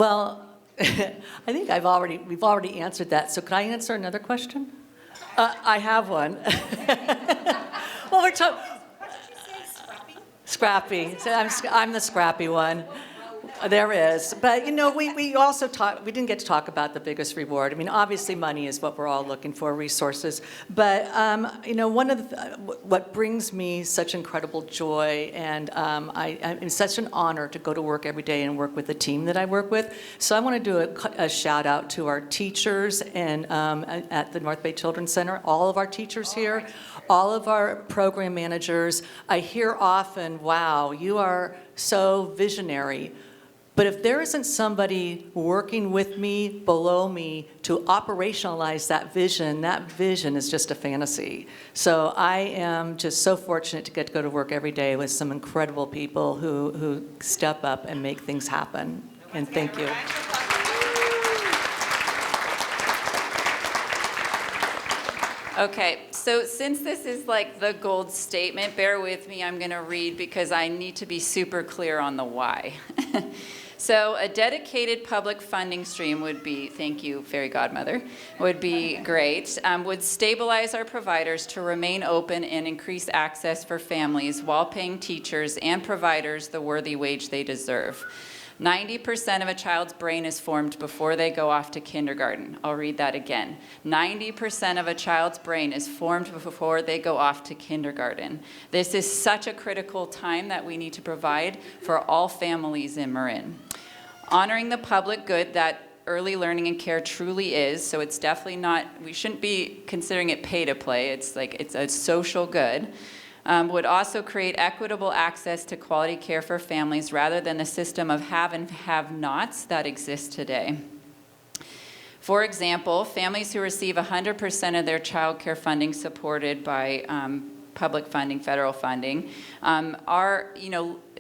Well, I think we've already answered that. So could I answer another question? I have one. Well, we're talking. Scrappy. So I'm the scrappy one. There is. But, we also we didn't get to talk about the biggest reward. I mean, obviously money is what we're all looking for, resources. But, one of what brings me such incredible joy, and it's such an honor to go to work every day and work with the team that I work with. So I want to do a shout out to our teachers and at the North Bay Children's Center, all of our teachers here, all of our program managers. I hear often, wow, you are so visionary. But if there isn't somebody working with me, below me, to operationalize that vision is just a fantasy. So I am just so fortunate to get to go to work every day with some incredible people who step up and make things happen. And thank you. Okay, so since this is like the gold statement, bear with me, I'm going to read because I need to be super clear on the why. So a dedicated public funding stream would be, thank you, fairy godmother, would be great, would stabilize our providers to remain open and increase access for families while paying teachers and providers the worthy wage they deserve. 90% of a child's brain is formed before they go off to kindergarten. I'll read that again. 90% of a child's brain is formed before they go off to kindergarten. This is such a critical time that we need to provide for all families in Marin. Honoring the public good that early learning and care truly is, so it's definitely not, we shouldn't be considering it pay to play, it's a social good. Would also create equitable access to quality care for families rather than the system of have and have-nots that exists today. For example, families who receive 100% of their child care funding supported by public funding, federal funding, are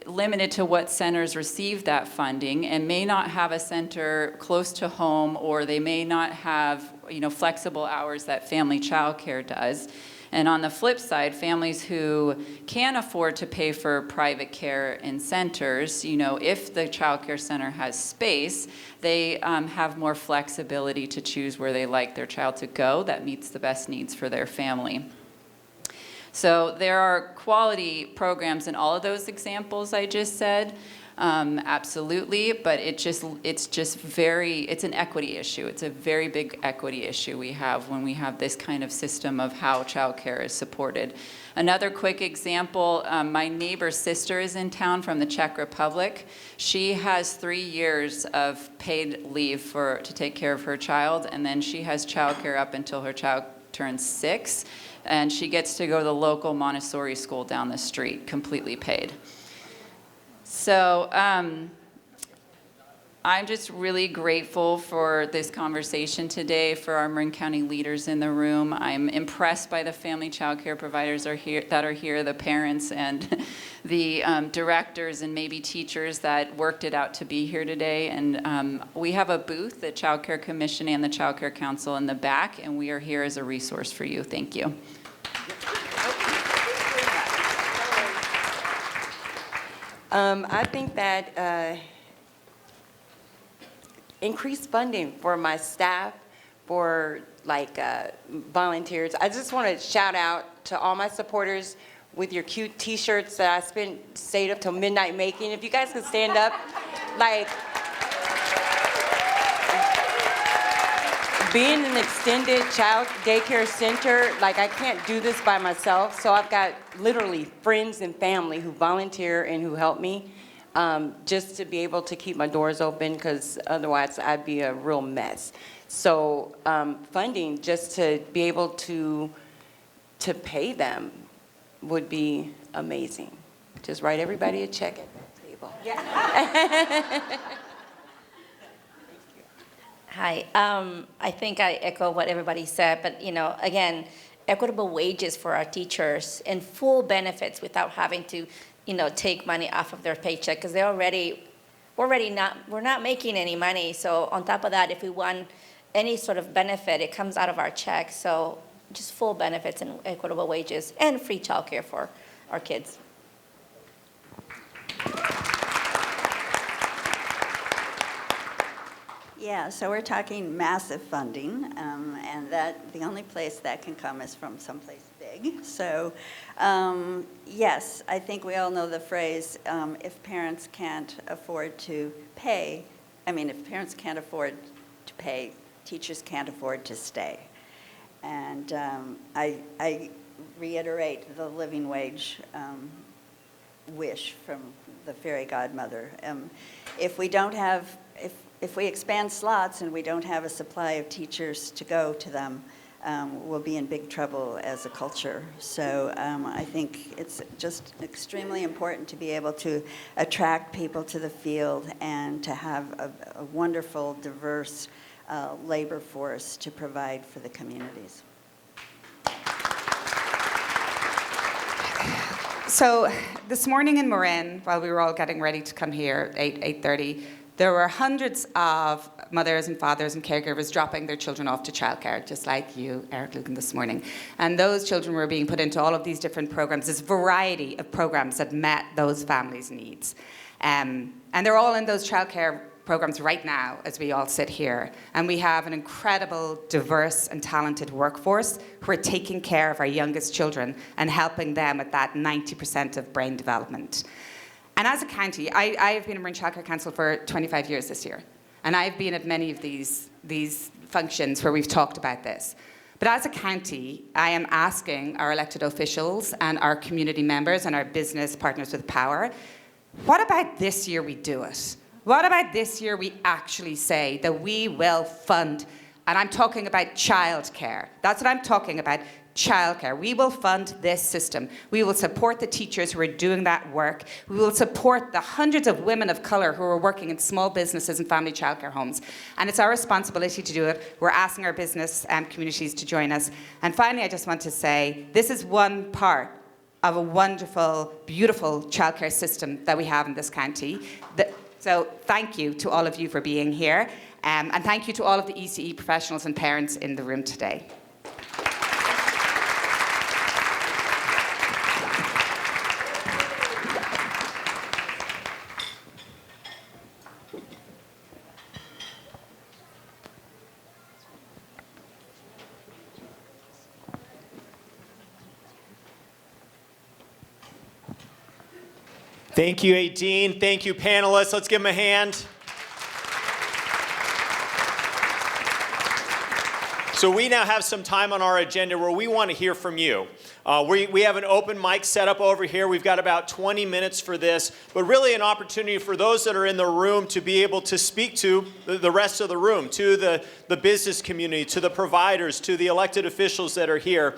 limited to what centers receive that funding and may not have a center close to home, or they may not have flexible hours that family child care does. And on the flip side, families who can afford to pay for private care in centers, if the child care center has space, they have more flexibility to choose where they like their child to go that meets the best needs for their family. So there are quality programs in all of those examples I just said. Absolutely, but it's an equity issue. It's a very big equity issue we have when we have this kind of system of how childcare is supported. Another quick example, my neighbor's sister is in town from the Czech Republic. She has 3 years of paid leave to take care of her child, and then she has childcare up until her child turns 6, and she gets to go to the local Montessori school down the street, completely paid. So I'm just really grateful for this conversation today, for our Marin County leaders in the room. I'm impressed by the family child care providers that are here, the parents and the directors and maybe teachers that worked it out to be here today. And we have a booth, the Child Care Commission and the Child Care Council in the back, and we are here as a resource for you. Thank you. I think that increased funding for my staff, for volunteers. I just want to shout out to all my supporters with your cute t-shirts that I stayed up till midnight making. If you guys could stand up, being an extended child daycare center, I can't do this by myself. So I've got literally friends and family who volunteer and who help me just to be able to keep my doors open, because otherwise I'd be a real mess. So funding just to be able to pay them would be amazing. Just write everybody a check at that table. Yeah. Hi. I think I echo what everybody said, but again, equitable wages for our teachers and full benefits without having to, take money off of their paycheck, because we're not making any money. So on top of that, if we want any sort of benefit, it comes out of our check. So just full benefits and equitable wages and free childcare for our kids. Yeah, so we're talking massive funding, and that the only place that can come is from someplace big. So, yes, I think we all know the phrase, if parents can't afford to pay, if parents can't afford to pay, teachers can't afford to stay. And I reiterate the living wage wish from the fairy godmother. If we don't have, if we expand slots and we don't have a supply of teachers to go to them, we'll be in big trouble as a culture. So I think it's just extremely important to be able to attract people to the field and to have a wonderful, diverse labor force to provide for the communities. So this morning in Marin, while we were all getting ready to come here at 8:30, there were hundreds of mothers and fathers and caregivers dropping their children off to childcare, just like you, Eric Lucan, this morning. And those children were being put into all of these different programs, this variety of programs that met those families' needs. And they're all in those childcare programs right now as we all sit here. And we have an incredible, diverse and talented workforce who are taking care of our youngest children and helping them at that 90% of brain development. And as a county, I have been a Marin Childcare Council for 25 years this year. And I've been at many of these functions where we've talked about this. But as a county, I am asking our elected officials and our community members and our business partners with power, what about this year we do it? What about this year we actually say that we will fund, and I'm talking about childcare. That's what I'm talking about, childcare. We will fund this system. We will support the teachers who are doing that work. We will support the hundreds of women of colour who are working in small businesses and family childcare homes. And it's our responsibility to do it. We're asking our business communities to join us. And finally, I just want to say, this is one part of a wonderful, beautiful childcare system that we have in this county. So thank you to all of you for being here. And thank you to all of the ECE professionals and parents in the room today. Thank you, Aideen. Thank you, panelists. Let's give them a hand. So we now have some time on our agenda where we want to hear from you. We have an open mic set up over here. We've got about 20 minutes for this, but really an opportunity for those that are in the room to be able to speak to the rest of the room, to the business community, to the providers, to the elected officials that are here.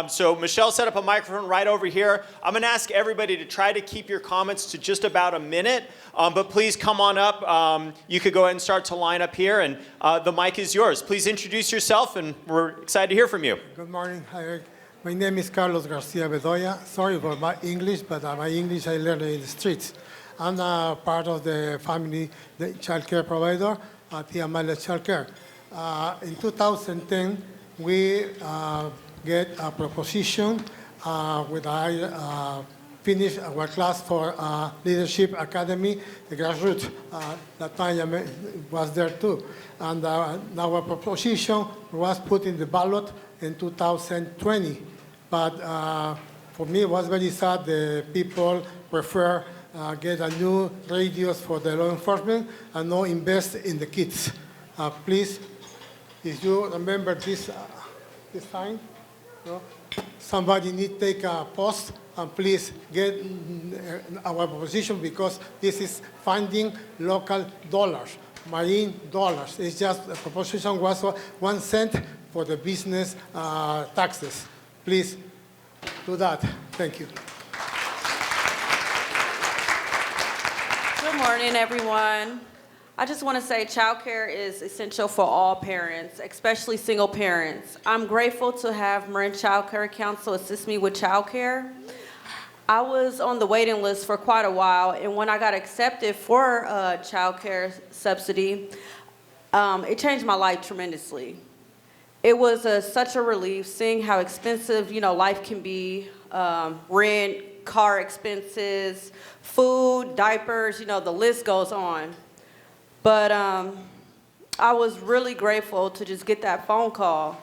So Michelle set up a microphone right over here. I'm going to ask everybody to try to keep your comments to just about a minute, but please come on up. You could go ahead and start to line up here, and the mic is yours. Please introduce yourself, and we're excited to hear from you. Good morning. Hi. My name is Carlos Garcia Bedoya. Sorry for my English, but my English I learned in the streets. I'm part of the family child care provider at Tiamala Child Care. In 2010, we get a proposition with I finished our class for Leadership Academy, the grassroots. That time was there too. And our proposition was put in the ballot in 2020. But for me, it was very sad. The people prefer get a new radios for the law enforcement and not invest in the kids. Please, if you remember this sign, no? Somebody need to take a post and please get our proposition because this is funding local dollars, Marin dollars. It's just the proposition was 1 cent for the business taxes. Please do that. Thank you. Good morning, everyone. I just want to say childcare is essential for all parents, especially single parents. I'm grateful to have Marin Child Care Council assist me with childcare. I was on the waiting list for quite a while, and when I got accepted for a child care subsidy, it changed my life tremendously. It was such a relief seeing how expensive, life can be, rent, car expenses, food, diapers, the list goes on. But I was really grateful to just get that phone call.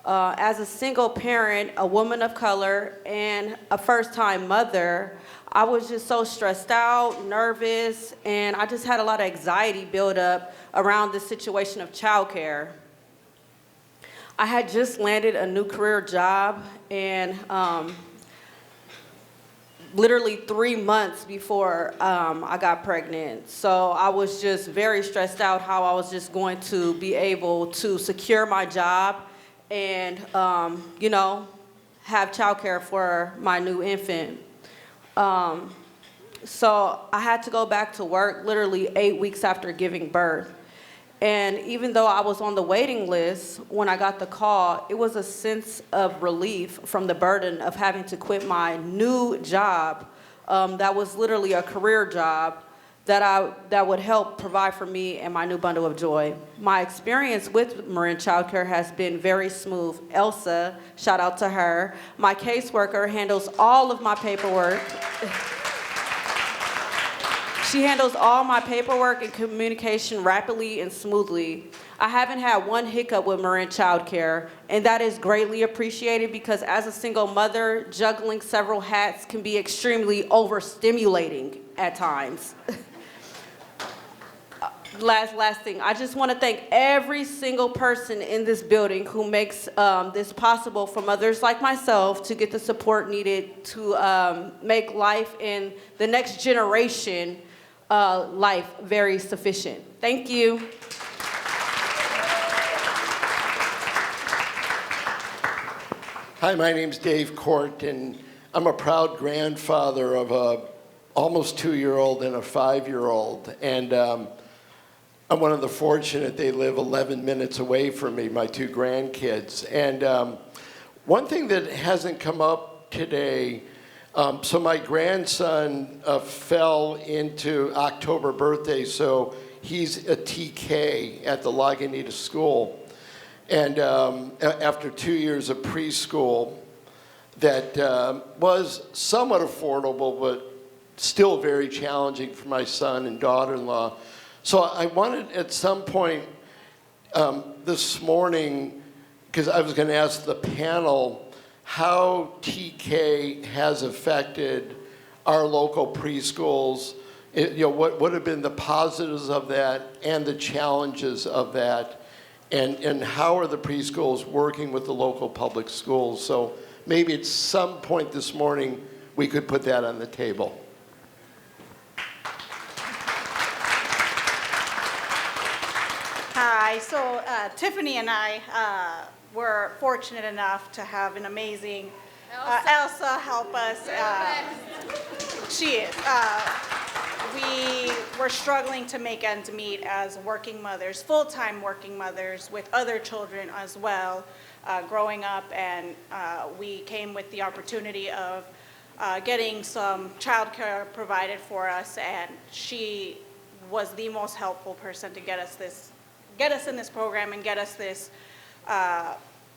As a single parent, a woman of color, and a first-time mother, I was just so stressed out, nervous, and I just had a lot of anxiety build up around the situation of childcare. I had just landed a new career job, and literally 3 months before I got pregnant. So I was just very stressed out how I was just going to be able to secure my job and, you know, have childcare for my new infant. So I had to go back to work literally 8 weeks after giving birth. And even though I was on the waiting list, when I got the call, it was a sense of relief from the burden of having to quit my new job that was literally a career job that would help provide for me and my new bundle of joy. My experience with Marin Child Care has been very smooth. Elsa, shout out to her, my caseworker, handles all of my paperwork. She handles all my paperwork and communication rapidly and smoothly. I haven't had one hiccup with Marin Child Care, and that is greatly appreciated because as a single mother, juggling several hats can be extremely overstimulating at times. Last thing, I just want to thank every single person in this building who makes this possible for mothers like myself to get the support needed to make life in the next generation life very sufficient. Thank you. Hi, my name's Dave Court, and I'm a proud grandfather of a almost 2-year-old and a 5-year-old. And I'm one of the fortunate, they live 11 minutes away from me, my 2 grandkids. And one thing that hasn't come up today, so my grandson fell into October birthday, so he's a TK at the Lagunitas School. And after 2 years of preschool, that was somewhat affordable, but still very challenging for my son and daughter-in-law. So I wanted at some point this morning, because I was going to ask the panel how TK has affected our local preschools, what have been the positives of that and the challenges of that, and how are the preschools working with the local public schools. So maybe at some point this morning we could put that on the table. Hi, so Tiffany and I were fortunate enough to have an amazing Elsa help us. She is. We were struggling to make ends meet as working mothers, full-time working mothers with other children as well, growing up, and we came with the opportunity of getting some childcare provided for us, and she was the most helpful person to get us in this program and get us this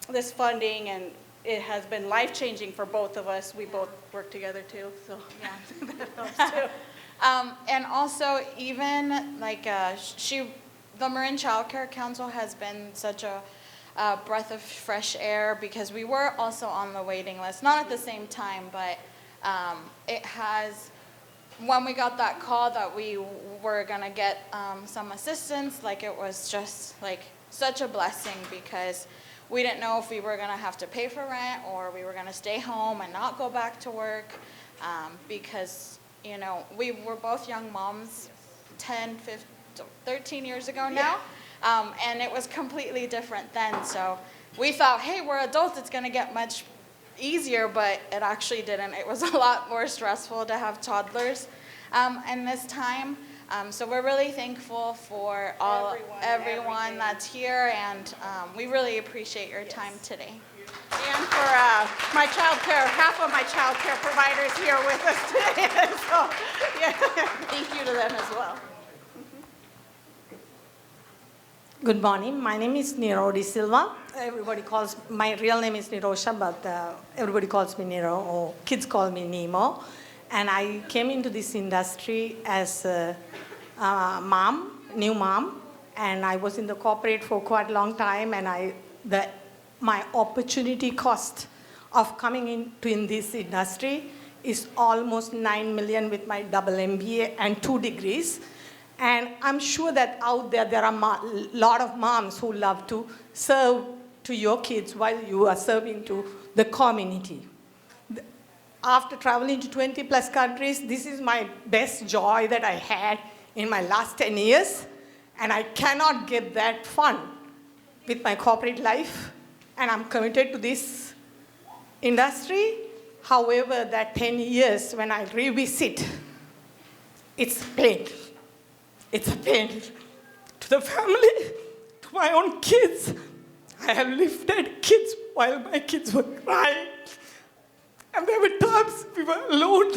this funding, and it has been life-changing for both of us. We both work together too, so yeah, that helps too. And also, even like the Marin Child Care Council has been such a breath of fresh air because we were also on the waiting list, not at the same time, but it has. When we got that call that we were gonna get some assistance, like it was just like such a blessing because we didn't know if we were gonna have to pay for rent or we were gonna stay home and not go back to work because, you know, we were both young moms 10, 15, 13 years ago now, and it was completely different then. So we thought, hey, we're adults, it's gonna get much easier, but it actually didn't. It was a lot more stressful to have toddlers in this time. So we're really thankful for everyone that's here, and we really appreciate your time today. And for my childcare, half of my childcare providers here with us today. So yeah, thank you to them as well. Good morning. My name is Nero De Silva. My real name is Nirosha, but everybody calls me Nero, or kids call me Nemo. And I came into this industry as a new mom, and I was in the corporate for quite a long time, and my opportunity cost of coming in this industry is almost 9 million with my double MBA and 2 degrees. And I'm sure that out there are a lot of moms who love to serve to your kids while you are serving to the community. After traveling to 20 plus countries, this is my best joy that I had in my last 10 years. And I cannot get that fun with my corporate life. And I'm committed to this industry. However, that 10 years, when I revisit, it's pain. It's a pain to the family, to my own kids. I have lifted kids while my kids were crying. And there were times we were alone.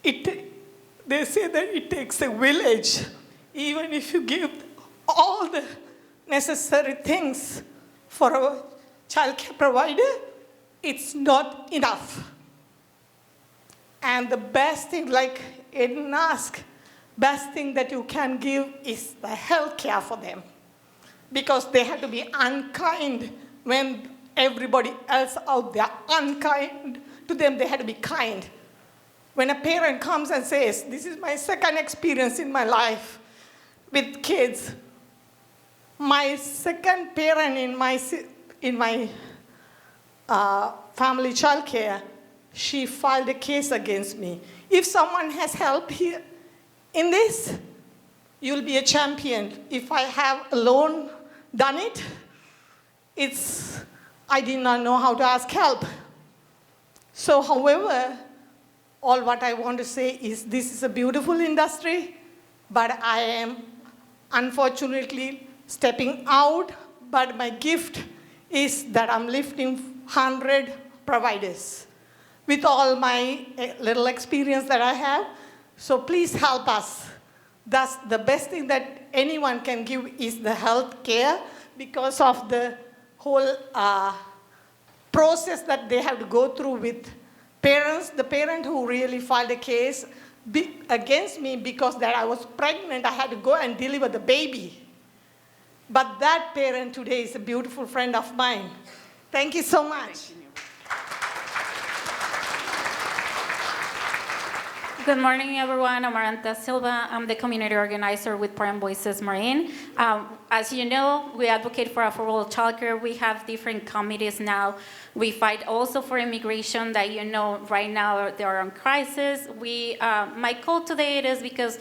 They say that it takes a village. Even if you give all the necessary things for a child care provider, it's not enough. And the best thing, like Eden asked, best thing that you can give is the health care for them. Because they have to be unkind when everybody else out there unkind to them. They had to be kind. When a parent comes and says, this is my second experience in my life with kids, my second parent in my family child care, she filed a case against me. If someone has helped here in this, you'll be a champion. If I have alone done it, I did not know how to ask help. So, however, all what I want to say is this is a beautiful industry, but I am unfortunately stepping out, but my gift is that I'm lifting 100 providers with all my little experience that I have. So please help us. That's the best thing that anyone can give is the health care because of the whole process that they have to go through with parents. The parent who really filed a case against me because that I was pregnant, I had to go and deliver the baby. But that parent today is a beautiful friend of mine. Thank you so much. Good morning, everyone. I'm Marin Silva. I'm the community organizer with Parent Voices Marin. As you know, we advocate for affordable childcare. We have different committees now. We fight also for immigration that you know right now they are on crisis. My call today is because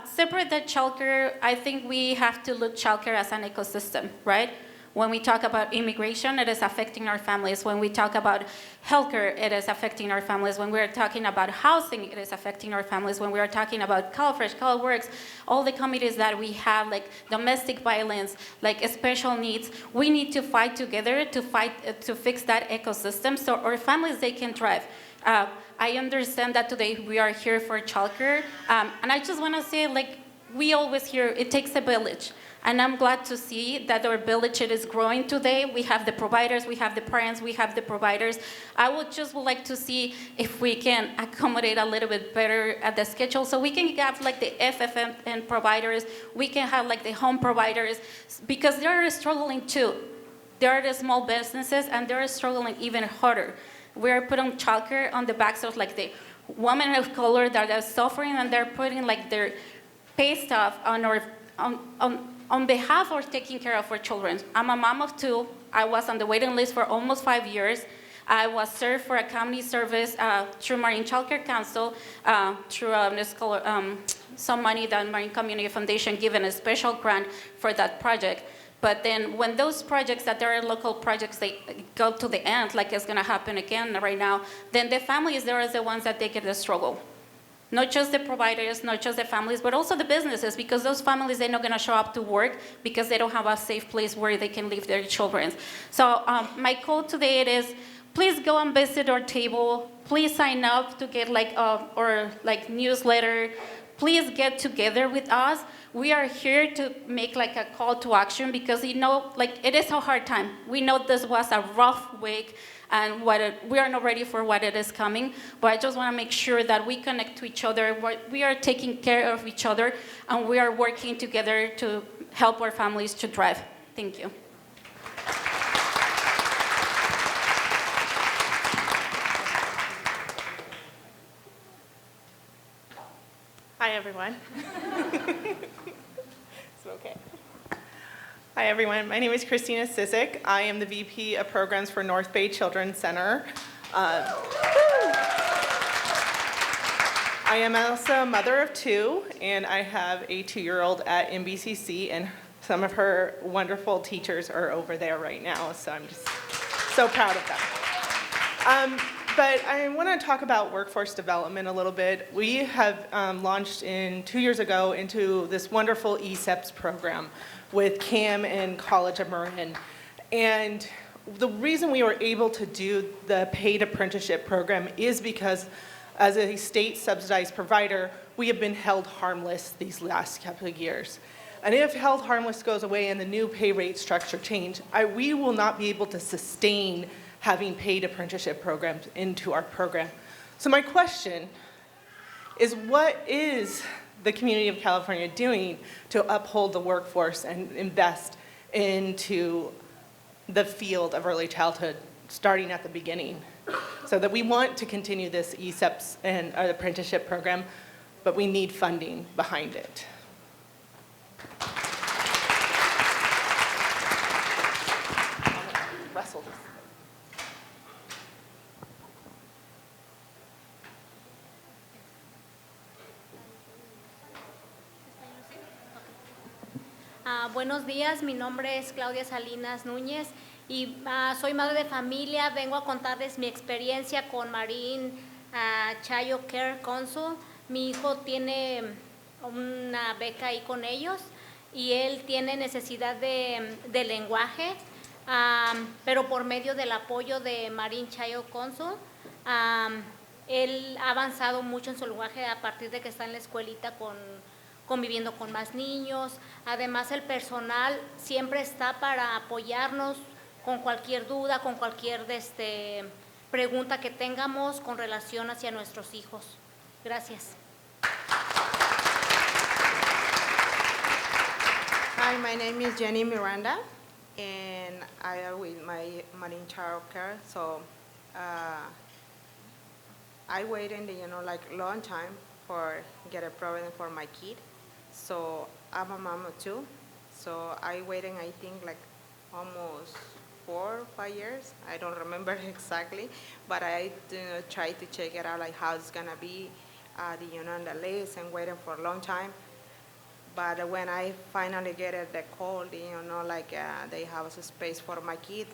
separate the childcare, I think we have to look childcare as an ecosystem, right? When we talk about immigration, it is affecting our families. When we talk about healthcare, it is affecting our families. When we're talking about housing, it is affecting our families. When we are talking about CalFresh, CalWorks, all the committees that we have, like domestic violence, like special needs, we need to fight together to fix that ecosystem so our families, they can thrive. I understand that today we are here for childcare, and I just want to say, like we always hear, it takes a village. And I'm glad to see that our village is growing today. We have the providers, we have the parents, we have the providers. I would like to see if we can accommodate a little bit better at the schedule so we can have like the FFM providers, we can have like the home providers, because they're struggling too. There are the small businesses and they're struggling even harder. We're putting childcare on the backs of like the women of color that are suffering, and they're putting like their pay stuff on behalf of taking care of our children. I'm a mom of 2. I was on the waiting list for almost 5 years. I was served for a community service through Marin Child Care Council, through some money that Marin Community Foundation given a special grant for that project. But then when those projects that are local projects, they go to the end, like it's gonna happen again right now, then the families, they are the ones that they get the struggle. Not just the providers, not just the families, but also the businesses, because those families, they're not gonna show up to work because they don't have a safe place where they can leave their children. So my call today is, please go and visit our table. Please sign up to get our newsletter. Please get together with us. We are here to make like a call to action because it is a hard time. We know this was a rough week. and we are not ready for what it is coming. But I just want to make sure that we connect to each other, we are taking care of each other, and we are working together to help our families to thrive. Thank you. Hi, everyone. It's okay. Hi, everyone. My name is Christina Sisek. I am the VP of Programs for North Bay Children's Center. I am also a mother of two, and I have a 2-year-old at NBCC, and some of her wonderful teachers are over there right now, so I'm just so proud of them. But I want to talk about workforce development a little bit. We have launched 2 years ago into this wonderful ESEPS program with CAM and College of Marin. And the reason we were able to do the paid apprenticeship program is because as a state subsidized provider, we have been held harmless these last couple of years. And if held harmless goes away and the new pay rate structure change, we will not be able to sustain having paid apprenticeship programs into our program. So my question is, what is the community of California doing to uphold the workforce and invest into the field of early childhood, starting at the beginning? So that we want to continue this ESEPS and our apprenticeship program, but we need funding behind it. Wrestle this. Buenos días, mi nombre es Claudia Salinas Núñez y soy madre de familia. Vengo a contarles mi experiencia con Marin Child Care Council. Mi hijo tiene una beca ahí con ellos y él tiene necesidad de lenguaje, pero por medio del apoyo de Marin Child Council, él ha avanzado mucho en su lenguaje a partir de que está en la escuelita conviviendo con más niños. Además, el personal siempre está para apoyarnos con cualquier duda, con cualquier pregunta que tengamos con relación hacia nuestros hijos. Gracias. Hi, my name is Jenny Miranda, and I am with my Marin Child Care. So I waited, like long time for get a program for my kid. So I'm a mom too. So I waited, I think, like almost 4 or 5 years. I don't remember exactly, but I try to check it out, like how it's gonna be, the list, and waiting for a long time. But when I finally get the call, like they have a space for my kid,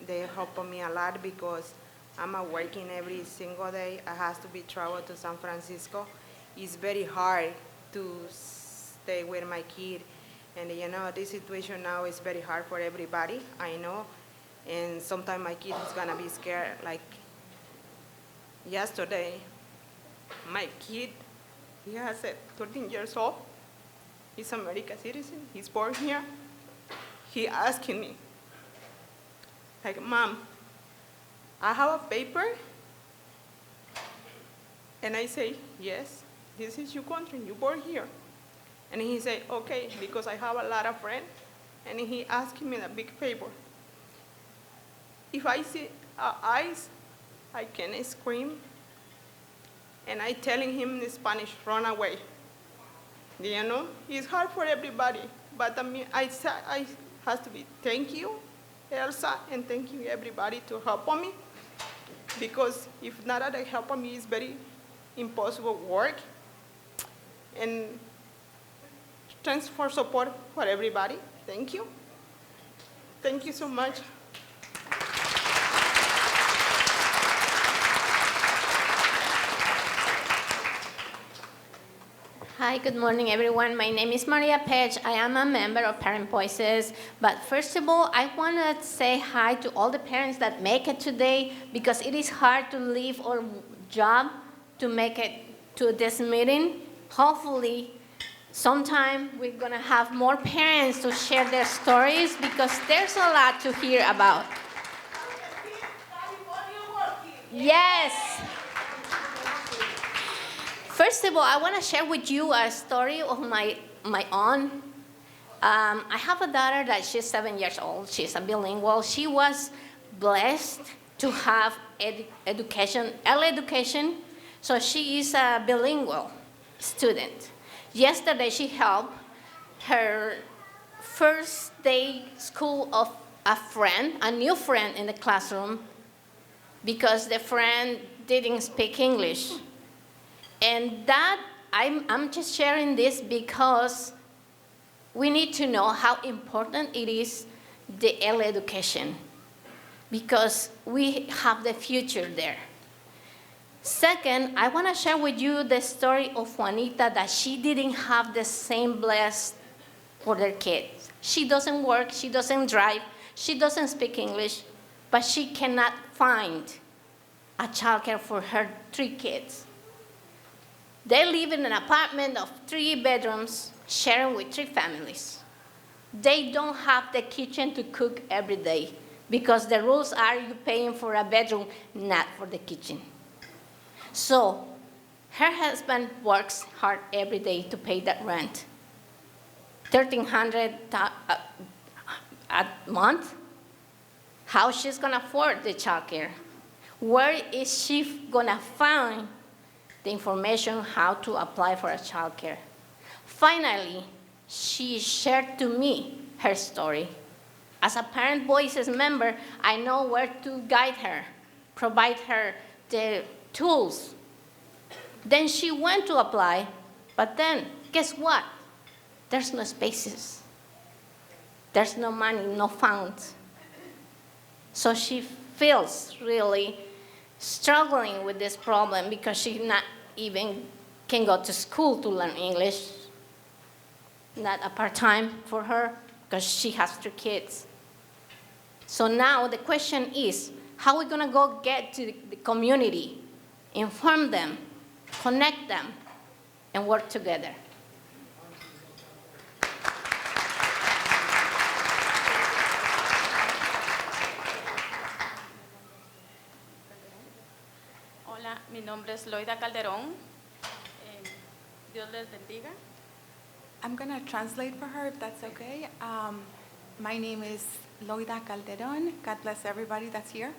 they help me a lot because I'm working every single day. I have to be travel to San Francisco. It's very hard to stay with my kid. And this situation now is very hard for everybody, I know. And sometimes my kid is gonna be scared. Like yesterday, my kid, he has 13 years old. He's an American citizen, he's born here. He asking me, like, Mom, I have a paper? And I say, yes, this is your country, you born here. And he said, okay, because I have a lot of friends. And he asked me the big paper. If I see eyes, I can scream. And I telling him in Spanish, run away. It's hard for everybody. But I have to be, thank you, Elsa, and thank you everybody to help me. Because if not they help me, it's very impossible work. And thanks for support for everybody. Thank you. Thank you so much. Hi, good morning, everyone. My name is Maria Pech. I am a member of Parent Voices. But first of all, I want to say hi to all the parents that make it today, because it is hard to leave our job to make it to this meeting. Hopefully, sometime we're going to have more parents to share their stories, because there's a lot to hear about. Yes. First of all, I want to share with you a story of my own. I have a daughter that she's 7 years old. She's a bilingual. She was blessed to have education, early education, so she is a bilingual student. Yesterday, she helped her first day school of a new friend in the classroom, because the friend didn't speak English. And that, I'm just sharing this because we need to know how important it is, the early education, because we have the future there. Second, I want to share with you the story of Juanita, that she didn't have the same bless for their kids. She doesn't work, she doesn't drive, she doesn't speak English, but she cannot find a childcare for her 3 kids. They live in an apartment of 3 bedrooms, sharing with 3 families. They don't have the kitchen to cook every day, because the rules are you paying for a bedroom, not for the kitchen. So her husband works hard every day to pay that rent. $1,300 a month. How she's gonna afford the childcare? Where is she gonna find the information how to apply for a childcare? Finally, she shared to me her story. As a Parent Voices member, I know where to guide her, provide her the tools. Then she went to apply, but then guess what? There's no spaces. There's no money, no funds. So she feels really struggling with this problem, because she not even can go to school to learn English. Not a part-time for her, because she has 3 kids. So now the question is, how are we gonna go get to the community, inform them, connect them, and work together? Hola, mi nombre es Loida Calderón. Dios les bendiga. I'm going to translate for her, if that's okay. My name is Loida Calderón. God bless everybody that's here.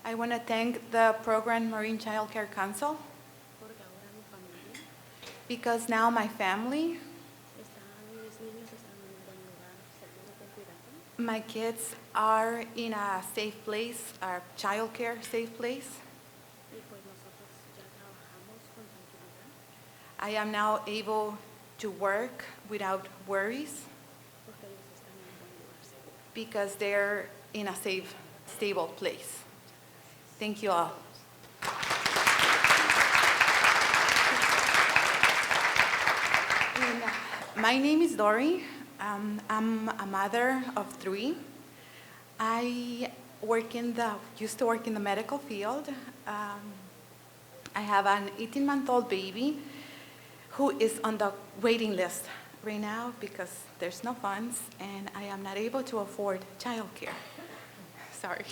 I want to thank the program Marin Child Care Council, because now my family, my kids are in a safe place, a child care safe place. I am now able to work without worries, because they're in a safe, stable place. Thank you all. My name is Dory. I'm a mother of 3. I used to work in the medical field. I have an 18-month-old baby who is on the waiting list right now because there's no funds, and I am not able to afford childcare. Sorry.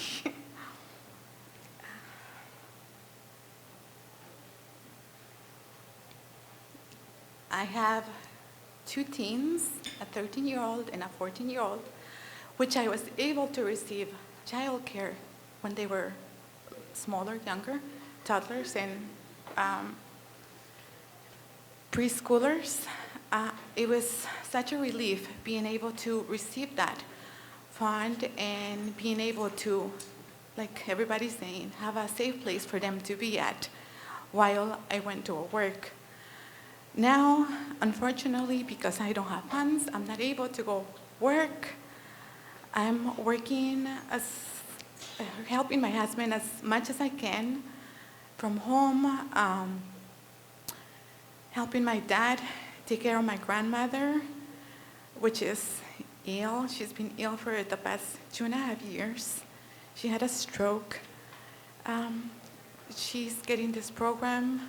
I have 2 teens, a 13-year-old and a 14-year-old, which I was able to receive childcare when they were smaller, younger, toddlers and preschoolers. It was such a relief being able to receive that fund and being able to, like everybody's saying, have a safe place for them to be at while I went to work. Now, unfortunately, because I don't have funds, I'm not able to go work. I'm working helping my husband as much as I can from home, helping my dad take care of my grandmother, which is ill. She's been ill for the past 2.5 years. She had a stroke. She's getting this program,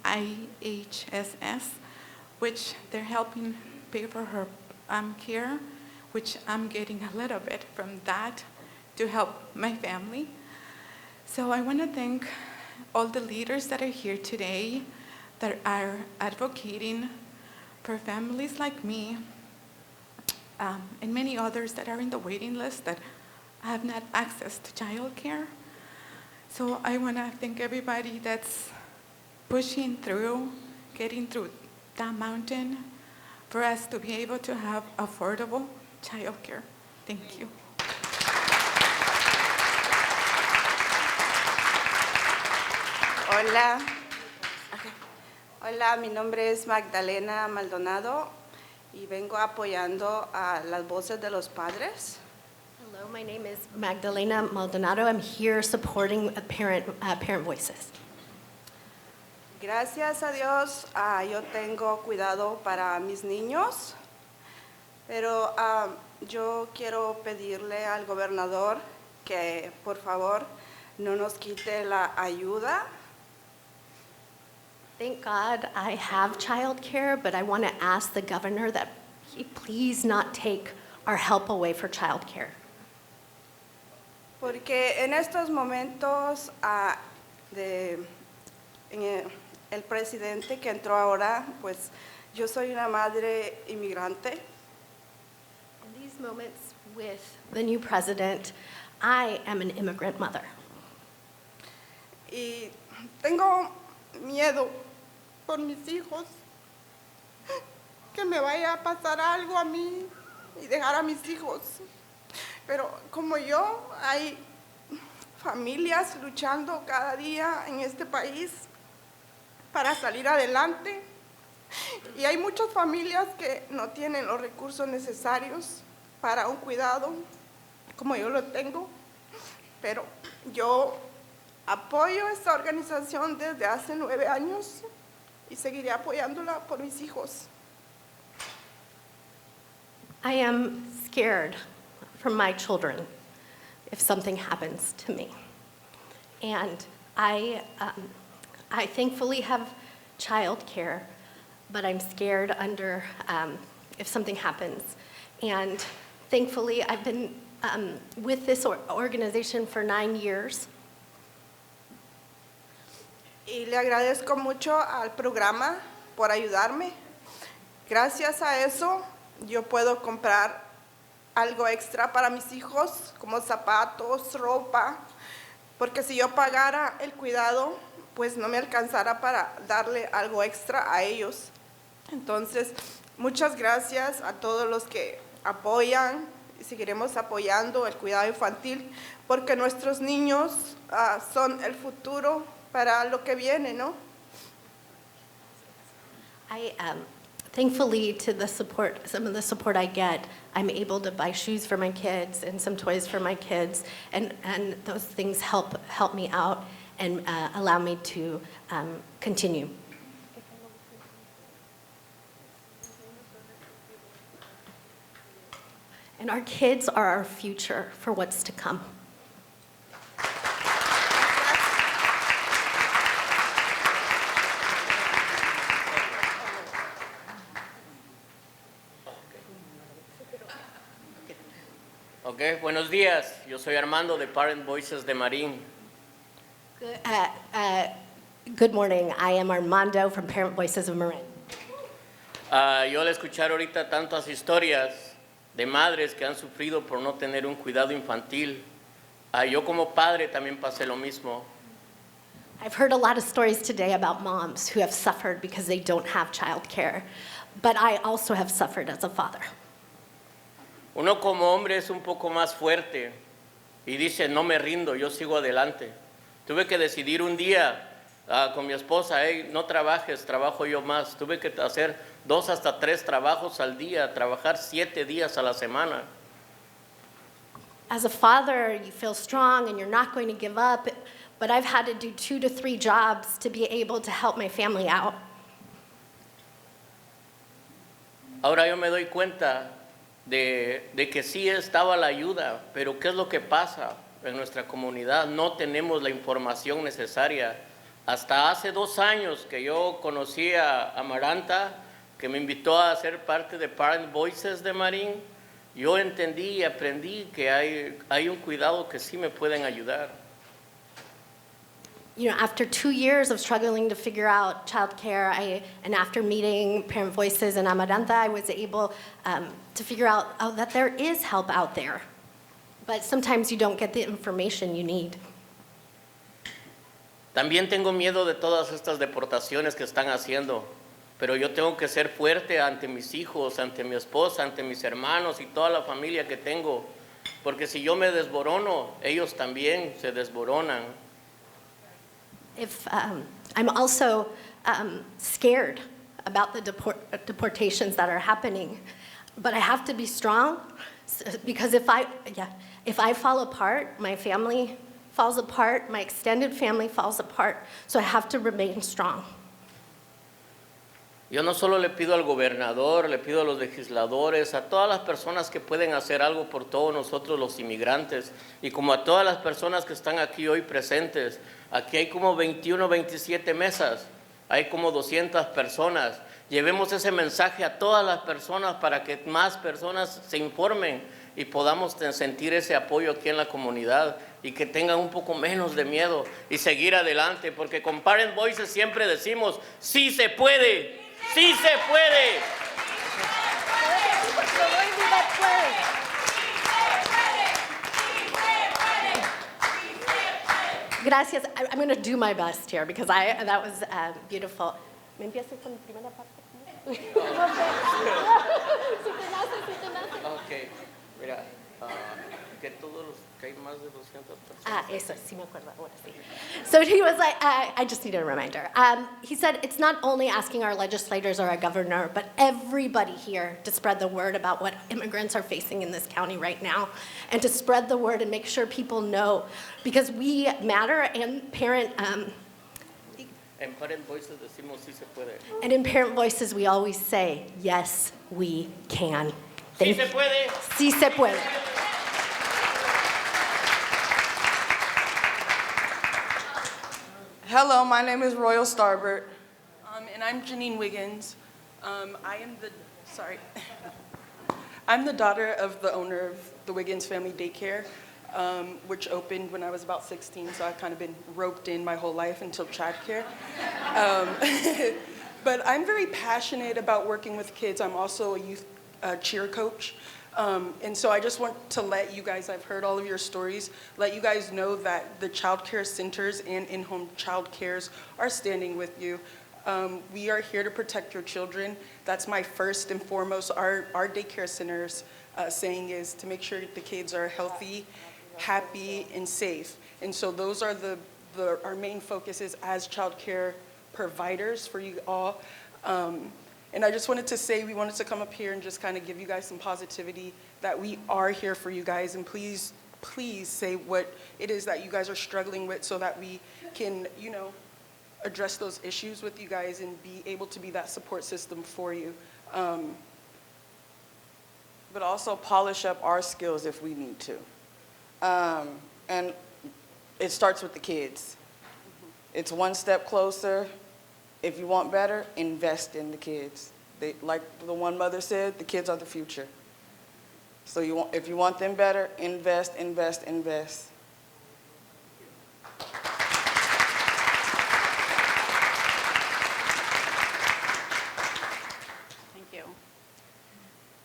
IHSS, which they're helping pay for her care, which I'm getting a little bit from that to help my family. So I want to thank all the leaders that are here today that are advocating for families like me, and many others that are in the waiting list that have not access to childcare. So I want to thank everybody that's pushing through, getting through that mountain for us to be able to have affordable childcare. Thank you. Hola. Hola, mi nombre es Magdalena Maldonado y vengo apoyando a las voces de los padres. Hello, my name is Magdalena Maldonado. I'm here supporting parent voices. Gracias a Dios, yo tengo cuidado para mis niños, pero yo quiero pedirle al gobernador que por favor no nos quite la ayuda. Thank God I have childcare, but I want to ask the governor that he please not take our help away for childcare. Porque en estos momentos el presidente que entró ahora, pues yo soy una madre inmigrante. In these moments with the new president, I am an immigrant mother. Y tengo miedo por mis hijos, que me vaya a pasar algo a mí y dejar a mis hijos. Pero como yo, hay familias luchando cada día en este país para salir adelante. Y hay muchas familias que no tienen los recursos necesarios para un cuidado como yo lo tengo. Pero yo apoyo esta organización desde hace 9 años y seguiré apoyándola por mis hijos. I am scared for my children if something happens to me. And I thankfully have childcare, but I'm scared if something happens. And thankfully, I've been with this organization for 9 years. Y le agradezco mucho al programa por ayudarme. Gracias a eso, yo puedo comprar algo extra para mis hijos, como zapatos, ropa, porque si yo pagara el cuidado, pues no me alcanzara para darle algo extra a ellos. Entonces, muchas gracias a todos los que apoyan y seguiremos apoyando el cuidado infantil, porque nuestros niños son el futuro para lo que viene, ¿no? Thankfully, to some of the support I get, I'm able to buy shoes for my kids and some toys for my kids, and those things help me out and allow me to continue. And our kids are our future for what's to come. Ok, buenos días. Yo soy Armando de Parent Voices de Marin. Good morning. I am Armando from Parent Voices of Marin. Yo al escuchar ahorita tantas historias de madres que han sufrido por no tener un cuidado infantil, yo como padre también pasé lo mismo. I've heard a lot of stories today about moms who have suffered because they don't have childcare, but I also have suffered as a father. Uno como hombre es un poco más fuerte y dice, no me rindo, yo sigo adelante. Tuve que decidir un día con mi esposa, hey, no trabajes, trabajo yo más. Tuve que hacer 2 hasta 3 trabajos al día, trabajar 7 días a la semana. As a father, you feel strong and you're not going to give up, but I've had to do 2 to 3 jobs to be able to help my family out. Ahora yo me doy cuenta de que sí estaba la ayuda, pero ¿qué es lo que pasa en nuestra comunidad? No tenemos la información necesaria. Hasta hace 2 años que yo conocí a Amaranta, que me invitó a ser parte de Parent Voices de Marin, yo entendí y aprendí que hay un cuidado que sí me pueden ayudar. You know, after 2 years of struggling to figure out childcare, and after meeting Parent Voices in Amaranta, I was able to figure out that there is help out there. But sometimes you don't get the information you need. También tengo miedo de todas estas deportaciones que están haciendo, pero yo tengo que ser fuerte ante mis hijos, ante mi esposa, ante mis hermanos y toda la familia que tengo, porque si yo me desborono, ellos también se desboronan. I'm also scared about the deportations that are happening, but I have to be strong because if I fall apart, my family falls apart, my extended family falls apart, so I have to remain strong. Yo no solo le pido al gobernador, le pido a los legisladores, a todas las personas que pueden hacer algo por todos nosotros los inmigrantes y como a todas las personas que están aquí hoy presentes. Aquí hay como 21, 27 mesas, hay como 200 personas. Llevemos ese mensaje a todas las personas para que más personas se informen y podamos sentir ese apoyo aquí en la comunidad y que tengan un poco menos de miedo y seguir adelante, porque con Parent Voices siempre decimos, sí se puede. ¡Sí se puede! Gracias. I'm going to do my best here because that was beautiful. ¿Me empiezas con la primera parte? Ok, mira, que todos los, que hay más de 200 personas. Eso, sí me acuerdo, ahora sí. So he was like, I just needed a reminder. He said it's not only asking our legislators or our governor, but everybody here to spread the word about what immigrants are facing in this county right now, and to spread the word and make sure people know, because we matter, and En Parent Voices decimos sí se puede. And in Parent Voices, we always say, yes, we can. Sí se puede. Sí se puede. Hello, my name is Royal Starbert, and I'm Janine Wiggins. I'm the daughter of the owner of the Wiggins Family Daycare, which opened when I was about 16, so I've kind of been roped in my whole life until childcare. But I'm very passionate about working with kids. I'm also a youth cheer coach. And so I just want to let you guys, I've heard all of your stories, let you guys know that the child care centers and in-home child cares are standing with you. We are here to protect your children. That's my first and foremost, our daycare centers saying is to make sure the kids are healthy, happy, and safe. And so those are our main focuses as child care providers for you all. And I just wanted to say, we wanted to come up here and just kind of give you guys some positivity that we are here for you guys. And please, please say what it is that you guys are struggling with so that we can, address those issues with you guys and be able to be that support system for you. But also polish up our skills if we need to. And it starts with the kids. It's one step closer. If you want better, invest in the kids. Like the one mother said, the kids are the future. So if you want them better, invest, invest, invest. Thank you.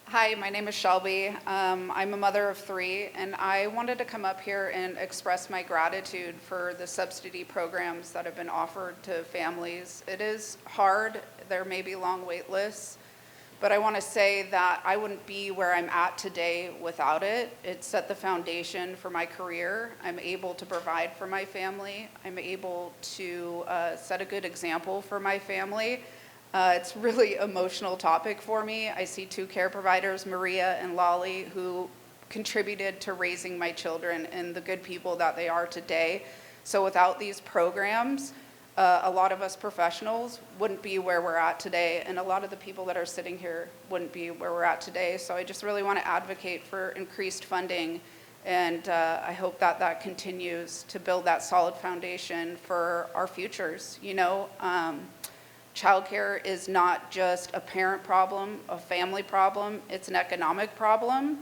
Hi, my name is Shelby. I'm a mother of 3, and I wanted to come up here and express my gratitude for the subsidy programs that have been offered to families. It is hard. There may be long wait lists, but I want to say that I wouldn't be where I'm at today without it. It set the foundation for my career. I'm able to provide for my family. I'm able to set a good example for my family. It's a really emotional topic for me. I see 2 care providers, Maria and Lolly, who contributed to raising my children and the good people that they are today. So without these programs, a lot of us professionals wouldn't be where we're at today, and a lot of the people that are sitting here wouldn't be where we're at today. So I just really want to advocate for increased funding, and I hope that that continues to build that solid foundation for our futures. Childcare is not just a parent problem, a family problem, it's an economic problem.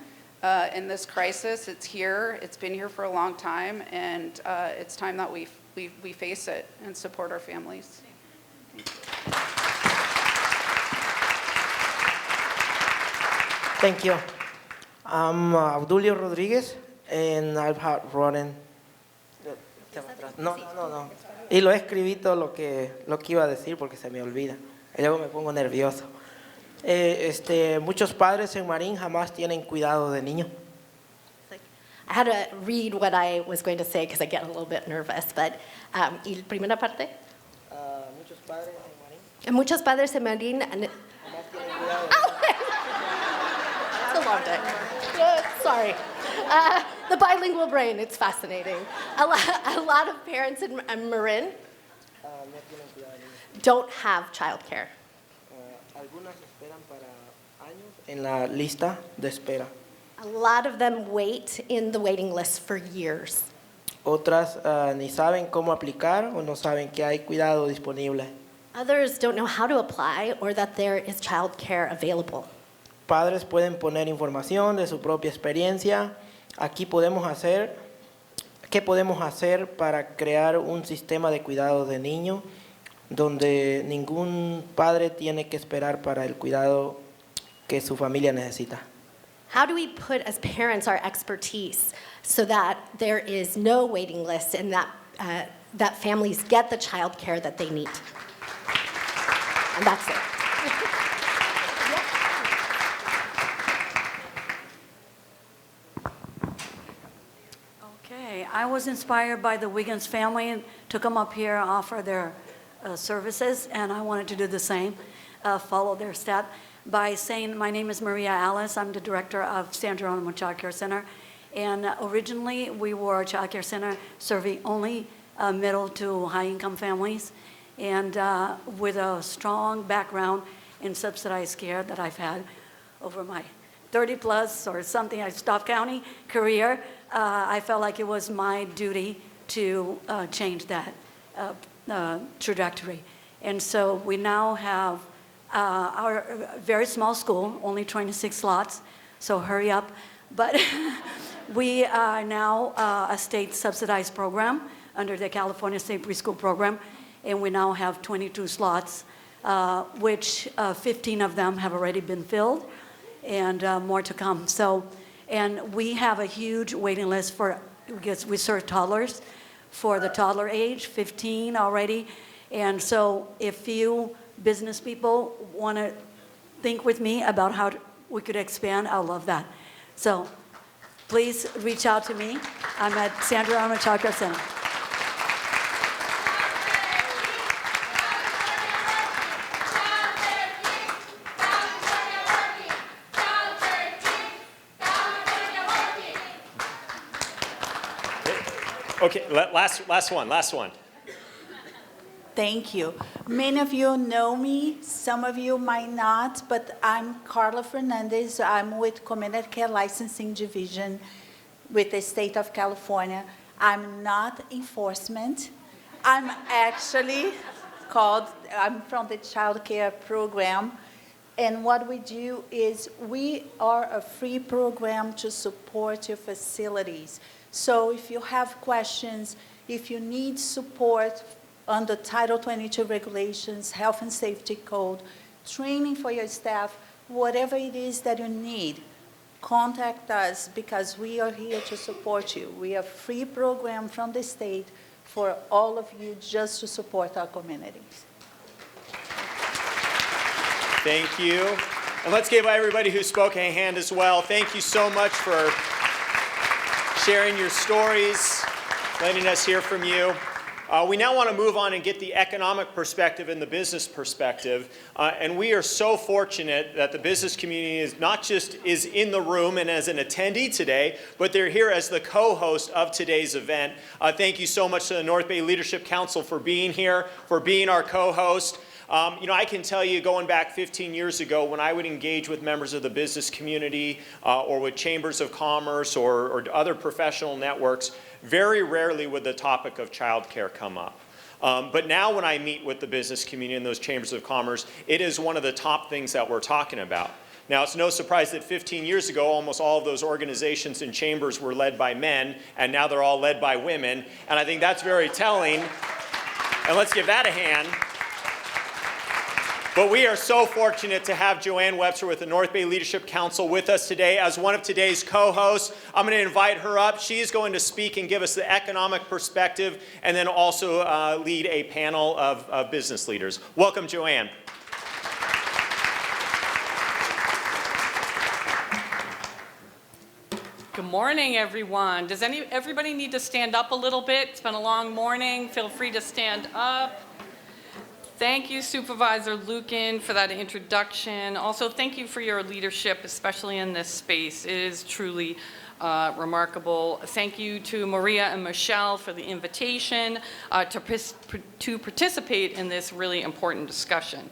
in this crisis. It's here, it's been here for a long time, and it's time that we face it and support our families. Thank you. I'm Abdulio Rodriguez, and I've had running. No. Y lo he escrito lo que iba a decir porque se me olvida. Y luego me pongo nervioso. Muchos padres en Marin jamás tienen cuidado de niños. I had to read what I was going to say because I get a little bit nervous. But, ¿y la primera parte? Muchos padres en Marin Muchos padres en Marin. jamás tienen cuidado de It's a long day. Sorry. The bilingual brain, it's fascinating. A lot of parents in Marin no tienen cuidado de niños. don't have childcare. Algunas esperan para años en la lista de espera. A lot of them wait in the waiting list for years. Otras ni saben cómo aplicar o no saben que hay cuidado disponible. Others don't know how to apply or that there is childcare available. Padres pueden poner información de su propia experiencia. ¿Qué podemos hacer para crear un sistema de cuidado de niños donde ningún padre tiene que esperar para el cuidado que su familia necesita? How do we put as parents our expertise so that there is no waiting list and that families get the childcare that they need? And that's it. Okay, I was inspired by the Wiggins family to come up here and offer their services, and I wanted to do the same, follow their step by saying, my name is Maria Alice. I'm the director of San Geronimo Child Care Center, and originally we were a child care center serving only middle to high-income families, and with a strong background in subsidized care that I've had over my 30-plus or something, Stop County career, I felt like it was my duty to change that trajectory. And so we now have our very small school, only 26 slots, so hurry up. But we are now a state subsidized program under the California State Preschool Program, and we now have 22 slots, which 15 of them have already been filled, and more to come. So, and we have a huge waiting list because we serve toddlers for the toddler age, 15 already. And so if you business people want to think with me about how we could expand, I love that. So please reach out to me. I'm at San Geronimo Child Care Center. Okay, last one. Thank you. Many of you know me, some of you might not, but I'm Carla Fernandez. I'm with Community Care Licensing Division with the state of California. I'm not enforcement. I'm actually I'm from the child care program. And what we do is we are a free program to support your facilities. So if you have questions, if you need support under Title 22 regulations, health and safety code, training for your staff, whatever it is that you need, contact us because we are here to support you. We are a free program from the state for all of you just to support our communities. Thank you. And let's give everybody who spoke a hand as well. Thank you so much for sharing your stories, letting us hear from you. We now want to move on and get the economic perspective and the business perspective. And we are so fortunate that the business community is not just in the room and as an attendee today, but they're here as the co-host of today's event. Thank you so much to the North Bay Leadership Council for being here, for being our co-host. I can tell you going back 15 years ago when I would engage with members of the business community or with chambers of commerce or other professional networks, very rarely would the topic of childcare come up. But now when I meet with the business community and those chambers of commerce, it is one of the top things that we're talking about. Now, it's no surprise that 15 years ago, almost all of those organizations and chambers were led by men, and now they're all led by women. And I think that's very telling. And let's give that a hand. But we are so fortunate to have Joanne Webster with the North Bay Leadership Council with us today as one of today's co-hosts. I'm going to invite her up. She's going to speak and give us the economic perspective and then also lead a panel of business leaders. Welcome, Joanne. Good morning, everyone. Does everybody need to stand up a little bit? It's been a long morning. Feel free to stand up. Thank you, Supervisor Lucan, for that introduction. Also, thank you for your leadership, especially in this space. It is truly remarkable. Thank you to Maria and Michelle for the invitation to participate in this really important discussion.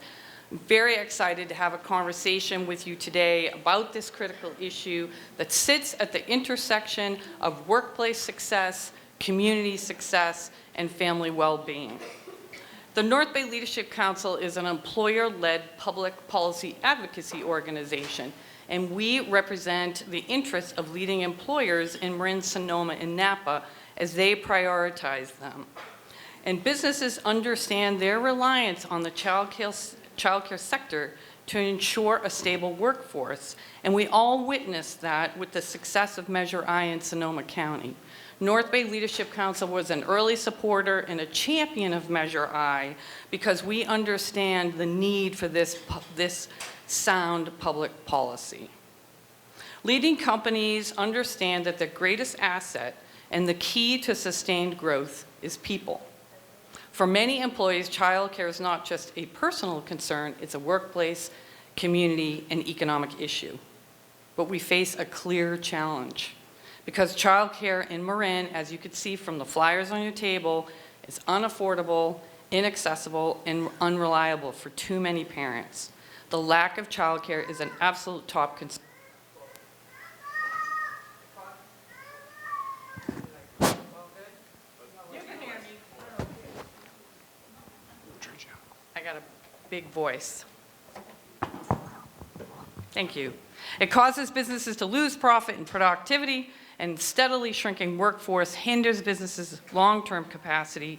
I'm very excited to have a conversation with you today about this critical issue that sits at the intersection of workplace success, community success, and family well-being. The North Bay Leadership Council is an employer-led public policy advocacy organization, and we represent the interests of leading employers in Marin, Sonoma, and Napa as they prioritize them. And businesses understand their reliance on the childcare sector to ensure a stable workforce, and we all witnessed that with the success of Measure I in Sonoma County. North Bay Leadership Council was an early supporter and a champion of Measure I because we understand the need for this sound public policy. Leading companies understand that the greatest asset and the key to sustained growth is people. For many employees, childcare is not just a personal concern, it's a workplace, community, and economic issue. But we face a clear challenge because childcare in Marin, as you could see from the flyers on your table, is unaffordable, inaccessible, and unreliable for too many parents. The lack of childcare is an absolute top concern. I got a big voice. Thank you. It causes businesses to lose profit and productivity, and steadily shrinking workforce hinders businesses' long-term capacity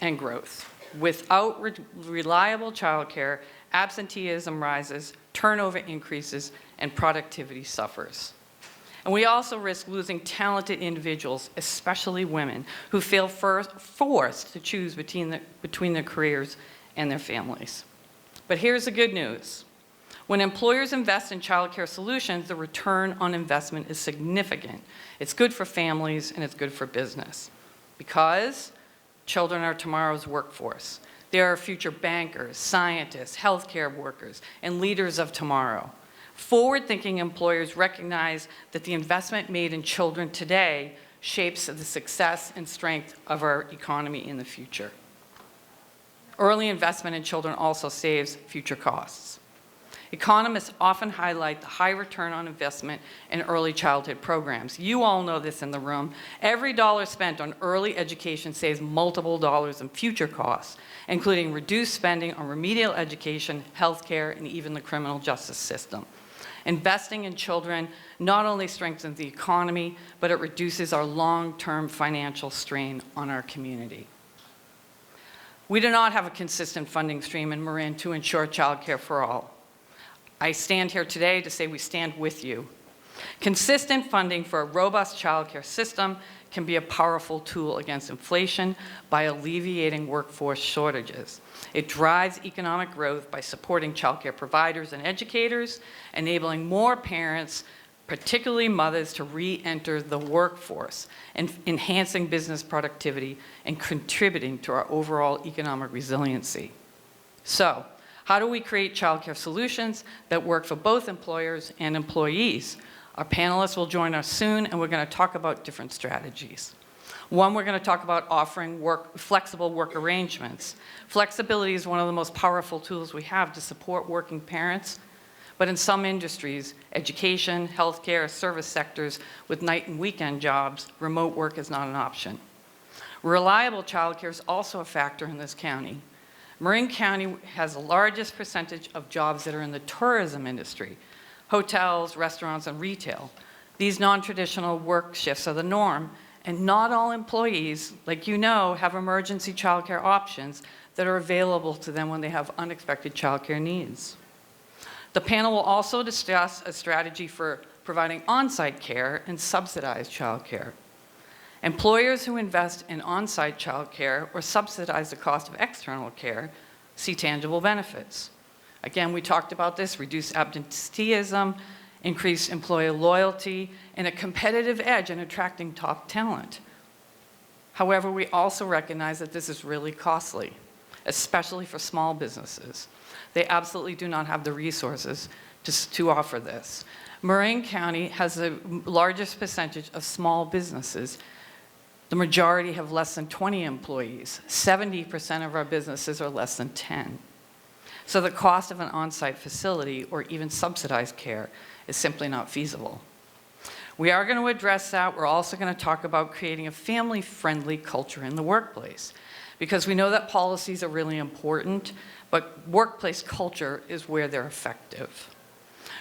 and growth. Without reliable childcare, absenteeism rises, turnover increases, and productivity suffers. And we also risk losing talented individuals, especially women, who feel forced to choose between their careers and their families. But here's the good news. When employers invest in childcare solutions, the return on investment is significant. It's good for families and it's good for business because children are tomorrow's workforce. They are future bankers, scientists, healthcare workers, and leaders of tomorrow. Forward-thinking employers recognize that the investment made in children today shapes the success and strength of our economy in the future. Early investment in children also saves future costs. Economists often highlight the high return on investment in early childhood programs. You all know this in the room. Every dollar spent on early education saves multiple dollars in future costs, including reduced spending on remedial education, healthcare, and even the criminal justice system. Investing in children not only strengthens the economy, but it reduces our long-term financial strain on our community. We do not have a consistent funding stream in Marin to ensure childcare for all. I stand here today to say we stand with you. Consistent funding for a robust childcare system can be a powerful tool against inflation by alleviating workforce shortages. It drives economic growth by supporting childcare providers and educators, enabling more parents, particularly mothers, to re-enter the workforce, and enhancing business productivity and contributing to our overall economic resiliency. So, how do we create childcare solutions that work for both employers and employees? Our panelists will join us soon, and we're going to talk about different strategies. One, we're going to talk about offering flexible work arrangements. Flexibility is one of the most powerful tools we have to support working parents, but in some industries, education, healthcare, service sectors with night and weekend jobs, remote work is not an option. Reliable childcare is also a factor in this county. Marin County has the largest percentage of jobs that are in the tourism industry. hotels, restaurants, and retail. These non-traditional work shifts are the norm, and not all employees, like you know, have emergency childcare options that are available to them when they have unexpected childcare needs. The panel will also discuss a strategy for providing on-site care and subsidized childcare. Employers who invest in on-site childcare or subsidize the cost of external care see tangible benefits. Again, we talked about this: reduce absenteeism, increase employer loyalty, and a competitive edge in attracting top talent. However, we also recognize that this is really costly, especially for small businesses. They absolutely do not have the resources to offer this. Marin County has the largest percentage of small businesses. The majority have less than 20 employees. 70% of our businesses are less than 10. So the cost of an on-site facility or even subsidized care is simply not feasible. We are going to address that. We're also going to talk about creating a family-friendly culture in the workplace, because we know that policies are really important, but workplace culture is where they're effective.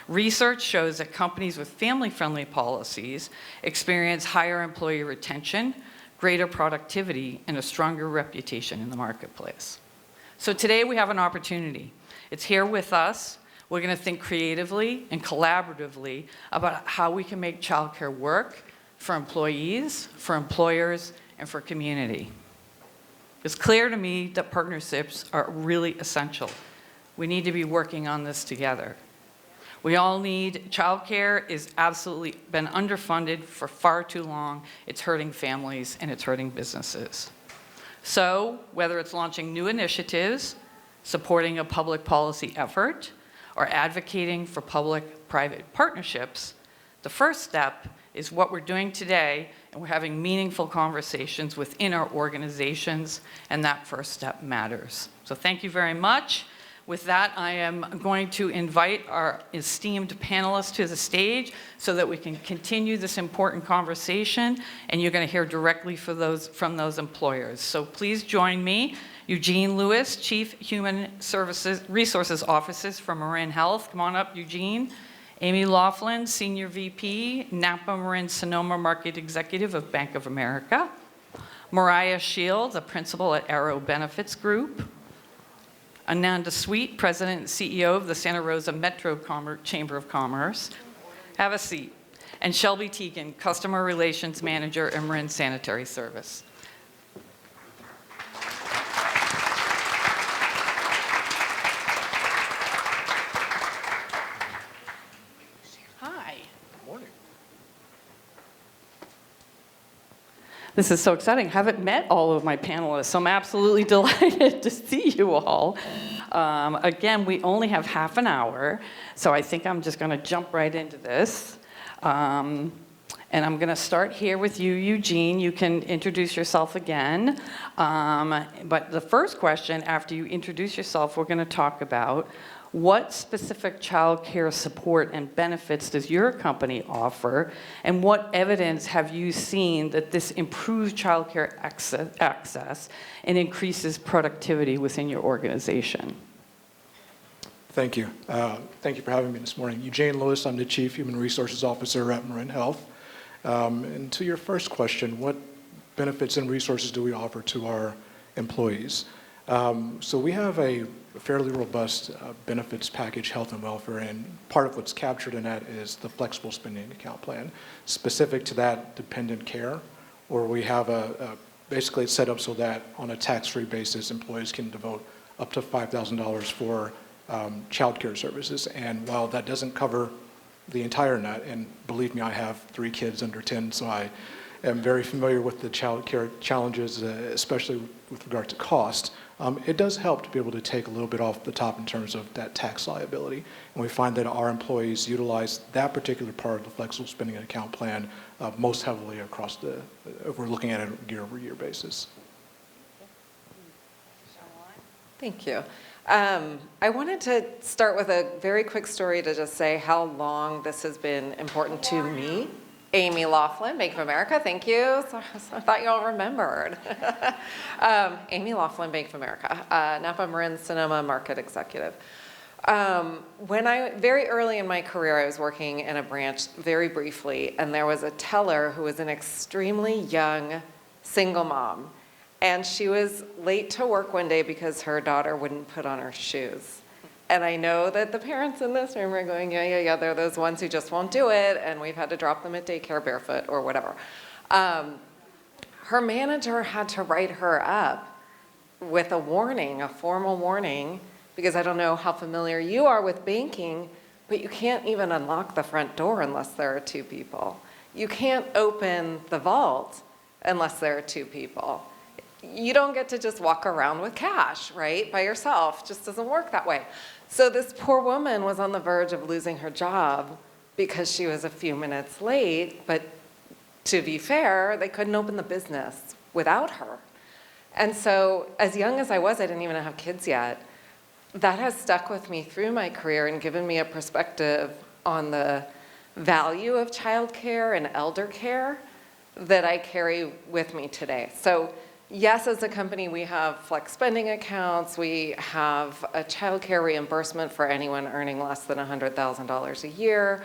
Research shows that companies with family-friendly policies experience higher employee retention, greater productivity, and a stronger reputation in the marketplace. So today we have an opportunity. It's here with us. We're going to think creatively and collaboratively about how we can make childcare work for employees, for employers, and for community. It's clear to me that partnerships are really essential. We need to be working on this together. We all need, childcare is absolutely been underfunded for far too long. It's hurting families and it's hurting businesses. So whether it's launching new initiatives, supporting a public policy effort, or advocating for public-private partnerships, the first step is what we're doing today, and we're having meaningful conversations within our organizations, and that first step matters. So thank you very much. With that, I am going to invite our esteemed panelists to the stage so that we can continue this important conversation, and you're going to hear directly from those employers. So please join me. Eugene Lewis, Chief Human Resources Officer for Marin Health. Come on up, Eugene. Amy Laughlin, Senior VP, Napa Marin Sonoma Market Executive of Bank of America. Mariah Shields, a principal at Arrow Benefits Group. Ananda Sweet, President and CEO of the Santa Rosa Metro Chamber of Commerce. Have a seat. And Shelby Teagan, Customer Relations Manager at Marin Sanitary Service. Hi. Good morning. This is so exciting. I haven't met all of my panelists, so I'm absolutely delighted to see you all. Again, we only have half an hour, so I think I'm just going to jump right into this. And I'm going to start here with you, Eugene. You can introduce yourself again. But the first question, after you introduce yourself, we're going to talk about what specific child care support and benefits does your company offer, and what evidence have you seen that this improves child care access and increases productivity within your organization? Thank you. Thank you for having me this morning. Eugene Lewis, I'm the Chief Human Resources Officer at Marin Health. And to your first question, what benefits and resources do we offer to our employees? So we have a fairly robust benefits package, health and welfare, and part of what's captured in that is the flexible spending account plan. Specific to that, dependent care, where we have basically it's set up so that on a tax-free basis, employees can devote up to $5,000 for child care services. And while that doesn't cover the entire net, and believe me, I have 3 kids under 10, so I am very familiar with the child care challenges, especially with regard to cost. It does help to be able to take a little bit off the top in terms of that tax liability. And we find that our employees utilize that particular part of the flexible spending account plan most heavily across if we're looking at it on a year-over-year basis. Thank you. I wanted to start with a very quick story to just say how long this has been important to me. Amy Laughlin, Bank of America, thank you. So I thought you all remembered. Amy Laughlin, Bank of America, Napa Marin Sonoma Market Executive. Very early in my career, I was working in a branch very briefly, and there was a teller who was an extremely young single mom. And she was late to work one day because her daughter wouldn't put on her shoes. And I know that the parents in this room are going, yeah, they're those ones who just won't do it, and we've had to drop them at daycare barefoot or whatever. Her manager had to write her up with a warning, a formal warning, because I don't know how familiar you are with banking, but you can't even unlock the front door unless there are two people. You can't open the vault unless there are two people. You don't get to just walk around with cash, right, by yourself. It just doesn't work that way. So this poor woman was on the verge of losing her job because she was a few minutes late, but to be fair, they couldn't open the business without her. And so as young as I was, I didn't even have kids yet. That has stuck with me through my career and given me a perspective on the value of childcare and elder care that I carry with me today. So yes, as a company, we have flex spending accounts. We have a childcare reimbursement for anyone earning less than $100,000 a year.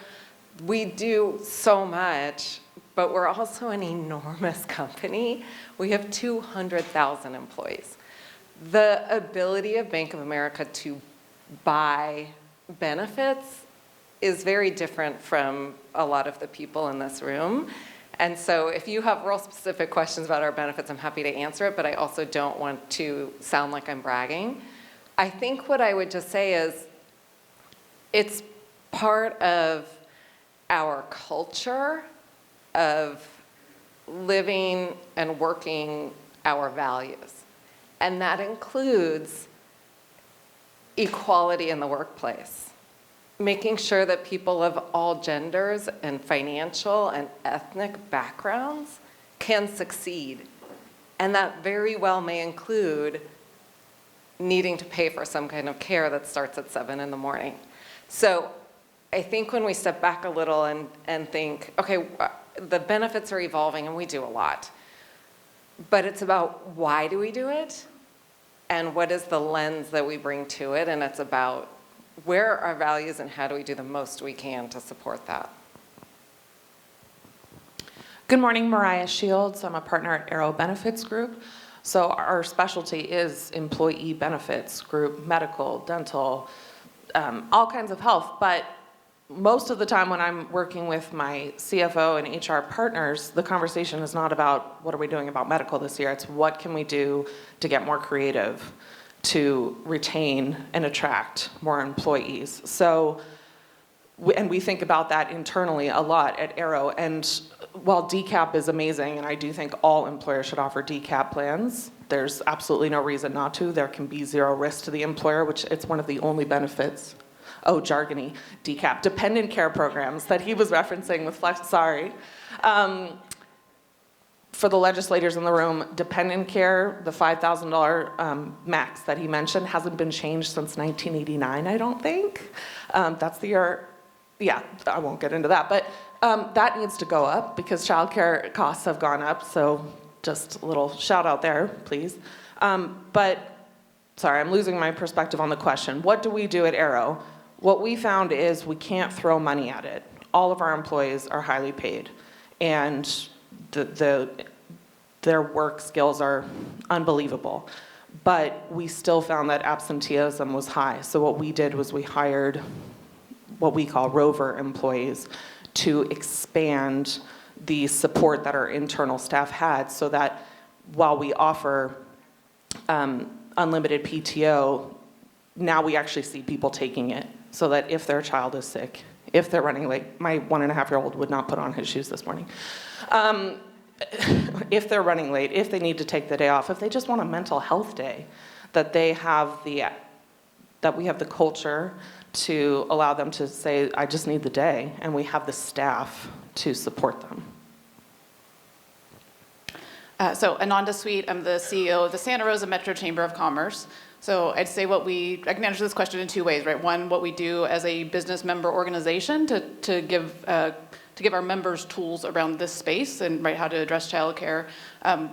We do so much, but we're also an enormous company. We have 200,000 employees. The ability of Bank of America to buy benefits is very different from a lot of the people in this room. And so if you have real specific questions about our benefits, I'm happy to answer it, but I also don't want to sound like I'm bragging. I think what I would just say is it's part of our culture of living and working our values. And that includes equality in the workplace, making sure that people of all genders and financial and ethnic backgrounds can succeed. And that very well may include needing to pay for some kind of care that starts at 7 in the morning. So I think when we step back a little and think, okay, the benefits are evolving and we do a lot. But it's about why do we do it and what is the lens that we bring to it, and it's about where are our values and how do we do the most we can to support that. Good morning, Mariah Shields. I'm a partner at Arrow Benefits Group. So our specialty is employee benefits group, medical, dental, all kinds of health. But most of the time when I'm working with my CFO and HR partners, the conversation is not about what are we doing about medical this year. It's what can we do to get more creative, to retain and attract more employees. So, and we think about that internally a lot at Arrow. And while DCAP is amazing, and I do think all employers should offer DCAP plans, there's absolutely no reason not to. There can be zero risk to the employer, which it's one of the only benefits. Oh, jargony, DCAP, dependent care programs that he was referencing with Flex, sorry. For the legislators in the room, dependent care, the $5,000 max that he mentioned hasn't been changed since 1989, I don't think. That's the year, yeah, I won't get into that, but that needs to go up because childcare costs have gone up, so just a little shout out there, please. But, sorry, I'm losing my perspective on the question. What do we do at Arrow? What we found is we can't throw money at it. All of our employees are highly paid, and their work skills are unbelievable. But we still found that absenteeism was high. So what we did was we hired what we call rover employees to expand the support that our internal staff had, so that while we offer unlimited PTO, now we actually see people taking it, so that if their child is sick, if they're running late, my 1.5-year-old would not put on his shoes this morning. If they're running late, if they need to take the day off, if they just want a mental health day, that they have that we have the culture to allow them to say, I just need the day, and we have the staff to support them. So Ananda Sweet, I'm the CEO of the Santa Rosa Metro Chamber of Commerce. So I'd say I can answer this question in two ways, right? One, what we do as a business member organization to give to give our members tools around this space and how to address childcare.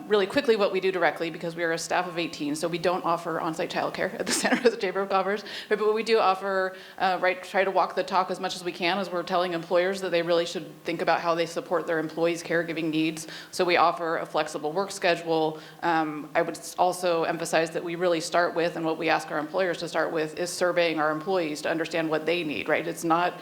Really quickly, what we do directly, because we are a staff of 18, so we don't offer on-site childcare at the Santa Rosa Chamber of Commerce, but what we do offer, try to walk the talk as much as we can, as we're telling employers that they really should think about how they support their employees' caregiving needs. So we offer a flexible work schedule. I would also emphasize that we really start with, and what we ask our employers to start with, is surveying our employees to understand what they need, right? It's not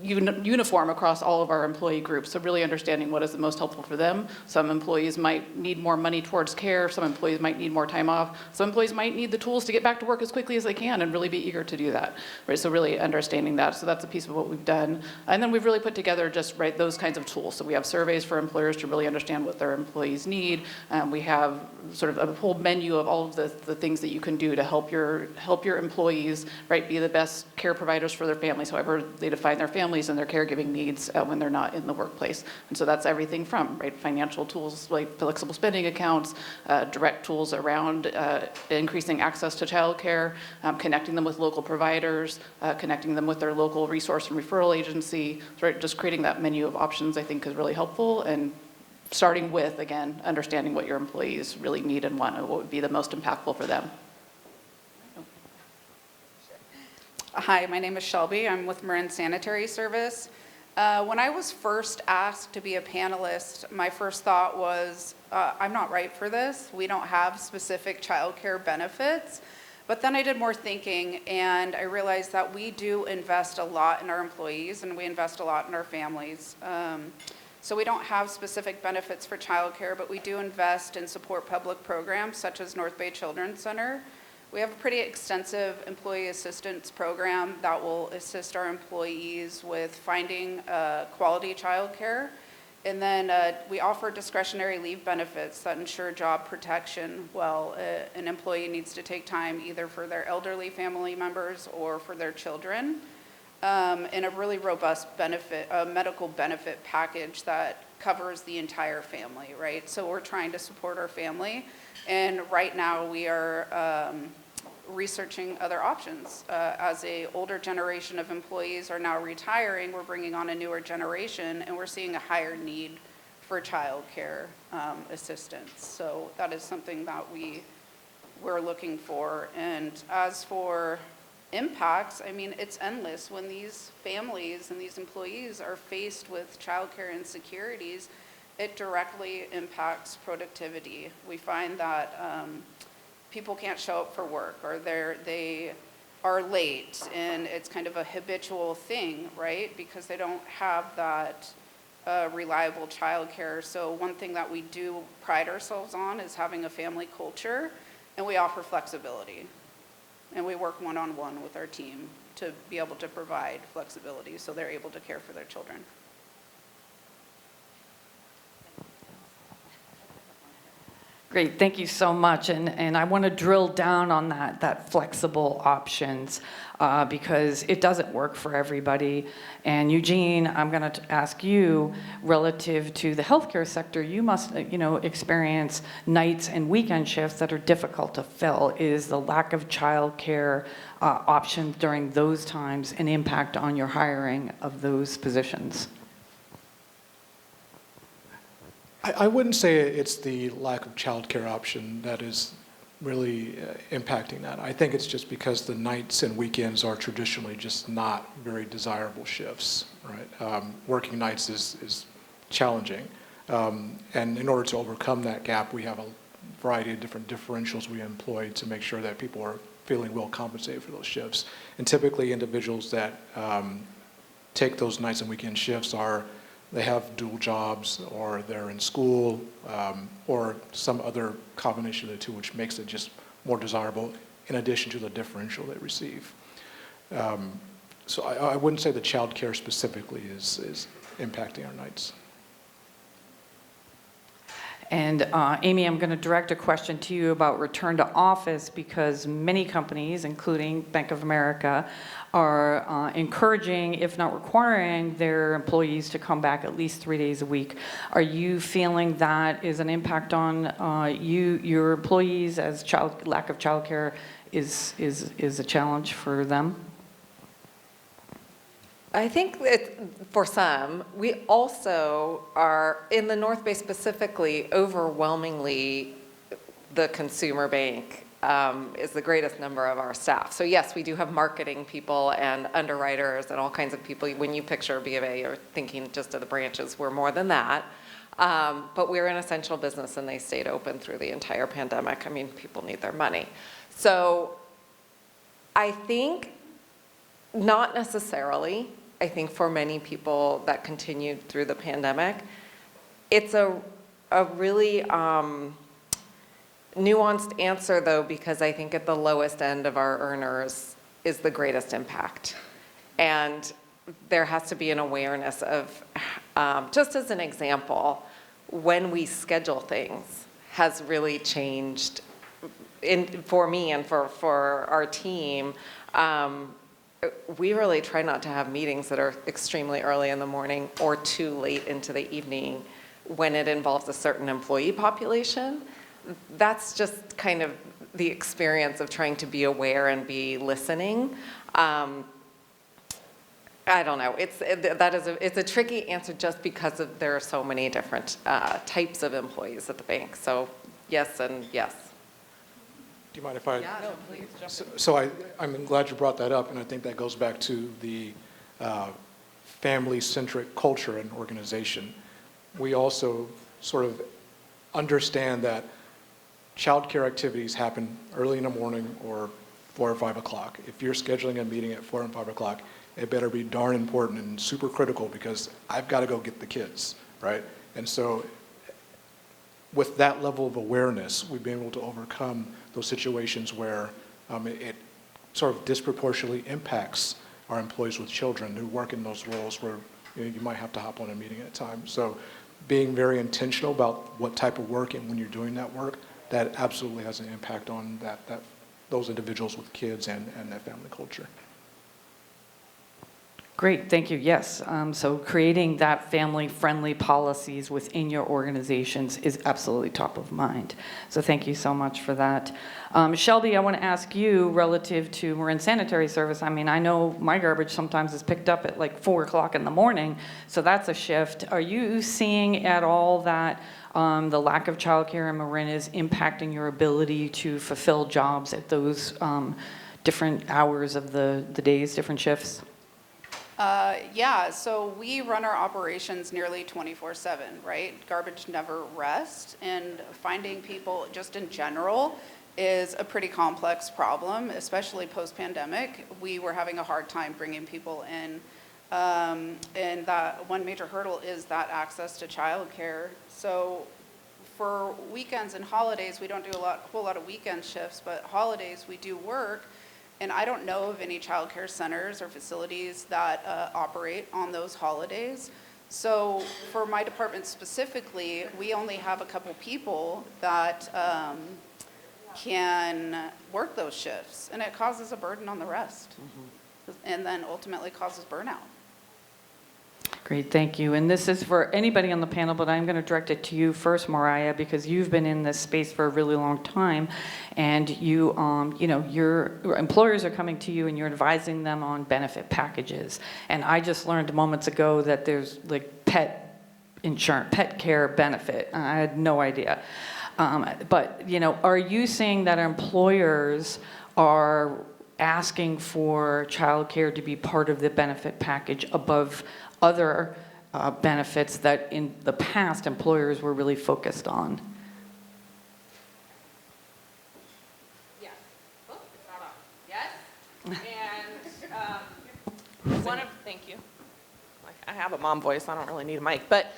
uniform across all of our employee groups, so really understanding what is the most helpful for them. Some employees might need more money towards care, some employees might need more time off, some employees might need the tools to get back to work as quickly as they can and really be eager to do that, right? So really understanding that, so that's a piece of what we've done. And then we've really put together just, those kinds of tools. So we have surveys for employers to really understand what their employees need. We have sort of a whole menu of all of the things that you can do to help your employees, be the best care providers for their families, however they define their families and their caregiving needs when they're not in the workplace. And so that's everything from financial tools like flexible spending accounts, direct tools around increasing access to childcare, connecting them with local providers, connecting them with their local resource and referral agency. So just creating that menu of options, I think, is really helpful, and starting with, again, understanding what your employees really need and want and what would be the most impactful for them. Hi, my name is Shelby. I'm with Marin Sanitary Service. When I was first asked to be a panelist, my first thought was, I'm not right for this. We don't have specific childcare benefits. But then I did more thinking, and I realized that we do invest a lot in our employees, and we invest a lot in our families. So we don't have specific benefits for childcare, but we do invest and support public programs such as North Bay Children's Center. We have a pretty extensive employee assistance program that will assist our employees with finding quality childcare. And then we offer discretionary leave benefits that ensure job protection while an employee needs to take time either for their elderly family members or for their children. And a really robust medical benefit package that covers the entire family, right? So we're trying to support our family. And right now we are researching other options. As a older generation of employees are now retiring, we're bringing on a newer generation, and we're seeing a higher need for childcare assistance. So that is something that we're looking for. And as for impacts, I mean, it's endless. When these families and these employees are faced with childcare insecurities, it directly impacts productivity. We find that people can't show up for work, or they are late, and it's kind of a habitual thing, right? Because they don't have that reliable childcare. So one thing that we do pride ourselves on is having a family culture, and we offer flexibility. And we work one-on-one with our team to be able to provide flexibility so they're able to care for their children. Great, thank you so much. And I want to drill down on that flexible options because it doesn't work for everybody. And Eugene, I'm going to ask you, relative to the healthcare sector, you must experience nights and weekend shifts that are difficult to fill. Is the lack of childcare options during those times an impact on your hiring of those positions? I wouldn't say it's the lack of childcare option that is really impacting that. I think it's just because the nights and weekends are traditionally just not very desirable shifts, right? Working nights is challenging. And in order to overcome that gap, we have a variety of different differentials we employ to make sure that people are feeling well compensated for those shifts. And typically individuals that take those nights and weekend shifts they have dual jobs, or they're in school, or some other combination of the two, which makes it just more desirable in addition to the differential they receive. So I wouldn't say the child care specifically is impacting our nights. And Amy, I'm going to direct a question to you about return to office, because many companies, including Bank of America, are encouraging, if not requiring, their employees to come back at least 3 days a week. Are you feeling that is an impact on your employees, as lack of childcare is a challenge for them? I think that for some, we also are, in the North Bay specifically, overwhelmingly, the consumer bank is the greatest number of our staff. So yes, we do have marketing people and underwriters and all kinds of people. When you picture B of A, you're thinking just of the branches. We're more than that. But we're an essential business and they stayed open through the entire pandemic. I mean, people need their money. So I think not necessarily. I think for many people that continued through the pandemic, it's a really nuanced answer though, because I think at the lowest end of our earners is the greatest impact. And there has to be an awareness of, just as an example, when we schedule things has really changed for me and for our team. We really try not to have meetings that are extremely early in the morning or too late into the evening when it involves a certain employee population. That's just kind of the experience of trying to be aware and be listening. I don't know. It's a tricky answer just because there are so many different types of employees at the bank. So yes and yes. Do you mind if I? Yeah, no, please jump in. So I'm glad you brought that up, and I think that goes back to the family-centric culture and organization. We also sort of understand that childcare activities happen early in the morning or 4 or 5 o'clock. If you're scheduling a meeting at 4 and 5 o'clock, it better be darn important and super critical because I've got to go get the kids, right? And so with that level of awareness, we've been able to overcome those situations where it sort of disproportionately impacts our employees with children who work in those roles where you might have to hop on a meeting at a time. So being very intentional about what type of work and when you're doing that work, that absolutely has an impact on those individuals with kids and that family culture. Great, thank you. Yes, so creating that family-friendly policies within your organizations is absolutely top of mind. So thank you so much for that. Shelby, I want to ask you relative to Marin Sanitary Service. I mean, I know my garbage sometimes is picked up at like 4 o'clock in the morning, so that's a shift. Are you seeing at all that the lack of childcare in Marin is impacting your ability to fulfill jobs at those different hours of the days, different shifts? Yeah, so we run our operations nearly 24/7, right? Garbage never rests, and finding people just in general is a pretty complex problem, especially post-pandemic. We were having a hard time bringing people in, and that one major hurdle is that access to childcare. So for weekends and holidays, we don't do a whole lot of weekend shifts, but holidays we do work. And I don't know of any childcare centers or facilities that operate on those holidays. So for my department specifically, we only have a couple people that can work those shifts, and it causes a burden on the rest, and then ultimately causes burnout. Great, thank you. And this is for anybody on the panel, but I'm going to direct it to you first, Mariah, because you've been in this space for a really long time, and you know, your employers are coming to you and you're advising them on benefit packages. And I just learned moments ago that there's like pet insurance, pet care benefit. I had no idea. But you know, are you seeing that employers are asking for childcare to be part of the benefit package above other benefits that in the past employers were really focused on? Yes. Oh, it's not on. Yes. And thank you. I have a mom voice, I don't really need a mic, but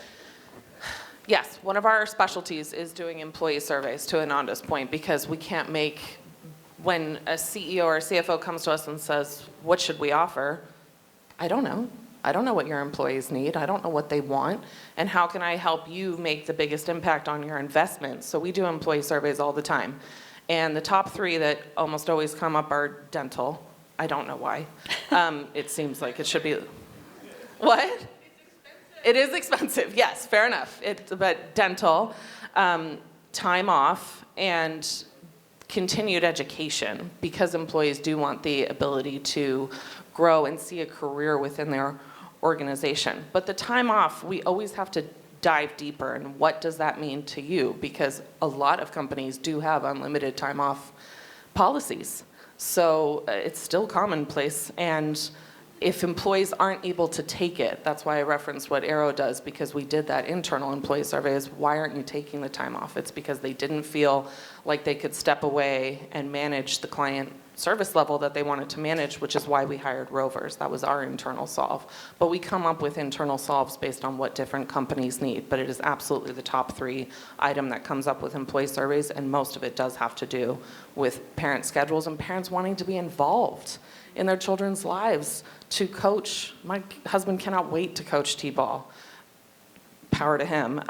yes, one of our specialties is doing employee surveys, to Ananda's point, because we can't make, when a CEO or a CFO comes to us and says, what should we offer? I don't know. I don't know what your employees need. I don't know what they want. And how can I help you make the biggest impact on your investments? So we do employee surveys all the time. And the top 3 that almost always come up are dental. I don't know why. It seems like it should be. What? It's expensive. It is expensive, yes, fair enough. But dental, time off, and continued education, because employees do want the ability to grow and see a career within their organization. But the time off, we always have to dive deeper, and what does that mean to you? Because a lot of companies do have unlimited time off policies. So it's still commonplace, and if employees aren't able to take it, that's why I referenced what Arrow does, because we did that internal employee survey, is why aren't you taking the time off? It's because they didn't feel like they could step away and manage the client service level that they wanted to manage, which is why we hired rovers. That was our internal solve. But we come up with internal solves based on what different companies need, but it is absolutely the top 3 item that comes up with employee surveys, and most of it does have to do with parent schedules and parents wanting to be involved in their children's lives to coach. My husband cannot wait to coach T-ball. Power to him.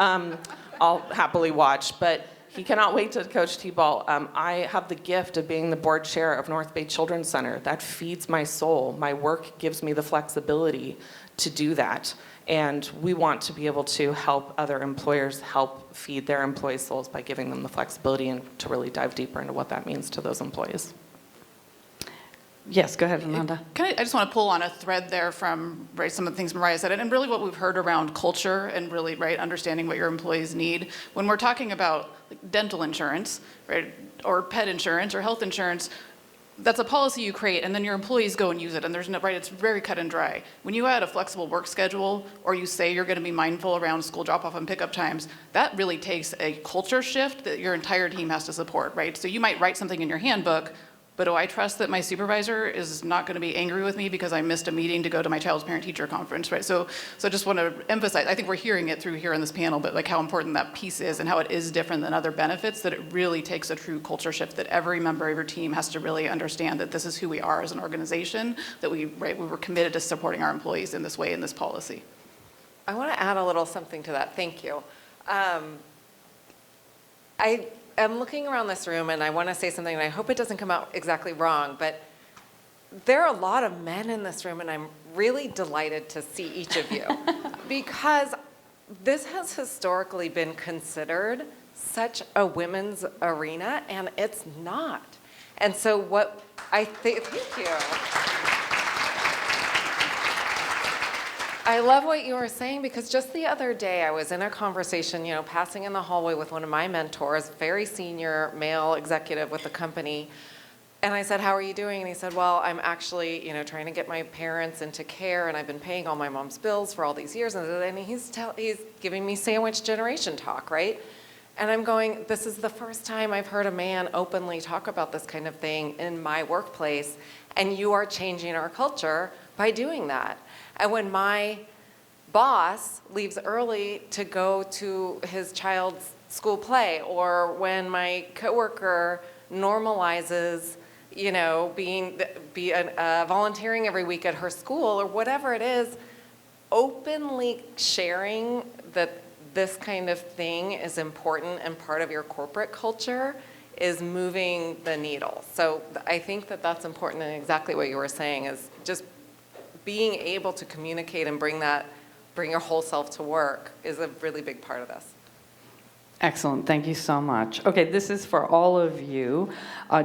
I'll happily watch, but he cannot wait to coach T-ball. I have the gift of being the board chair of North Bay Children's Center. That feeds my soul. My work gives me the flexibility to do that. And we want to be able to help other employers help feed their employees' souls by giving them the flexibility and to really dive deeper into what that means to those employees. Yes, go ahead, Amanda. I just want to pull on a thread there from some of the things Mariah said, and really what we've heard around culture and really understanding what your employees need. When we're talking about dental insurance, or pet insurance or health insurance, that's a policy you create, and then your employees go and use it, and there's no, it's very cut and dry. When you add a flexible work schedule, or you say you're going to be mindful around school drop-off and pickup times, that really takes a culture shift that your entire team has to support, right? So you might write something in your handbook, but do I trust that my supervisor is not going to be angry with me because I missed a meeting to go to my child's parent-teacher conference, right? So I just want to emphasize, I think we're hearing it through here on this panel, but how important that piece is and how it is different than other benefits, that it really takes a true culture shift, that every member of your team has to really understand that this is who we are as an organization, that we were committed to supporting our employees in this way, in this policy. I want to add a little something to that. Thank you. I'm looking around this room, and I want to say something, and I hope it doesn't come out exactly wrong, but there are a lot of men in this room, and I'm really delighted to see each of you because this has historically been considered such a women's arena, and it's not. And so what I think, thank you. I love what you were saying, because just the other day I was in a conversation, passing in the hallway with one of my mentors, very senior male executive with the company, and I said, "How are you doing?" And he said, "Well, I'm actually, trying to get my parents into care, and I've been paying all my mom's bills for all these years." And he's giving me sandwich generation talk, right? And I'm going, this is the first time I've heard a man openly talk about this kind of thing in my workplace, and you are changing our culture by doing that. And when my boss leaves early to go to his child's school play, or when my coworker normalizes, volunteering every week at her school, or whatever it is, openly sharing that this kind of thing is important and part of your corporate culture is moving the needle. So I think that that's important, and exactly what you were saying is just being able to communicate and bring your whole self to work is a really big part of this. Excellent, thank you so much. Okay, this is for all of you.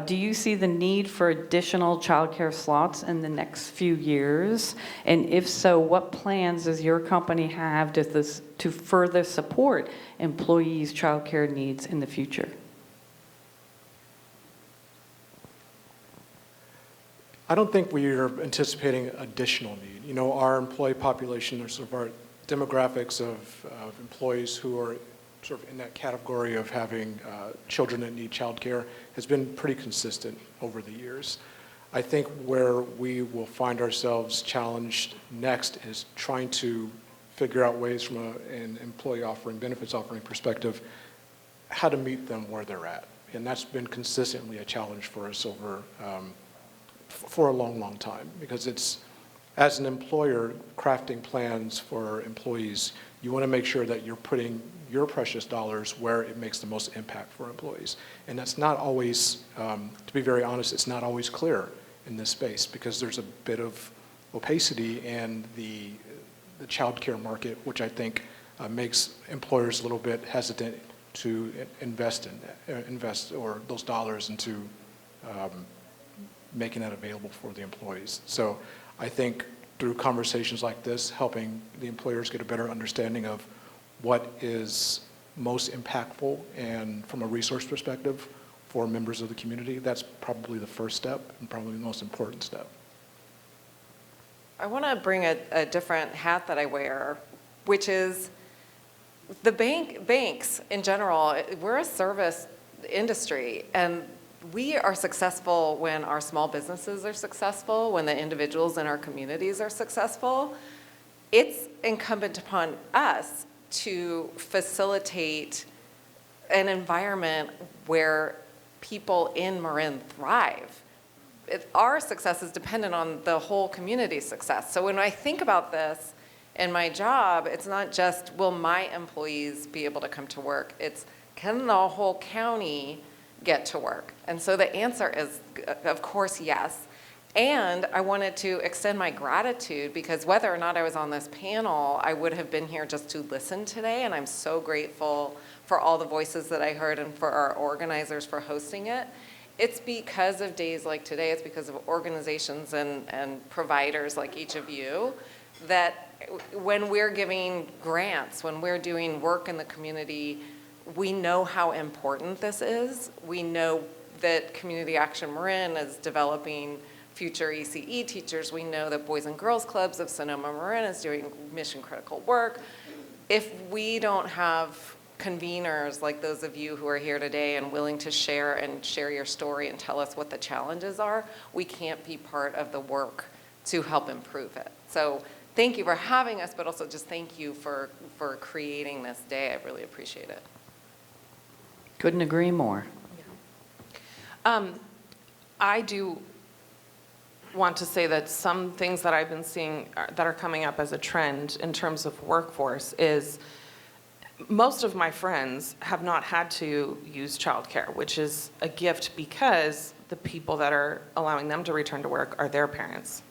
Do you see the need for additional childcare slots in the next few years? And if so, what plans does your company have to further support employees' childcare needs in the future? I don't think we are anticipating additional need. Our employee population, or sort of our demographics of employees who are sort of in that category of having children that need childcare has been pretty consistent over the years. I think where we will find ourselves challenged next is trying to figure out ways from an employee offering, benefits offering perspective, how to meet them where they're at. And that's been consistently a challenge for us over for a long, long time, because it's, as an employer, crafting plans for employees, you want to make sure that you're putting your precious dollars where it makes the most impact for employees. And that's not always, to be very honest, it's not always clear in this space, because there's a bit of opacity in the child care market, which I think makes employers a little bit hesitant to invest or those dollars into making that available for the employees. So I think through conversations like this, helping the employers get a better understanding of what is most impactful and from a resource perspective for members of the community, that's probably the first step and probably the most important step. I want to bring a different hat that I wear, which is the banks in general. We're a service industry, and we are successful when our small businesses are successful, when the individuals in our communities are successful. It's incumbent upon us to facilitate an environment where people in Marin thrive. Our success is dependent on the whole community's success. So when I think about this in my job, it's not just, will my employees be able to come to work? It's, can the whole county get to work? And so the answer is, of course, yes. And I wanted to extend my gratitude, because whether or not I was on this panel, I would have been here just to listen today. And I'm so grateful for all the voices that I heard and for our organizers for hosting it. It's because of days like today, it's because of organizations and providers like each of you, that when we're giving grants, when we're doing work in the community, we know how important this is. We know that Community Action Marin is developing future ECE teachers. We know that Boys and Girls Clubs of Sonoma Marin is doing mission critical work. If we don't have conveners like those of you who are here today and willing to share your story and tell us what the challenges are, we can't be part of the work to help improve it. So thank you for having us, but also just thank you for creating this day. I really appreciate it. Couldn't agree more. I do want to say that some things that I've been seeing that are coming up as a trend in terms of workforce is most of my friends have not had to use childcare, which is a gift because the people that are allowing them to return to work are their parents.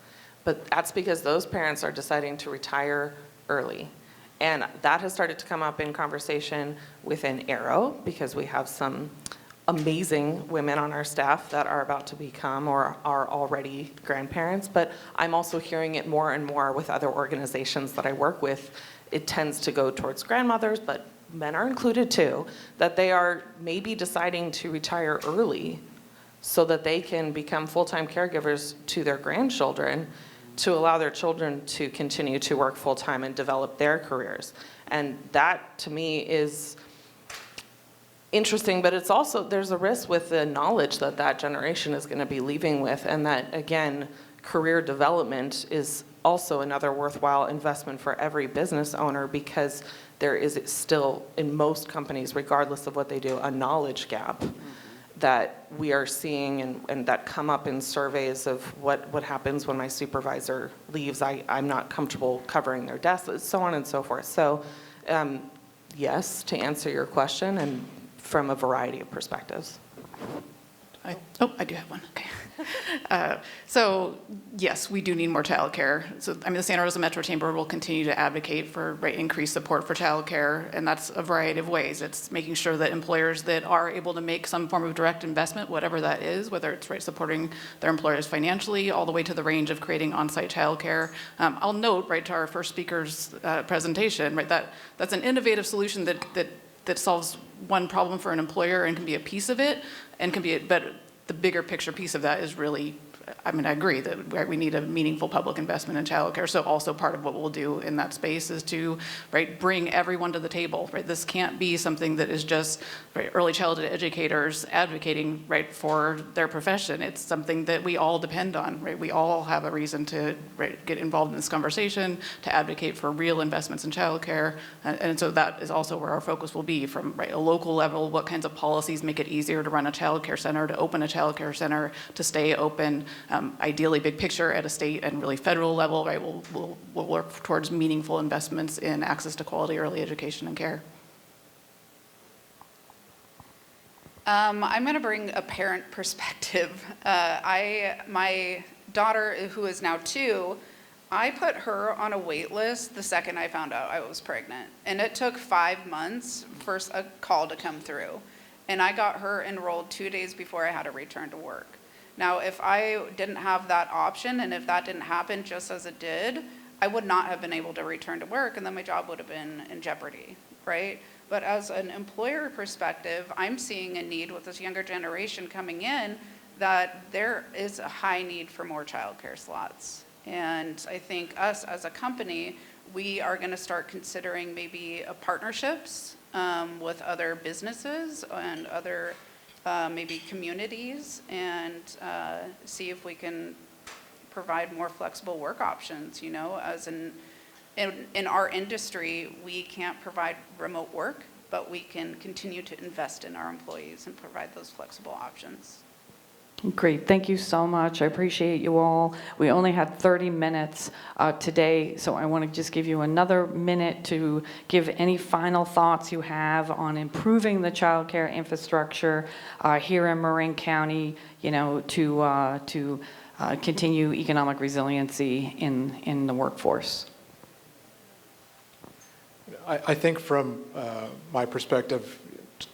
But that's because those parents are deciding to retire early. And that has started to come up in conversation within Arrow, because we have some amazing women on our staff that are about to become or are already grandparents. But I'm also hearing it more and more with other organizations that I work with. It tends to go towards grandmothers, but men are included too, that they are maybe deciding to retire early so that they can become full-time caregivers to their grandchildren, to allow their children to continue to work full-time and develop their careers. And that, to me, is interesting, but it's also, there's a risk with the knowledge that that generation is going to be leaving with, and that, again, career development is also another worthwhile investment for every business owner, because there is still, in most companies, regardless of what they do, a knowledge gap that we are seeing and that come up in surveys of what happens when my supervisor leaves. I'm not comfortable covering their desks, so on and so forth. So yes, to answer your question, and from a variety of perspectives. I do have one. Okay. So yes, we do need more childcare. So the Santa Rosa Metro Chamber will continue to advocate for increased support for childcare, and that's a variety of ways. It's making sure that employers that are able to make some form of direct investment, whatever that is, whether it's supporting their employers financially, all the way to the range of creating on-site childcare. I'll note to our first speaker's presentation, that's an innovative solution that solves one problem for an employer and can be a piece of it, and can be, but the bigger picture piece of that is really, I agree that we need a meaningful public investment in childcare. So also part of what we'll do in that space is to bring everyone to the table. This can't be something that is just early childhood educators advocating for their profession. It's something that we all depend on. We all have a reason to get involved in this conversation, to advocate for real investments in childcare, and so that is also where our focus will be from a local level. What kinds of policies make it easier to run a childcare center, to open a childcare center, to stay open? Ideally, big picture at a state and really federal level, we'll work towards meaningful investments in access to quality early education and care. I'm going to bring a parent perspective. My daughter, who is now 2, I put her on a wait list the second I found out I was pregnant. And it took 5 months for a call to come through. And I got her enrolled 2 days before I had to return to work. Now, if I didn't have that option, and if that didn't happen just as it did, I would not have been able to return to work, and then my job would have been in jeopardy, right? But as an employer perspective, I'm seeing a need with this younger generation coming in that there is a high need for more childcare slots. And I think us as a company, we are going to start considering maybe partnerships with other businesses and other maybe communities, and see if we can provide more flexible work options. You know, as in our industry, we can't provide remote work, but we can continue to invest in our employees and provide those flexible options. Great, thank you so much. I appreciate you all. We only had 30 minutes today, so I want to just give you another minute to give any final thoughts you have on improving the childcare infrastructure here in Marin County, you know, to continue economic resiliency in the workforce. I think from my perspective,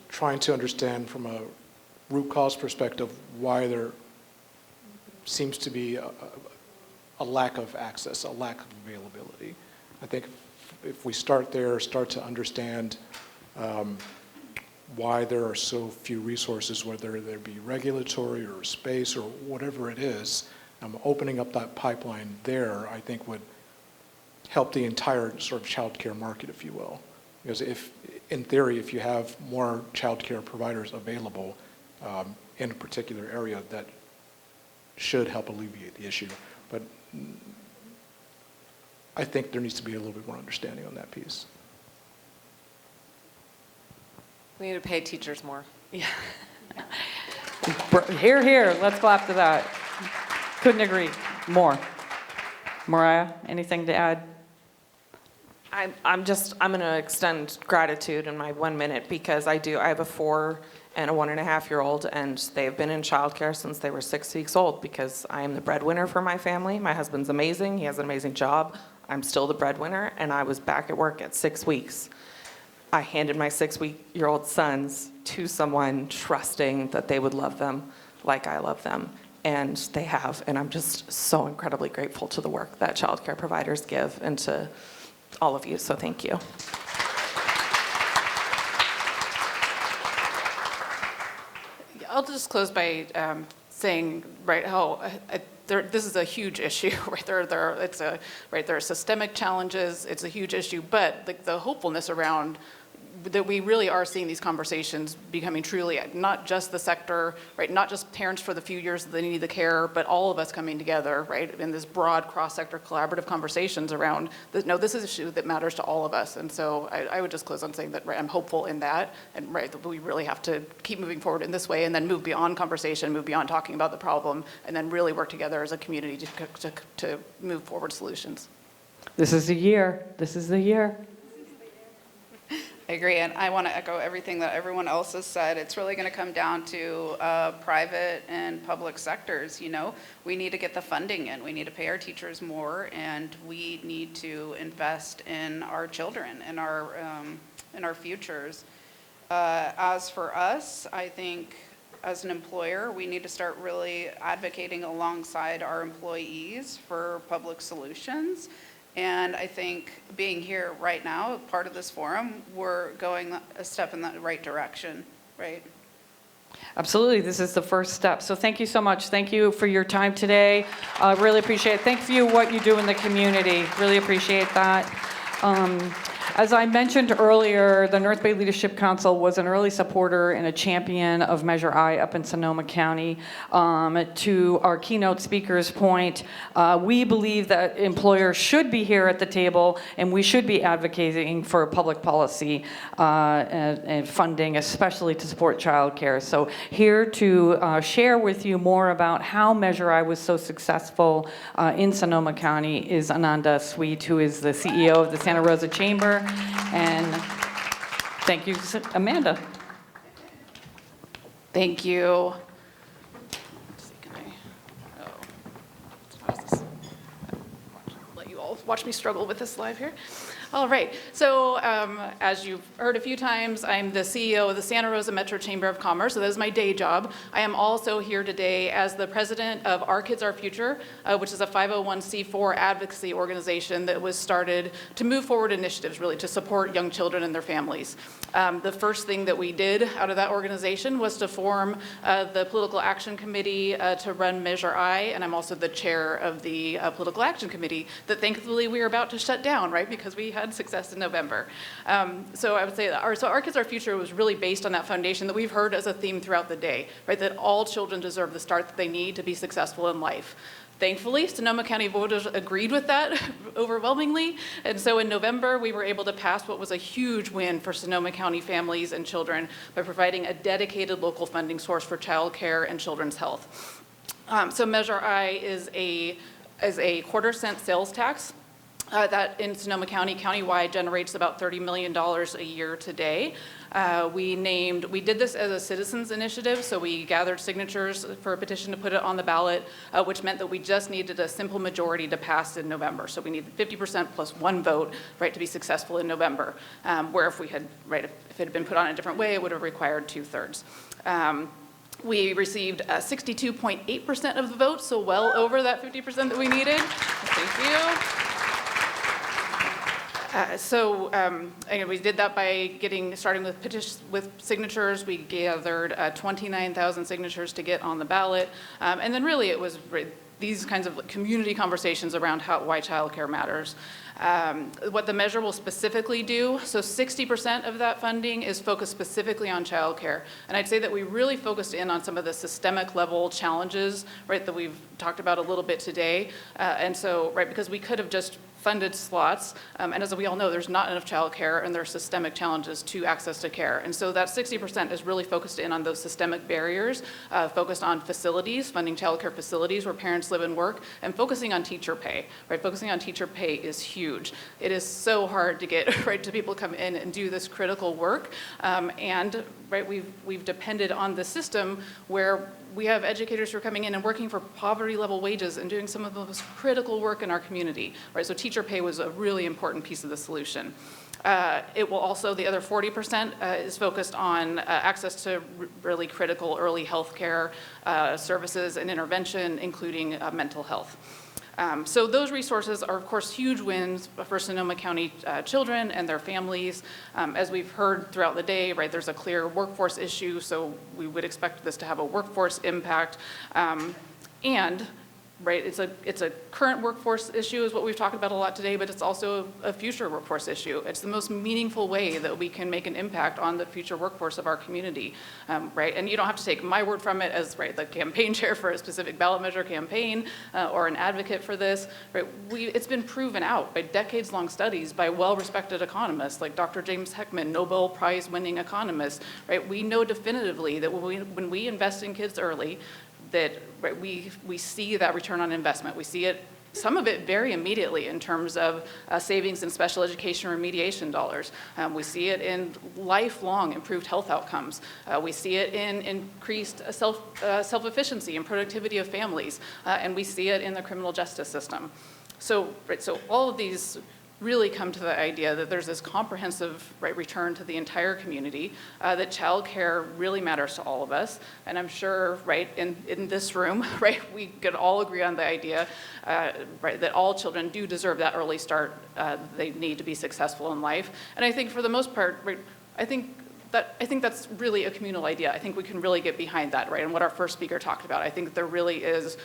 trying to understand from a root cause perspective why there seems to be a lack of access, a lack of availability. I think if we start there, start to understand why there are so few resources, whether there be regulatory or space or whatever it is, opening up that pipeline there, I think would help the entire sort of childcare market, if you will. Because if, in theory, if you have more childcare providers available in a particular area, that should help alleviate the issue. But I think there needs to be a little bit more understanding on that piece. We need to pay teachers more. Yeah. Hear, hear. Let's clap to that. Couldn't agree more. Mariah, anything to add? I'm going to extend gratitude in my 1 minute because I have a 4 and a 1.5-year-old, and they've been in childcare since they were 6 weeks old because I am the breadwinner for my family. My husband's amazing. He has an amazing job. I'm still the breadwinner, and I was back at work at 6 weeks. I handed my 6-week-old sons to someone trusting that they would love them like I love them. And they have, and I'm just so incredibly grateful to the work that childcare providers give and to all of you, so thank you. I'll just close by saying, right, how this is a huge issue, right? There are systemic challenges. It's a huge issue, but the hopefulness around that we really are seeing these conversations becoming truly not just the sector, right? Not just parents for the few years that they need the care, but all of us coming together, right? In this broad cross-sector collaborative conversations around, no, this is an issue that matters to all of us. And so I would just close on saying that, right, I'm hopeful in that, and right, that we really have to keep moving forward in this way and then move beyond conversation, move beyond talking about the problem, and then really work together as a community to move forward solutions. This is the year. This is the year. I agree, and I want to echo everything that everyone else has said. It's really going to come down to private and public sectors. You know, we need to get the funding in. We need to pay our teachers more, and we need to invest in our children and our futures. As for us, I think as an employer, we need to start really advocating alongside our employees for public solutions. And I think being here right now, part of this forum, we're going a step in the right direction, right? Absolutely, this is the first step. So thank you so much. Thank you for your time today. Really appreciate it. Thank you for what you do in the community. Really appreciate that. As I mentioned earlier, the North Bay Leadership Council was an early supporter and a champion of Measure I up in Sonoma County. To our keynote speaker's point, we believe that employers should be here at the table and we should be advocating for public policy and funding, especially to support childcare. So here to share with you more about how Measure I was so successful in Sonoma County is Ananda Sweet, who is the CEO of the Santa Rosa Chamber. And thank you, Amanda. Thank you. Let watch me struggle with this live here. All right, so as you've heard a few times, I'm the CEO of the Santa Rosa Metro Chamber of Commerce, so that is my day job. I am also here today as the president of Our Kids, Our Future, which is a 501c4 advocacy organization that was started to move forward initiatives really to support young children and their families. The first thing that we did out of that organization was to form the Political Action Committee to run Measure I, and I'm also the chair of the Political Action Committee that thankfully we are about to shut down, right, because we had success in November. So I would say that Our Kids, Our Future was really based on that foundation that we've heard as a theme throughout the day, right, that all children deserve the start that they need to be successful in life. Thankfully, Sonoma County voters agreed with that overwhelmingly, and so in November, we were able to pass what was a huge win for Sonoma County families and children by providing a dedicated local funding source for childcare and children's health. So Measure I is a quarter-cent sales tax that in Sonoma County, countywide, generates about $30 million a year today. We did this as a citizens initiative, so we gathered signatures for a petition to put it on the ballot, which meant that we just needed a simple majority to pass in November. So we needed 50% plus one vote, right, to be successful in November, where if it had been put on a different way, it would have required 2/3. We received 62.8% of the votes, so well over that 50% that we needed. Thank you. Again, we did that by starting with petitions with signatures. We gathered 29,000 signatures to get on the ballot, and then really it was these kinds of community conversations around why childcare matters. What the measure will specifically do, so 60% of that funding is focused specifically on childcare. And I'd say that we really focused in on some of the systemic level challenges, right, that we've talked about a little bit today. And so, right, because we could have just funded slots, and as we all know, there's not enough childcare and there are systemic challenges to access to care. And so that 60% is really focused in on those systemic barriers, focused on facilities, funding childcare facilities where parents live and work, and focusing on teacher pay, right? Focusing on teacher pay is huge. It is so hard to get, right, to people come in and do this critical work, and, right, we've depended on the system where we have educators who are coming in and working for poverty level wages and doing some of the most critical work in our community, right? So teacher pay was a really important piece of the solution. It will also, the other 40% is focused on access to really critical early health care services and intervention, including mental health. So those resources are, of course, huge wins for Sonoma County children and their families. As we've heard throughout the day, right, there's a clear workforce issue, so we would expect this to have a workforce impact. And right, it's a current workforce issue is what we've talked about a lot today, but it's also a future workforce issue. It's the most meaningful way that we can make an impact on the future workforce of our community, right? And you don't have to take my word from it as, right, the campaign chair for a specific ballot measure campaign or an advocate for this, right? It's been proven out by decades-long studies by well-respected economists like Dr. James Heckman, Nobel Prize-winning economist, right? We know definitively that when we invest in kids early, that, right, we see that return on investment. We see it, some of it very immediately in terms of savings in special education remediation dollars. We see it in lifelong improved health outcomes. We see it in increased self-efficiency and productivity of families. And we see it in the criminal justice system. So, right, so all of these really come to the idea that there's this comprehensive, right, return to the entire community, that childcare really matters to all of us. And I'm sure, right, in this room, right, we could all agree on the idea, right, that all children do deserve that early start they need to be successful in life. And I think for the most part, right, I think that's really a communal idea. I think we can really get behind that, right, and what our first speaker talked about. I think there really is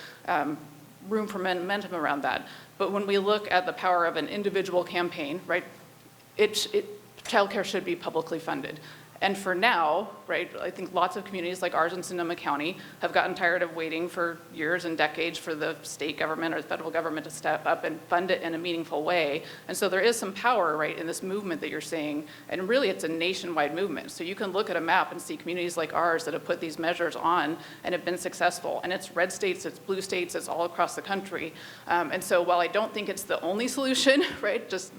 room for momentum around that. But when we look at the power of an individual campaign, right, childcare should be publicly funded. And for now, right, I think lots of communities like ours in Sonoma County have gotten tired of waiting for years and decades for the state government or the federal government to step up and fund it in a meaningful way. And so there is some power, right, in this movement that you're seeing. And really, it's a nationwide movement. So you can look at a map and see communities like ours that have put these measures on and have been successful. And it's red states, it's blue states, it's all across the country. And so while I don't think it's the only solution, right, just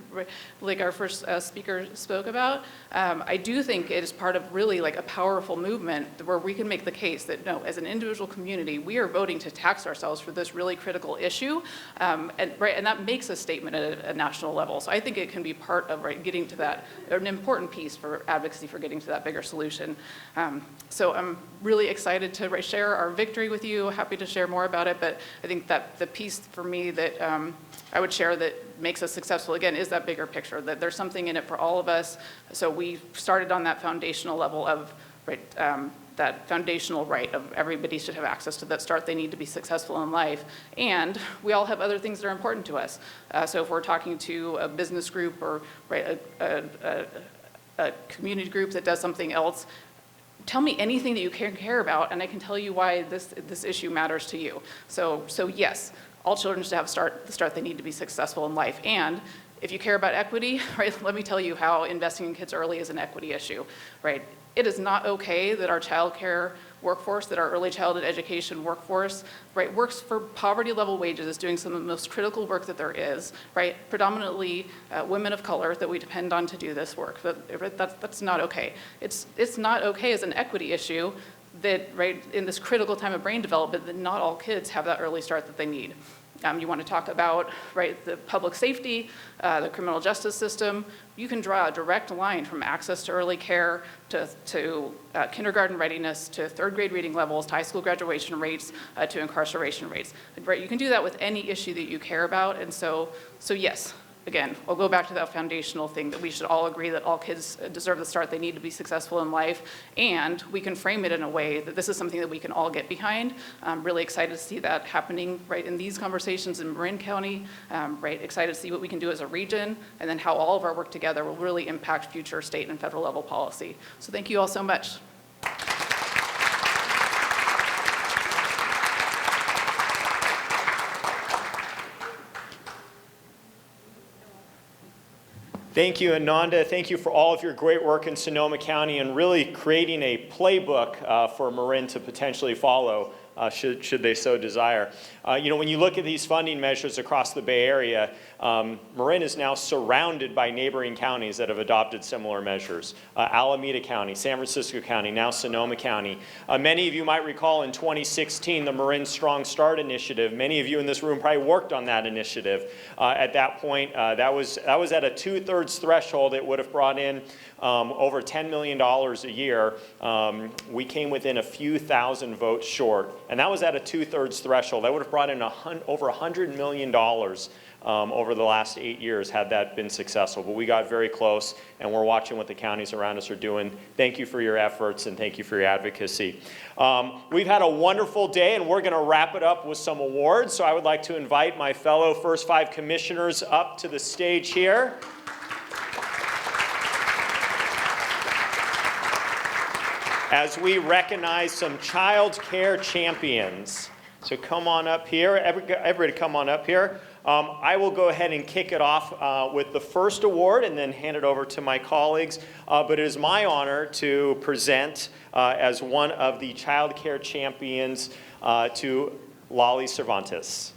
like our first speaker spoke about, I do think it is part of really like a powerful movement where we can make the case that no, as an individual community, we are voting to tax ourselves for this really critical issue, and that makes a statement at a national level. So I think it can be part of getting to that, an important piece for advocacy for getting to that bigger solution. So I'm really excited to share our victory with you. Happy to share more about it, but I think that the piece for me that I would share that makes us successful, again, is that bigger picture, that there's something in it for all of us. So we started on that foundational level of, that foundational right of everybody should have access to that start they need to be successful in life. And we all have other things that are important to us. So if we're talking to a business group or a community group that does something else, tell me anything that you care about, and I can tell you why this issue matters to you. So yes, all children should have the start they need to be successful in life. And if you care about equity, let me tell you how investing in kids early is an equity issue, It is not okay that our child care workforce, that our early childhood education workforce, works for poverty level wages, is doing some of the most critical work that there is, Predominantly women of color that we depend on to do this work. That's not okay. It's not okay as an equity issue that, in this critical time of brain development, that not all kids have that early start that they need. You want to talk about, the public safety, the criminal justice system. You can draw a direct line from access to early care to kindergarten readiness, to third grade reading levels, to high school graduation rates, to incarceration rates. You can do that with any issue that you care about. And so yes, again, I'll go back to that foundational thing that we should all agree that all kids deserve the start they need to be successful in life, and we can frame it in a way that this is something that we can all get behind. I'm really excited to see that happening in these conversations in Marin County, excited to see what we can do as a region, and then how all of our work together will really impact future state and federal level policy. So thank you all so much. Thank you, Ananda. Thank you for all of your great work in Sonoma County and really creating a playbook for Marin to potentially follow, should they so desire. When you look at these funding measures across the Bay Area, Marin is now surrounded by neighboring counties that have adopted similar measures. Alameda County, San Francisco County, now Sonoma County. Many of you might recall in 2016 the Marin Strong Start Initiative. Many of you in this room probably worked on that initiative. At that point, that was at a 2/3 threshold. It would have brought in over $10 million a year. We came within a few thousand votes short, and that was at a 2/3 threshold. That would have brought in over $100 million over the last 8 years had that been successful. But we got very close, and we're watching what the counties around us are doing. Thank you for your efforts, and thank you for your advocacy. We've had a wonderful day, and we're going to wrap it up with some awards. So I would like to invite my fellow first 5 commissioners up to the stage here. As we recognize some child care champions. So come on up here. Everybody come on up here. I will go ahead and kick it off with the first award and then hand it over to my colleagues. But it is my honor to present as one of the child care champions to Lolly Cervantes.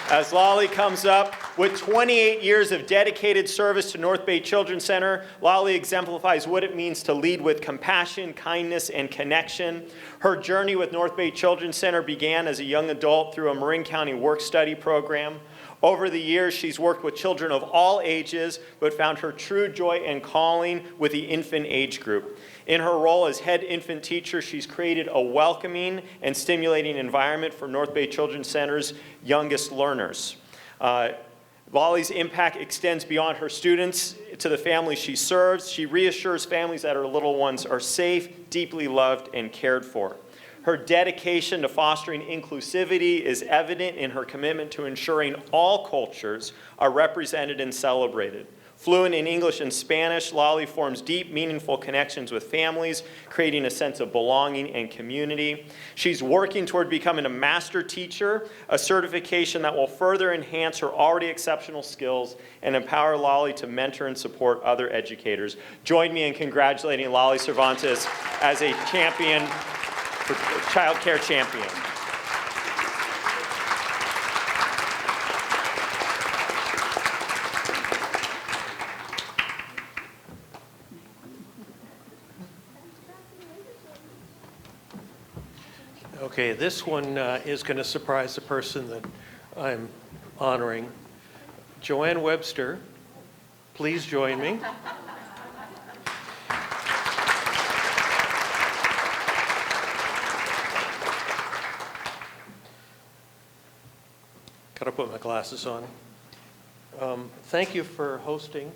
As Lolly comes up, with 28 years of dedicated service to North Bay Children's Center, Lolly exemplifies what it means to lead with compassion, kindness, and connection. Her journey with North Bay Children's Center began as a young adult through a Marin County work-study program. Over the years, she's worked with children of all ages, but found her true joy and calling with the infant age group. In her role as head infant teacher, she's created a welcoming and stimulating environment for North Bay Children's Center's youngest learners. Lolly's impact extends beyond her students to the families she serves. She reassures families that her little ones are safe, deeply loved, and cared for. Her dedication to fostering inclusivity is evident in her commitment to ensuring all cultures are represented and celebrated. Fluent in English and Spanish, Lolly forms deep, meaningful connections with families, creating a sense of belonging and community. She's working toward becoming a master teacher, a certification that will further enhance her already exceptional skills and empower Lolly to mentor and support other educators. Join me in congratulating Lolly Cervantes as a champion, child care champion. Okay, this one is going to surprise the person that I'm honoring. Joanne Webster, please join me. Gotta put my glasses on. Thank you for hosting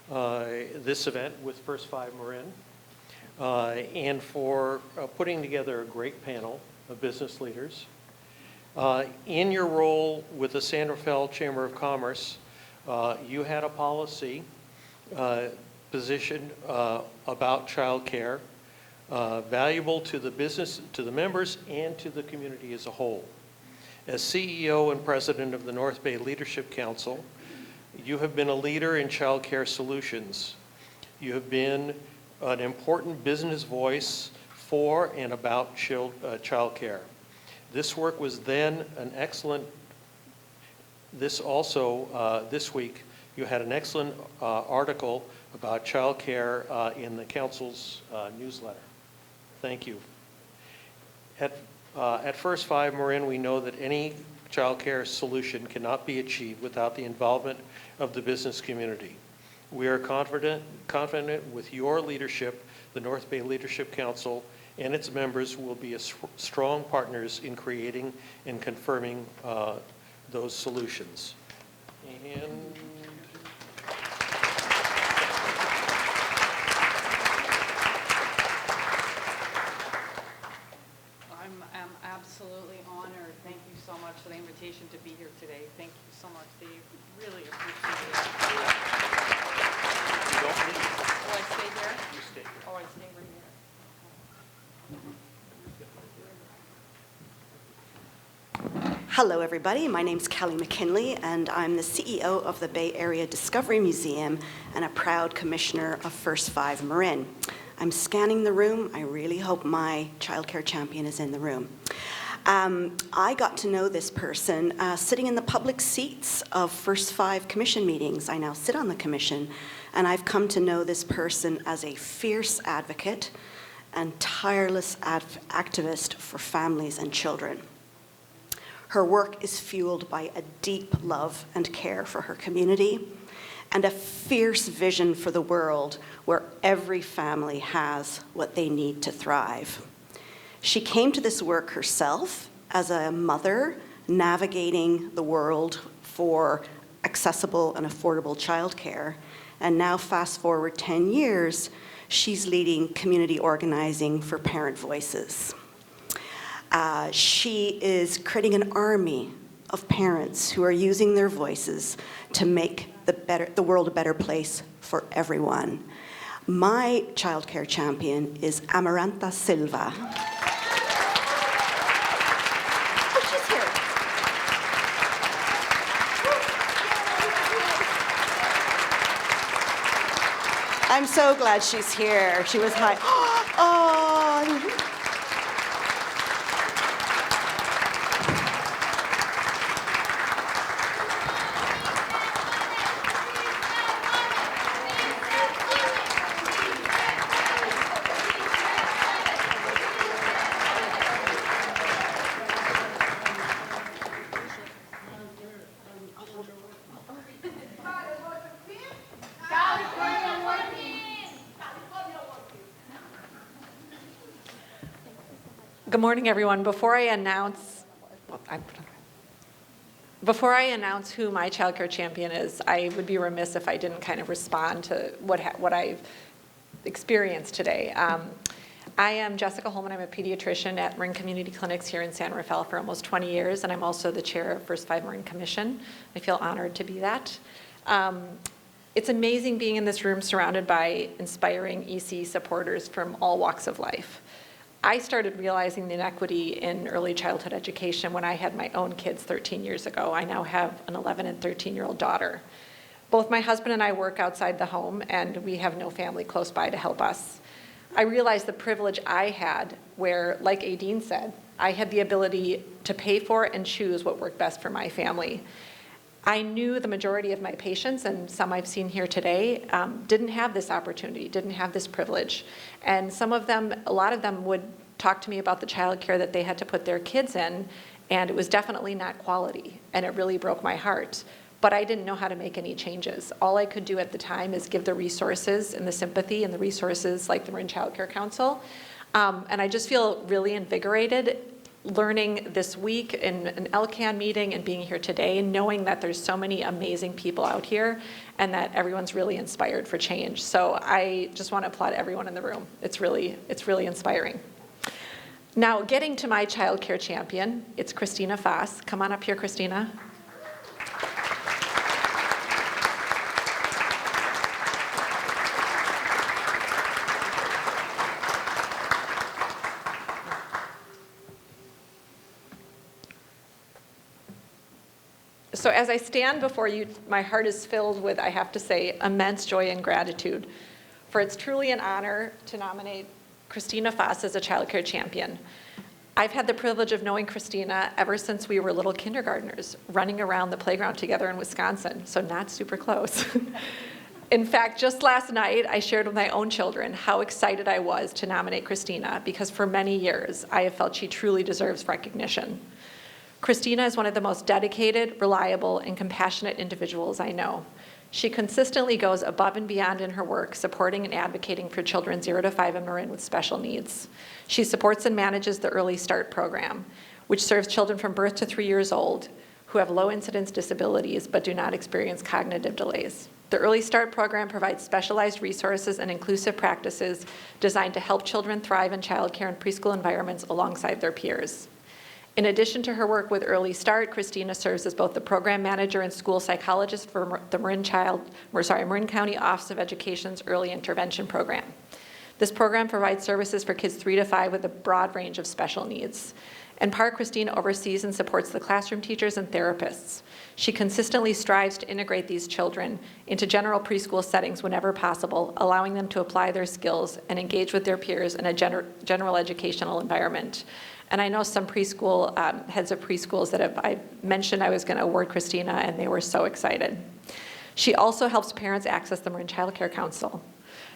this event with First 5 Marin and for putting together a great panel of business leaders. In your role with the San Rafael Chamber of Commerce, you had a policy position about childcare, valuable to the business, to the members, and to the community as a whole. As CEO and president of the North Bay Leadership Council, you have been a leader in childcare solutions. You have been an important business voice for and about childcare. This work was then an excellent, this week, you had an excellent article about childcare in the council's newsletter. Thank you. At First 5 Marin, we know that any childcare solution cannot be achieved without the involvement of the business community. We are confident with your leadership, the North Bay Leadership Council and its members will be strong partners in creating and confirming those solutions. And I'm absolutely honored. Thank you so much for the invitation to be here today. Thank you so much, Dave. Really appreciate it. you don't need. Oh, I stay there? You stay here. Oh, I stay right here. Hello, everybody. My name's Kelly McKinley, and I'm the CEO of the Bay Area Discovery Museum and a proud commissioner of First 5 Marin. I'm scanning the room. I really hope my childcare champion is in the room. I got to know this person sitting in the public seats of First 5 Commission meetings. I now sit on the commission, and I've come to know this person as a fierce advocate and tireless activist for families and children. Her work is fueled by a deep love and care for her community and a fierce vision for the world where every family has what they need to thrive. She came to this work herself as a mother navigating the world for accessible and affordable childcare. And now fast forward 10 years, she's leading community organizing for Parent Voices. She is creating an army of parents who are using their voices to make the world a better place for everyone. My childcare champion is Amaranta Silva. Oh, she's here. I'm so glad she's here. She was high. Oh. Good morning, everyone. Before I announce who my childcare champion is, I would be remiss if I didn't kind of respond to what I've experienced today. I am Jessica Holman. I'm a pediatrician at Marin Community Clinics here in San Rafael for almost 20 years, and I'm also the chair of First 5 Marin Commission. I feel honored to be that. It's amazing being in this room surrounded by inspiring EC supporters from all walks of life. I started realizing the inequity in early childhood education when I had my own kids 13 years ago. I now have an 11 and 13-year-old daughter. Both my husband and I work outside the home, and we have no family close by to help us. I realized the privilege I had where, like Aideen said, I had the ability to pay for and choose what worked best for my family. I knew the majority of my patients, and some I've seen here today, didn't have this opportunity, didn't have this privilege. And some of them, a lot of them would talked to me about the childcare that they had to put their kids in, and it was definitely not quality, and it really broke my heart. But I didn't know how to make any changes. All I could do at the time is give the resources and the sympathy and the resources like the Marin Child Care Council. And I just feel really invigorated learning this week in an LCAN meeting and being here today, knowing that there's so many amazing people out here and that everyone's really inspired for change. So I just want to applaud everyone in the room. It's really inspiring. Now, getting to my child care champion, it's Christina Foss. Come on up here, Christina. So as I stand before you, my heart is filled with, I have to say, immense joy and gratitude. For it's truly an honor to nominate Christina Foss as a child care champion. I've had the privilege of knowing Christina ever since we were little kindergartners, running around the playground together in Wisconsin, so not super close. In fact, just last night, I shared with my own children how excited I was to nominate Christina, because for many years, I have felt she truly deserves recognition. Christina is one of the most dedicated, reliable, and compassionate individuals I know. She consistently goes above and beyond in her work, supporting and advocating for children 0 to 5 in Marin with special needs. She supports and manages the Early Start program, which serves children from birth to 3 years old who have low incidence disabilities but do not experience cognitive delays. The Early Start program provides specialized resources and inclusive practices designed to help children thrive in childcare and preschool environments alongside their peers. In addition to her work with Early Start, Christina serves as both the program manager and school psychologist for the Marin County Office of Education's Early Intervention Program. This program provides services for kids 3 to 5 with a broad range of special needs. In part, Christina oversees and supports the classroom teachers and therapists. She consistently strives to integrate these children into general preschool settings whenever possible, allowing them to apply their skills and engage with their peers in a general educational environment. And I know some preschool heads of preschools that I mentioned I was going to award Christina, and they were so excited. She also helps parents access the Marin Child Care Council.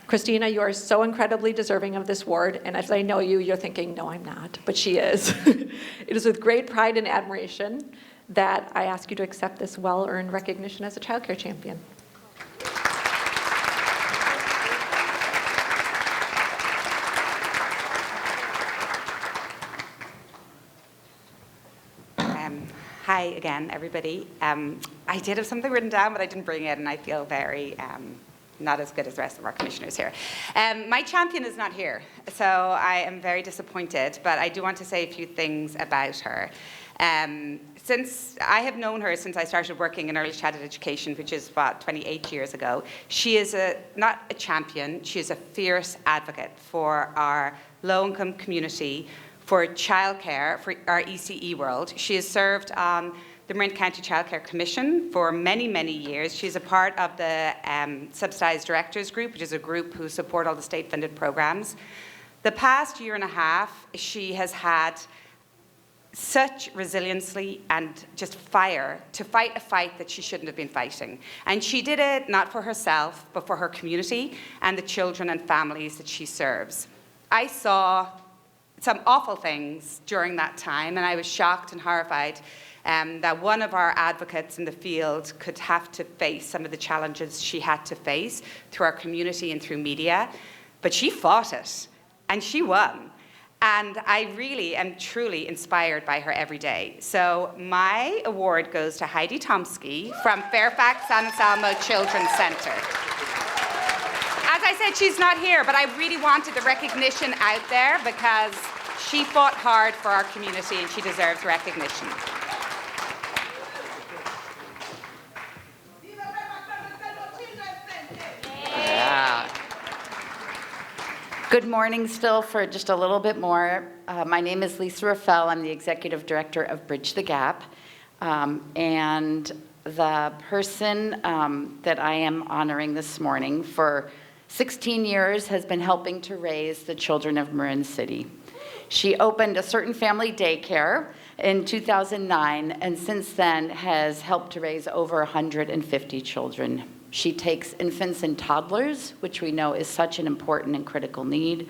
Christina, you are so incredibly deserving of this award, and as I know you, you're thinking, no, I'm not, but she is. It is with great pride and admiration that I ask you to accept this well-earned recognition as a child care champion. Hi again, everybody. I did have something written down, but I didn't bring it, and I feel very not as good as the rest of our commissioners here. My champion is not here, so I am very disappointed, but I do want to say a few things about her. Since I have known her since I started working in early childhood education, which is about 28 years ago, she is not a champion, she is a fierce advocate for our low-income community, for childcare, for our ECE world. She has served on the Marin County Child Care Commission for many, many years. She's a part of the Subsidized Directors Group, which is a group who support all the state-funded programs. The past year and a half, she has had such resiliency and just fire to fight a fight that she shouldn't have been fighting. And she did it not for herself, but for her community and the children and families that she serves. I saw some awful things during that time, and I was shocked and horrified that one of our advocates in the field could have to face some of the challenges she had to face through our community and through media. But she fought it, and she won. And I really am truly inspired by her every day. So my award goes to Heidi Tomsky from Fairfax San Anselmo Children's Center. As I said, she's not here, but I really wanted the recognition out there because she fought hard for our community and she deserves recognition. Yeah. Good morning still for just a little bit more. My name is Lisa Raffel. I'm the Executive Director of Bridge the Gap. And the person that I am honoring this morning for 16 years has been helping to raise the children of Marin City. She opened a certain family daycare in 2009, and since then has helped to raise over 150 children. She takes infants and toddlers, which we know is such an important and critical need,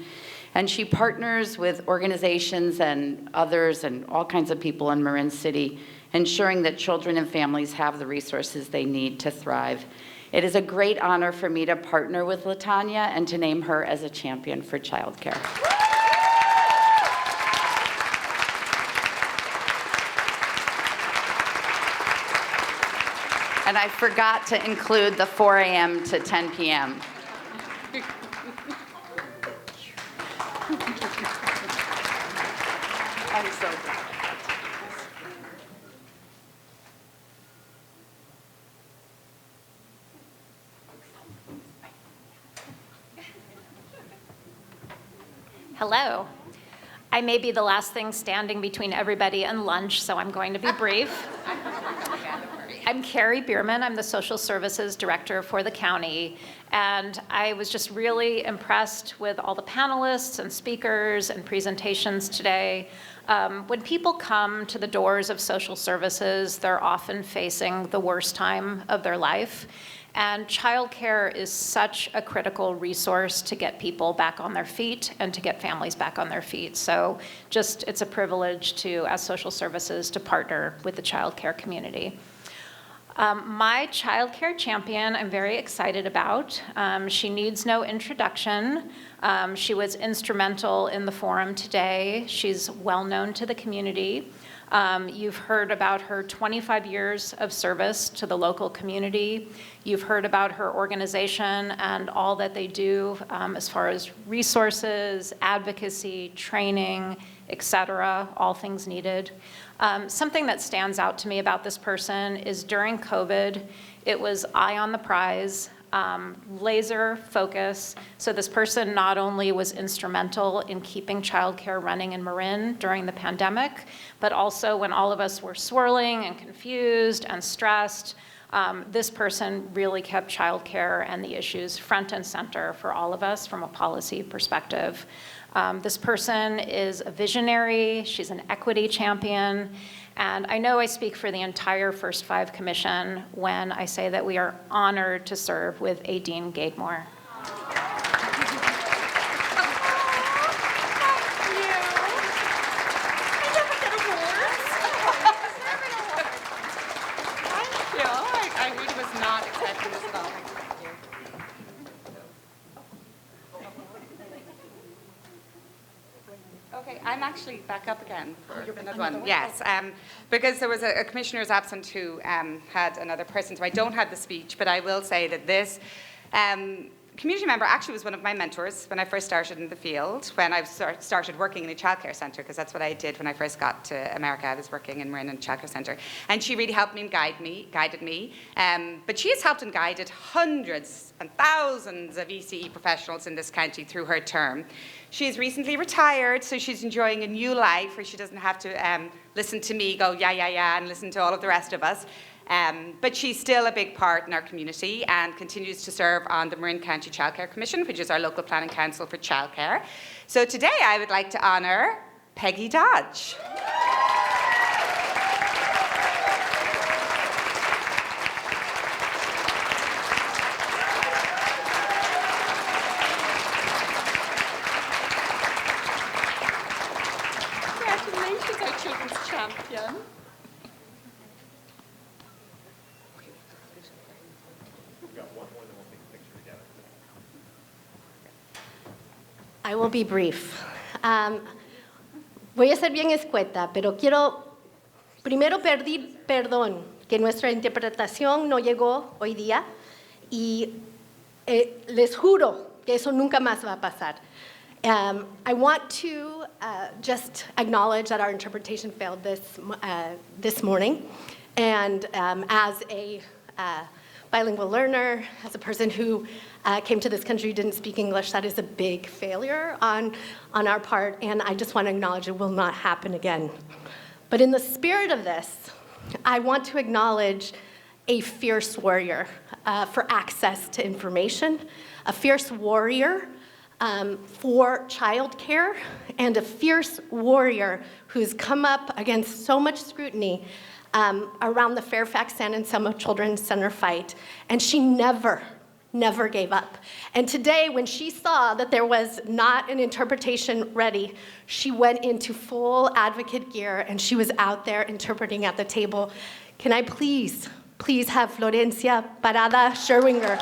And she partners with organizations and others and all kinds of people in Marin City, ensuring that children and families have the resources they need to thrive. It is a great honor for me to partner with LaTanya and to name her as a champion for childcare. And I forgot to include the 4 a.m. to 10 p.m. I'm so glad. Hello. I may be the last thing standing between everybody and lunch, so I'm going to be brief. I'm Carrie Bierman. I'm the Social Services Director for the county, and I was just really impressed with all the panelists and speakers and presentations today. When people come to the doors of social services, they're often facing the worst time of their life. And childcare is such a critical resource to get people back on their feet and to get families back on their feet. So just, it's a privilege to, as social services, to partner with the childcare community. My childcare champion, I'm very excited about. She needs no introduction. She was instrumental in the forum today. She's well known to the community. You've heard about her 25 years of service to the local community. You've heard about her organization and all that they do as far as resources, advocacy, training, et cetera, all things needed. Something that stands out to me about this person is during COVID, it was eye on the prize, laser focus. So this person not only was instrumental in keeping childcare running in Marin during the pandemic, but also when all of us were swirling and confused and stressed, this person really kept childcare and the issues front and center for all of us from a policy perspective. This person is a visionary, she's an equity champion, and I know I speak for the entire First Five Commission when I say that we are honored to serve with Aideen Gademore. I really was not expecting this at all. Okay, I'm actually back up again for another one. Yes, because there was a commissioner's absent who had another person, so I don't have the speech, but I will say that this community member actually was one of my mentors when I first started in the field, when I started working in a childcare centre, because that's what I did when I first got to America. I was working in Marin in a childcare centre. And she really helped me and guided me. But she has helped and guided hundreds and thousands of ECE professionals in this county through her term. She is recently retired, so she's enjoying a new life where she doesn't have to listen to me go, yeah, yeah, yeah, and listen to all of the rest of us. But she's still a big part in our community and continues to serve on the Marin County Childcare Commission, which is our local planning council for childcare. So today I would like to honour Peggy Dodge. Congratulations, our children's champion. I will be brief. Voy a ser bien escueta, pero quiero primero pedir perdón que nuestra interpretación no llegó hoy día y les juro que eso nunca más va a pasar. I want to just acknowledge that our interpretation failed this morning, and as a bilingual learner, as a person who came to this country, didn't speak English, that is a big failure on our part, and I just want to acknowledge it will not happen again. But in the spirit of this, I want to acknowledge a fierce warrior for access to information, a fierce warrior for childcare, and a fierce warrior who's come up against so much scrutiny around the Fairfax San Anselmo Children's Center fight, and she never never gave up. And today, when she saw that there was not an interpretation ready, she went into full advocate gear and she was out there interpreting at the table. Can I please have Florencia Parada Sherwinger?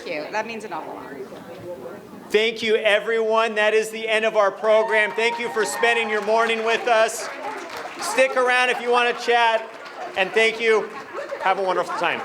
Thank you. That means an awful lot. Thank you, everyone. That is the end of our program. Thank you for spending your morning with us. Stick around if you want to chat. And thank you. Have a wonderful time.